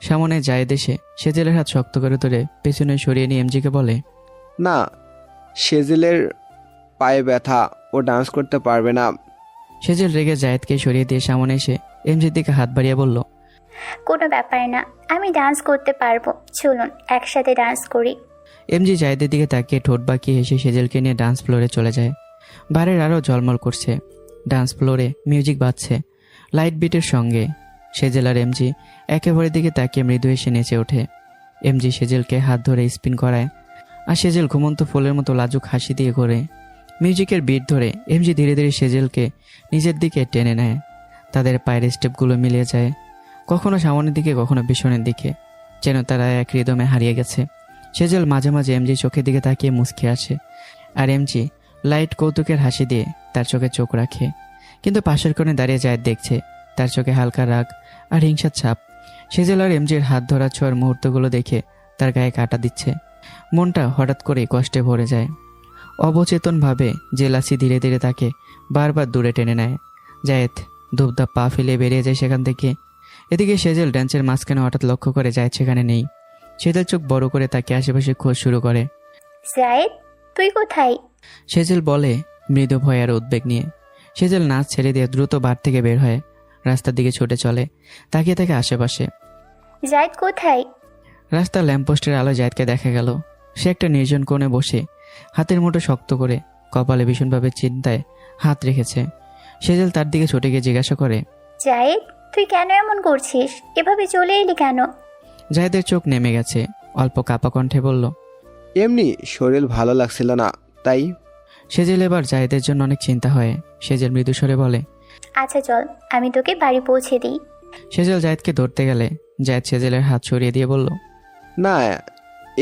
সামনে জায়েদ এসে সেজেলের হাত শক্ত করে ধরে পেছনে সরিয়ে নিয়ে এমজিকে বলে, না, সেজেলের পায়ে ব্যথা, ও ডান্স করতে পারবে না। সেজেল রেগে জায়েদকে সরিয়ে দিয়ে সামনে এসে এমজির দিকে হাত বাড়িয়ে বলল, কোনো ব্যাপার না, আমি ডান্স করতে পারবো, চলুন একসাথে ডান্স করি। এমজি জায়েদের দিকে তাকিয়ে ঠোঁট বাঁকিয়ে হেসে সেজেলকে নিয়ে ডান্স ফ্লোরে চলে যায়। বারের আরও ঝলমল করছে। ডান্স ফ্লোরে মিউজিক বাজছে লাইট বিটের সঙ্গে। সেজেল আর এমজি একেবারে দিকে তাকিয়ে মৃদু এসে নেচে ওঠে। এমজি সেজেলকে হাত ধরে স্পিন করায়। আর সেজেল ঘুমন্ত ফুলের মতো লাজুক হাসি দিয়ে ঘোরে। মিউজিকের বিট ধরে এমজি ধীরে ধীরে সেজেলকে নিজের দিকে টেনে নেয়। তাদের পায়ের স্টেপগুলো মিলিয়ে যায়, কখনো সামনের দিকে কখনো পিছনের দিকে, যেন তারা এক হৃদমে হারিয়ে গেছে। সেজেল মাঝে মাঝে এমজি চোখের দিকে তাকিয়ে মুচকে আসে, আর এমজি লাইট কৌতুকের হাসি দিয়ে তার চোখে চোখ রাখে। কিন্তু পাশের কোণে দাঁড়িয়ে যায় দেখছে তার চোখে হালকা রাগ আর হিংসার ছাপ। সেজেল আর এমজির হাত ধরা ছোঁয়ার মুহূর্তগুলো দেখে তার গায়ে কাটা দিচ্ছে। মনটা হঠাৎ করে কষ্টে ভরে যায়। অবচেতনভাবে জেলাসি ধীরে ধীরে তাকে বারবার দূরে টেনে নেয়। জায়েদ ধূপধাপ পা ফেলে বেরিয়ে যায় সেখান থেকে। এদিকে সেজেল ডান্সের মাঝখানে হঠাৎ লক্ষ্য করে জায়েদ সেখানে নেই। সেজেল চোখ বড় করে তাকে আশেপাশে খোঁজ শুরু করে। জায়েদ, তুই কোথায়? সেজেল বলে মৃদু ভয় আর উদ্বেগ নিয়ে। সেজেল নাচ ছেড়ে দিয়ে দ্রুত বার থেকে বের হয়, রাস্তার দিকে ছুটে চলে, তাকিয়ে থাকে আশেপাশে। জায়েদ কোথায়? রাস্তার ল্যাম্পপোস্টের আলোয় জায়েদকে দেখা গেল। সে একটা নির্জন কোণে বসে হাতের মুঠো শক্ত করে কপালে ভীষণভাবে চিন্তায় হাত রেখেছে। সেজেল তার দিকে ছুটে গিয়ে জিজ্ঞাসা করে, জায়েদ, তুই কেন এমন করছিস? এভাবে চলে এলি কেন? জায়েদের চোখ নেমে গেছে, অল্প কাপা কণ্ঠে বলল, এমনি শরীর ভালো লাগছিল না তাই। সেজেল এবার জায়েদের জন্য অনেক চিন্তা হয়। সেজেল মৃদু স্বরে বলে, আচ্ছা চল, আমি তোকে বাড়ি পৌঁছে দিই। সেজেল জায়েদকে ধরতে গেলে জায়েদ সেজেলের হাত সরিয়ে দিয়ে বলল, না,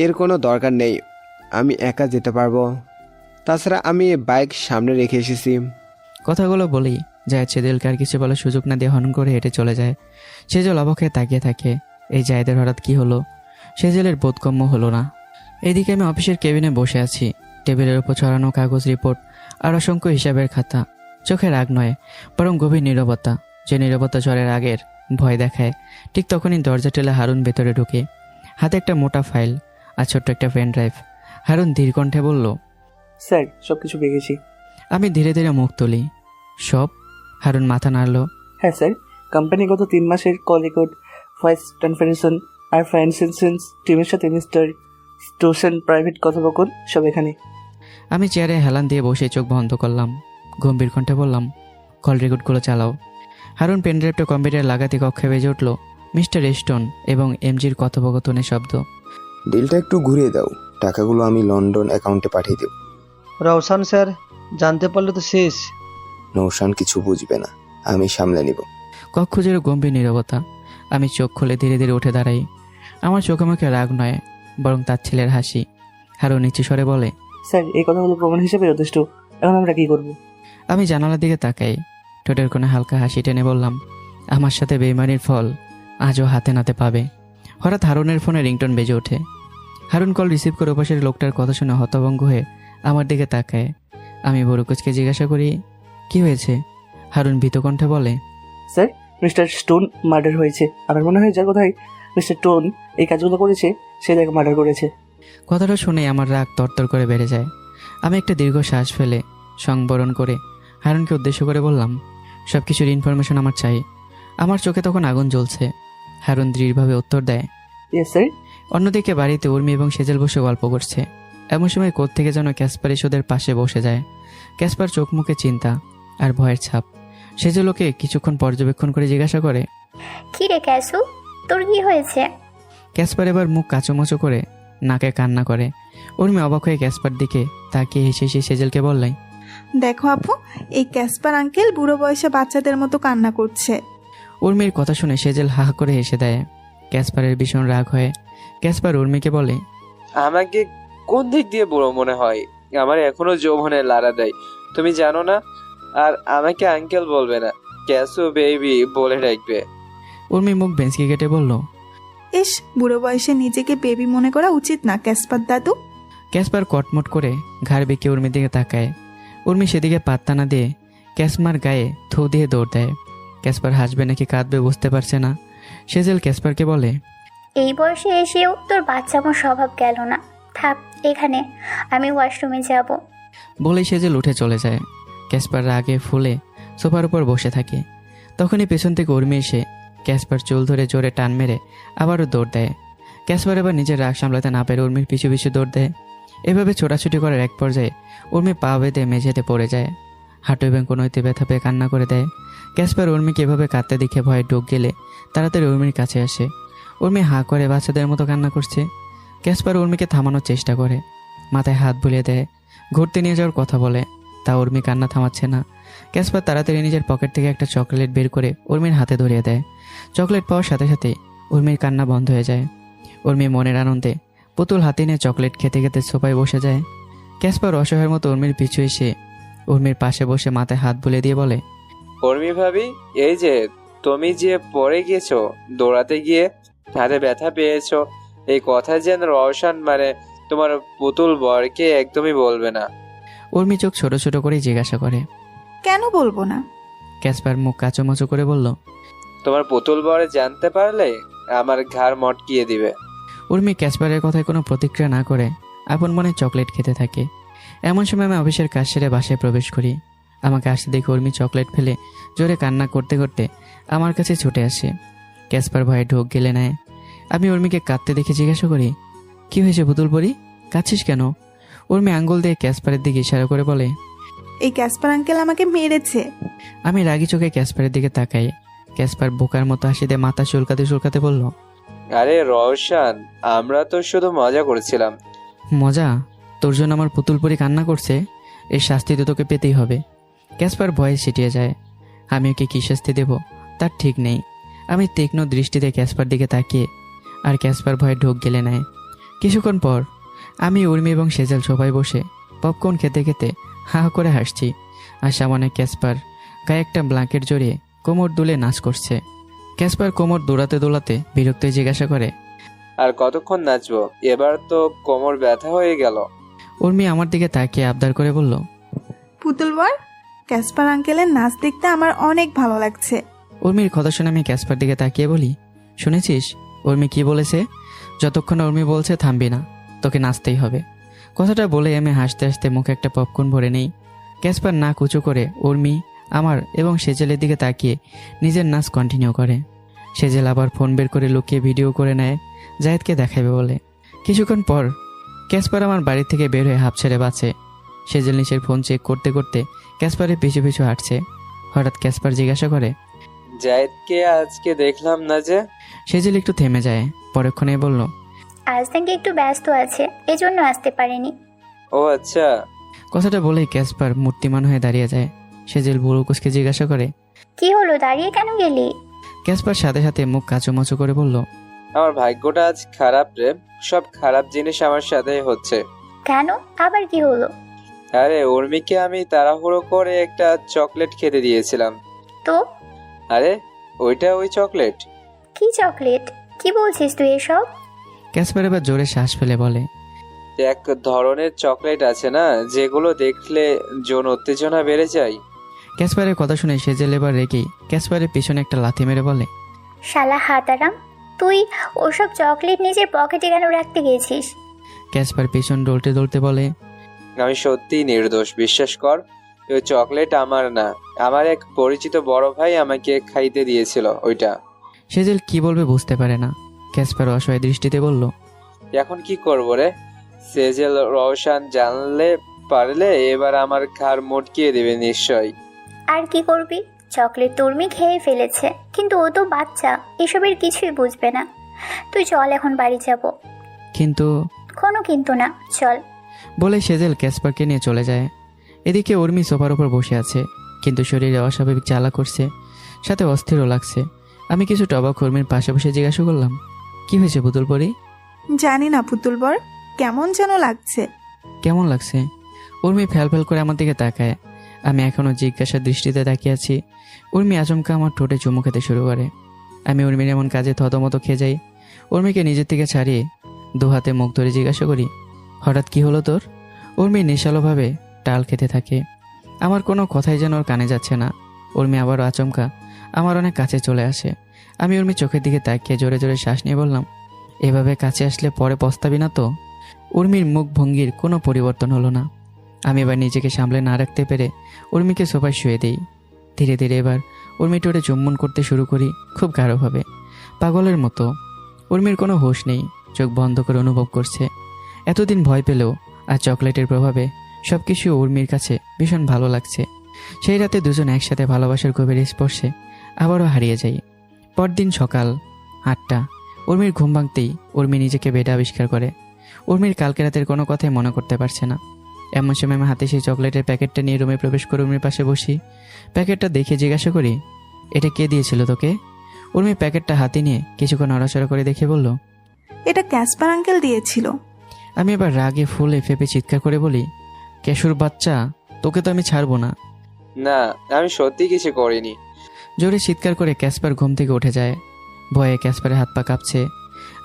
এর কোনো দরকার নেই, আমি একা যেতে পারবো। তাছাড়া আমি বাইক সামনে রেখে এসেছি। কথাগুলো বলেই জায়েদ সেজেলকে আর কিছু বলার সুযোগ না দিয়ে হনন করে হেঁটে চলে যায়। সেজেল অবাক হয়ে তাকিয়ে থাকে, এই জায়েদের হঠাৎ কি হলো? সেজেলের বোধগম্য হলো না। এদিকে আমি অফিসের কেবিনে বসে আছি। টেবিলের উপর ছড়ানো কাগজ, রিপোর্ট আর অসংখ্য হিসাবের খাতা। চোখে রাগ নয়, বরং গভীর নীরবতা। যে নীরবতা ঝড়ের আগের ভয় দেখায়। ঠিক তখনই দরজা ঠেলে হারুন ভেতরে ঢুকে, হাতে একটা মোটা ফাইল আর ছোট্ট একটা পেন ড্রাইভ। হারুন ধীর কণ্ঠে বলল, স্যার, সব কিছু পেয়ে গেছি। আমি ধীরে ধীরে মুখ তুলি। সব? হারুন মাথা নাড়ল। হ্যাঁ স্যার, কোম্পানি গত 3 মাসের কল রেকর্ড, ভয়েস ট্রান্সফারেশন আর ফ্যান্সেন্সেন্স টিমের সাথে মিস্টার স্টোসেন প্রাইভেট কথোপকথন সব এখানে। আমি চেয়ারে হেলান দিয়ে বসে চোখ বন্ধ করলাম। গম্ভীর কণ্ঠে বললাম, কল রেকর্ডগুলো চালাও। হারুন পেনড্রাইভটা কম্পিউটারে লাগাতে কক্ষে বেজে উঠল মিস্টার স্টোন এবং এমজির কথোপকথনের শব্দ। ডিলটা একটু ঘুরিয়ে দাও, টাকাগুলো আমি লন্ডন অ্যাকাউন্টে পাঠিয়ে দেব। রওশন স্যার জানতে পারলে তো শেষ। নৌশান কিছু বুঝবে না, আমি সামলে নিব। কক্ষ জুড়ে গম্ভীর নীরবতা। আমি চোখ খুলে ধীরে ধীরে উঠে দাঁড়াই। আমার চোখে মুখে রাগ নয়, বরং তার ছেলের হাসি। হারুন নিচু স্বরে বলে, স্যার, এই কথাগুলো প্রমাণ হিসেবে যথেষ্ট। এখন আমরা কি করব? আমি জানালার দিকে তাকাই। ঠোঁটের কোণে হালকা হাসি টেনে বললাম, আমার সাথে বেইমানির ফল আজও হাতে নাতে পাবে। হঠাৎ হারুনের ফোনে রিংটোন বেজে ওঠে। হারুন কল রিসিভ করে ওপাশের লোকটার কথা শুনে হতভঙ্গ হয়ে আমার দিকে তাকায়। আমি বড়কুচকে জিজ্ঞাসা করি, কি হয়েছে? হারুন ভীত কণ্ঠে বলে, স্যার, মিস্টার স্টোন মার্ডার হয়েছে। আমার মনে হয় যার কথাই মিস্টার স্টোন এই কাজগুলো করেছে সে তাকে মার্ডার করেছে। কথাটা শুনে আমার রাগ তরতর করে বেড়ে যায়। আমি একটা দীর্ঘ শ্বাস ফেলে সংবরণ করে হারুনকে উদ্দেশ্য করে বললাম, সব কিছুর ইনফরমেশন আমার চাই। আমার চোখে তখন আগুন জ্বলছে। হারুন দৃঢ়ভাবে উত্তর দেয়, ইয়েস স্যার। অন্যদিকে বাড়িতে উর্মি এবং সেজেল বসে গল্প করছে। এমন সময় কোত্থেকে যেন ক্যাসপার ইসোদের পাশে বসে যায়। ক্যাসপার চোখ মুখে চিন্তা আর ভয়ের ছাপ। সেজেল ওকে কিছুক্ষণ পর্যবেক্ষণ করে জিজ্ঞাসা করে, কি রে ক্যাসু, তোর কি হয়েছে? ক্যাসপার এবার মুখ কাঁচুমাচু করে নাকে কান্না করে। উর্মি অবাক হয়ে ক্যাসপার দিকে তাকিয়ে হেসে হেসে সেজেলকে বললেন, দেখো আপু, এই ক্যাসপার আঙ্কেল বুড়ো বয়সে বাচ্চাদের মতো কান্না করছে। উর্মির কথা শুনে সেজেল হা করে হেসে দেয়। ক্যাসপারের ভীষণ রাগ হয়। ক্যাসপার উর্মিকে বলে, আমাকে কোন দিক দিয়ে বুড়ো মনে হয়? আমার এখনো যৌবনে লাড়া দেয়, তুমি জানো না? আর আমাকে আঙ্কেল বলবে না, ক্যাসু বেবি বলে ডাকবে। উর্মি মুখ বেঁচকে কেটে বলল, ইস, বুড়ো বয়সে নিজেকে বেবি মনে করা উচিত না ক্যাসপার দাদু। ক্যাসপার কটমট করে ঘাড় বেঁকে উর্মির দিকে তাকায়। উর্মি সেদিকে পাত্তা না দিয়ে ক্যাসমার গায়ে থু দিয়ে দৌড় দেয়। ক্যাসপার হাসবে নাকি কাঁদবে বুঝতে পারছে না। সেজেল ক্যাসপারকে বলে, এই বয়সে এসেও তোর বাচ্চামো স্বভাব গেল না। থাক এখানে, আমি ওয়াশরুমে যাব। বলেই সেজেল উঠে চলে যায়। ক্যাসপার রাগে ফুলে সোফার উপর বসে থাকে। তখনই পেছন থেকে উর্মি এসে ক্যাসপার চুল ধরে জোরে টান মেরে আবারও দৌড় দেয়। ক্যাসপার এবার নিজের রাগ সামলাতে না পেরে উর্মির পিছু পিছু দৌড় দেয়। এভাবে ছোটাছুটি করার এক পর্যায়ে উর্মি পা বেঁধে মেঝেতে পড়ে যায়। হাঁটু এবং কোনোতে ব্যথা পেয়ে কান্না করে দেয়। ক্যাসপার উর্মিকে এভাবে কাঁদতে দেখে ভয়ে ঢোক গেলে তাড়াতাড়ি উর্মির কাছে আসে। উর্মি হাঁ করে বাচ্চাদের মতো কান্না করছে। ক্যাসপার উর্মিকে থামানোর চেষ্টা করে, মাথায় হাত বুলিয়ে দেয়, ঘুরতে নিয়ে যাওয়ার কথা বলে। তা উর্মি কান্না থামাচ্ছে না। ক্যাসপার তাড়াতাড়ি নিজের পকেট থেকে একটা চকলেট বের করে উর্মির হাতে ধরিয়ে দেয়। চকলেট পাওয়ার সাথে সাথে উর্মির কান্না বন্ধ হয়ে যায়। উর্মি মনের আনন্দে পুতুল হাতে নিয়ে চকলেট খেতে খেতে সোফায় বসে যায়। ক্যাসপার অসহায়ের মতো উর্মির পিছু এসে উর্মির পাশে বসে মাথায় হাত বুলিয়ে দিয়ে বলে, উর্মি ভাবি, এই যে তুমি যে পড়ে গেছো দৌড়াতে গিয়ে, হাতে ব্যথা পেয়েছো, এই কথা যেন রওশন মানে তোমার পুতুল বরকে একদমই বলবে না। উর্মি চোখ ছোট ছোট করে জিজ্ঞাসা করে, কেন বলবো না? ক্যাসপার মুখ কাচুমাচু করে বলল, তোমার পুতুল বর জানতে পারলে আমার ঘাড় মটকিয়ে দিবে। উর্মি ক্যাসপারের কথায় কোনো প্রতিক্রিয়া না করে আপন মনে চকলেট খেতে থাকে। এমন সময় আমি অফিসের কাজ সেরে বাসায় প্রবেশ করি। আমাকে আসতে দেখে উর্মি চকলেট ফেলে জোরে কান্না করতে করতে আমার কাছে ছুটে আসে। ক্যাসপার ভয়ে ঢোক গেলে নেয়। আমি উর্মিকে কাঁদতে দেখে জিজ্ঞাসা করি, কি হয়েছে পুতুল পরি, কাঁদছিস কেন? উর্মি আঙ্গুল দিয়ে ক্যাসপারের দিকে ইশারা করে বলে, এই ক্যাসপার আঙ্কেল আমাকে মেরেছে। আমি রাগি চোখে ক্যাসপারের দিকে তাকাই। ক্যাসপার বোকার মতো হাসি দিয়ে মাথা চুলকাতে চুলকাতে বলল, আরে রওশন, আমরা তো শুধু মজা করছিলাম। মজা? তোর জন্য আমার পুতুল পরি কান্না করছে, এর শাস্তি তো তোকে পেতেই হবে। ক্যাসপার ভয়ে ছিটিয়ে যায়। আমি ওকে কী শাস্তি দেব তার ঠিক নেই। আমি তীক্ষ্ণ দৃষ্টিতে ক্যাসপার দিকে তাকিয়ে আর ক্যাসপার ভয়ে ঢোক গেলে নেয়। কিছুক্ষণ পর আমি উর্মি এবং সেজেল সবাই বসে পপকর্ন খেতে খেতে হা হা করে হাসছি। আর সামনে ক্যাসপার গায়ে একটা ব্ল্যাঙ্কেট জড়িয়ে কোমর দুলে নাচ করছে। ক্যাসপার কোমর দৌড়াতে দৌড়াতে বিরক্ত জিজ্ঞাসা করে, আর কতক্ষণ নাচবো? এবার তো কোমর ব্যথা হয়ে গেল। উর্মি আমার দিকে তাকিয়ে আবদার করে বলল, পুতুল বর, ক্যাসপার আঙ্কেলের নাচ দেখতে আমার অনেক ভালো লাগছে। উর্মির কথা শুনে আমি ক্যাসপার দিকে তাকিয়ে বলি, শুনেছিস উর্মি কি বলেছে? যতক্ষণ উর্মি বলছে থামবি না, তোকে নাচতেই হবে। কথাটা বলে আমি হাসতে হাসতে মুখে একটা পপকর্ন ভরে নেই। ক্যাসপার নাক উঁচু করে উর্মি, আমার এবং সেজেলের দিকে তাকিয়ে নিজের নাচ কন্টিনিউ করে। সেজেল আবার ফোন বের করে লুকিয়ে ভিডিও করে নেয় জায়েদকে দেখাবে বলে। কিছুক্ষণ পর ক্যাসপার আমার বাড়ি থেকে বের হয়ে হাঁপ ছেড়ে বাঁচে। সেজেল নিচের ফোন চেক করতে করতে ক্যাসপারের পিছু পিছু হাঁটছে। হঠাৎ ক্যাসপার জিজ্ঞাসা করে, জায়েদকে আজকে দেখলাম না যে? সেজেল একটু থেমে যায়, পরক্ষণে বলল, আজ নাকি একটু ব্যস্ত আছে, এজন্য আসতে পারেনি। ও আচ্ছা। কথাটা বলেই ক্যাসপার মূর্তিমান হয়ে দাঁড়িয়ে যায়। সেজেল বুড়ো কুসকে জিজ্ঞাসা করে, কি হলো, দাঁড়িয়ে কেন গেলি? ক্যাসপার সাথে সাথে মুখ কাচুমাচু করে বলল, আমার ভাগ্যটা আজ খারাপ রে, সব খারাপ জিনিস আমার সাথে হচ্ছে। কেন, আবার কি হলো? আরে উর্মিকে আমি তাড়াহুড়ো করে একটা চকলেট খেতে দিয়েছিলাম। তো? আরে ওইটা ওই চকলেট। কি চকলেট? কি বলছিস তুই এসব? ক্যাসপার এবার জোরে শ্বাস ফেলে বলে, এক ধরনের চকলেট আছে না যেগুলো দেখলে যৌন উত্তেজনা বেড়ে যায়। ক্যাসপারের কথা শুনে সেজেল এবার রেগেই ক্যাসপারের পিছনে একটা লাথি মেরে বলে, শালা হাতারাম, তুই ওসব চকলেট নিজের পকেটে কেন রাখতে গেছিস? ক্যাসপার পিছন ডলতে ডলতে বলে, আমি সত্যিই নির্দোষ, বিশ্বাস কর। ওই চকলেট আমার না, আমার এক পরিচিত বড় ভাই আমাকে খাইতে দিয়েছিল ওইটা। সেজেল কি বলবে বুঝতে পারে না। ক্যাসপার অসহায় দৃষ্টিতে বলল, এখন কি করবো রে? সেজেল রওশন জানলে পারলে এবার আমার ঘাড় মটকিয়ে দেবে নিশ্চয়। আর কি করবি? চকলেট তুর্মি খেয়ে ফেলেছে, কিন্তু ও তো বাচ্চা, এসবের কিছুই বুঝবে না। তুই চল, এখন বাড়ি যাব। কিন্তু? কোনো কিন্তু না, চল। বলে সেজেল ক্যাসপারকে নিয়ে চলে যায়। এদিকে উর্মি সোফার উপর বসে আছে, কিন্তু শরীরে অস্বাভাবিক জ্বালা করছে, সাথে অস্থিরও লাগছে। আমি কিছু টবাক উর্মির পাশে বসে জিজ্ঞাসা করলাম, কি হয়েছে পুতুল পরি? জানি না পুতুল বর, কেমন যেন লাগছে। কেমন লাগছে? উর্মি ফ্যাল ফ্যাল করে আমার দিকে তাকায়। আমি এখনও জিজ্ঞাসার দৃষ্টিতে তাকিয়ে আছি। উর্মি আচমকা আমার ঠোঁটে চুমু খেতে শুরু করে। আমি উর্মির এমন কাজে থতমত খেয়ে যাই। উর্মিকে নিজের থেকে ছাড়িয়ে দু হাতে মুখ ধরে জিজ্ঞাসা করি, হঠাৎ কি হলো তোর? উর্মি নেশালোভাবে টাল খেতে থাকে। আমার কোনো কথাই যেন ওর কানে যাচ্ছে না। উর্মি আবারও আচমকা আমার অনেক কাছে চলে আসে। আমি উর্মির চোখের দিকে তাকিয়ে জোরে জোরে শ্বাস নিয়ে বললাম, এভাবে কাছে আসলে পরে পস্তাবি না তো? উর্মির মুখ ভঙ্গির কোনো পরিবর্তন হলো না। আমি এবার নিজেকে সামলে না রাখতে পেরে উর্মিকে সোফায় শুয়ে দিই। ধীরে ধীরে এবার উর্মি টোটে চুম্বন করতে শুরু করি, খুব গাঢ়ভাবে, পাগলের মতো। উর্মির কোনো হোশ নেই, চোখ বন্ধ করে অনুভব করছে। এতদিন ভয় পেলেও আর চকলেটের প্রভাবে সব কিছু উর্মির কাছে ভীষণ ভালো লাগছে। সেই রাতে দুজন একসাথে ভালোবাসার গভীর স্পর্শে আবারও হারিয়ে যাই। পরদিন সকাল 8টা, উর্মির ঘুম ভাঙতেই উর্মি নিজেকে বেডে আবিষ্কার করে। উর্মির কালকে রাতের কোনো কথাই মনে করতে পারছে না। এমন সময় আমি হাতে সেই চকলেটের প্যাকেটটা নিয়ে রুমে প্রবেশ করে উর্মির পাশে বসি। প্যাকেটটা দেখে জিজ্ঞাসা করি, এটা কে দিয়েছিল তোকে? উর্মি প্যাকেটটা হাতে নিয়ে কিছুক্ষণ নড়াচড়া করে দেখে বলল, এটা ক্যাসপার আঙ্কেল দিয়েছিল। আমি এবার রাগে ফুলে ফেপে চিৎকার করে বলি, কেশুর বাচ্চা, তোকে তো আমি ছাড়বো না। না, আমি সত্যি কিছু করিনি। জোরে চিৎকার করে ক্যাসপার ঘুম থেকে উঠে যায়। ভয়ে ক্যাসপারের হাত পা কাঁপছে।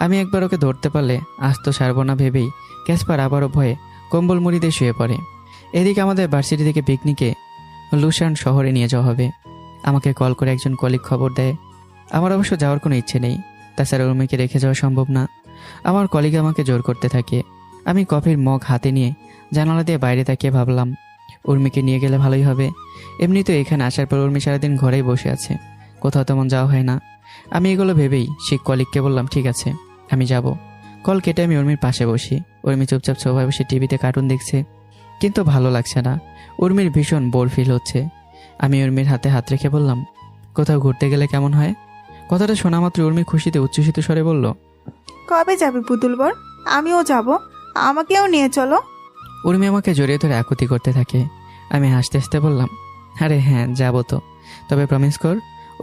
আমি একবার ওকে ধরতে পারলে আজ তো ছাড়বো না ভেবেই ক্যাসপার আবারও ভয়ে কম্বল মুড়ি দিয়ে শুয়ে পড়ে। এদিকে আমাদের ভার্সিটি থেকে পিকনিকে লুসান শহরে নিয়ে যাওয়া হবে। আমাকে কল করে একজন কলিগ খবর দেয়। আমার অবশ্য যাওয়ার কোনো ইচ্ছে নেই, তাছাড়া উর্মিকে রেখে যাওয়া সম্ভব না। আমার কলিগ আমাকে জোর করতে থাকে। আমি কফির মগ হাতে নিয়ে জানালা দিয়ে বাইরে তাকিয়ে ভাবলাম, উর্মিকে নিয়ে গেলে ভালোই হবে। এমনি তো এখানে আসার পর উর্মি সারাদিন ঘরেই বসে আছে, কোথাও তেমন যাওয়া হয় না। আমি এগুলো ভেবেই সেই কলিগকে বললাম, ঠিক আছে আমি যাব। কল কেটে আমি উর্মির পাশে বসি। উর্মি চুপচাপ সোফায় বসে টিভিতে কার্টুন দেখছে, কিন্তু ভালো লাগছে না। উর্মির ভীষণ বোর ফিল হচ্ছে। আমি উর্মির হাতে হাত রেখে বললাম, কোথাও ঘুরতে গেলে কেমন হয়? কথাটা শোনা মাত্র উর্মি খুশিতে উচ্ছ্বসিত স্বরে বলল, কবে যাবে পুতুল বর? আমিও যাব, আমাকেও নিয়ে চলো। উর্মি আমাকে জড়িয়ে ধরে আকুতি করতে থাকে। আমি হাসতে হাসতে বললাম, আরে হ্যাঁ যাবো তো, তবে প্রমিস কর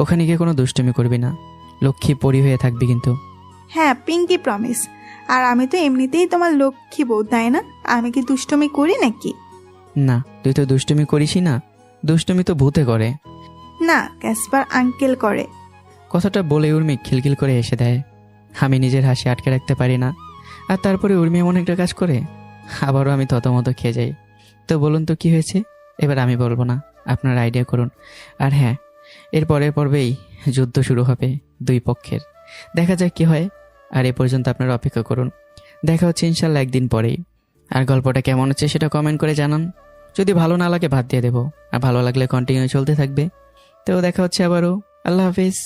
ওখানে গিয়ে কোনো দুষ্টুমি করবি না, লক্ষ্মী পরি হয়ে থাকবি কিন্তু। হ্যাঁ, পিঙ্কি প্রমিস। আর আমি তো এমনিতেই তোমার লক্ষ্মী বউ, তাই না? আমি কি দুষ্টুমি করি নাকি? না, তুই তো দুষ্টুমি করিসই না, দুষ্টুমি তো ভূতে করে। না, ক্যাসপার আঙ্কেল করে। কথাটা বলে উর্মি খিলখিল করে হেসে দেয়। আমি নিজের হাসি আটকে রাখতে পারি না। আর তারপরে উর্মি এমন একটা কাজ করে, আবারও আমি ততমতো খেয়ে যাই। তো বলুন তো কি হয়েছে? এবার আমি বলবো না, আপনারা আইডিয়া করুন। আর হ্যাঁ, এর পরের পর্বেই যুদ্ধ শুরু হবে দুই পক্ষের। দেখা যাক কি হয়। আর এ পর্যন্ত আপনারা অপেক্ষা করুন। দেখা হচ্ছে ইনশাল্লাহ একদিন পরেই। আর গল্পটা কেমন হচ্ছে সেটা কমেন্ট করে জানান। যদি ভালো না লাগে বাদ দিয়ে দেবো, আর ভালো লাগলে কন্টিনিউ চলতে থাকবে। তো দেখা হচ্ছে আবারও। আল্লাহ হাফিজ।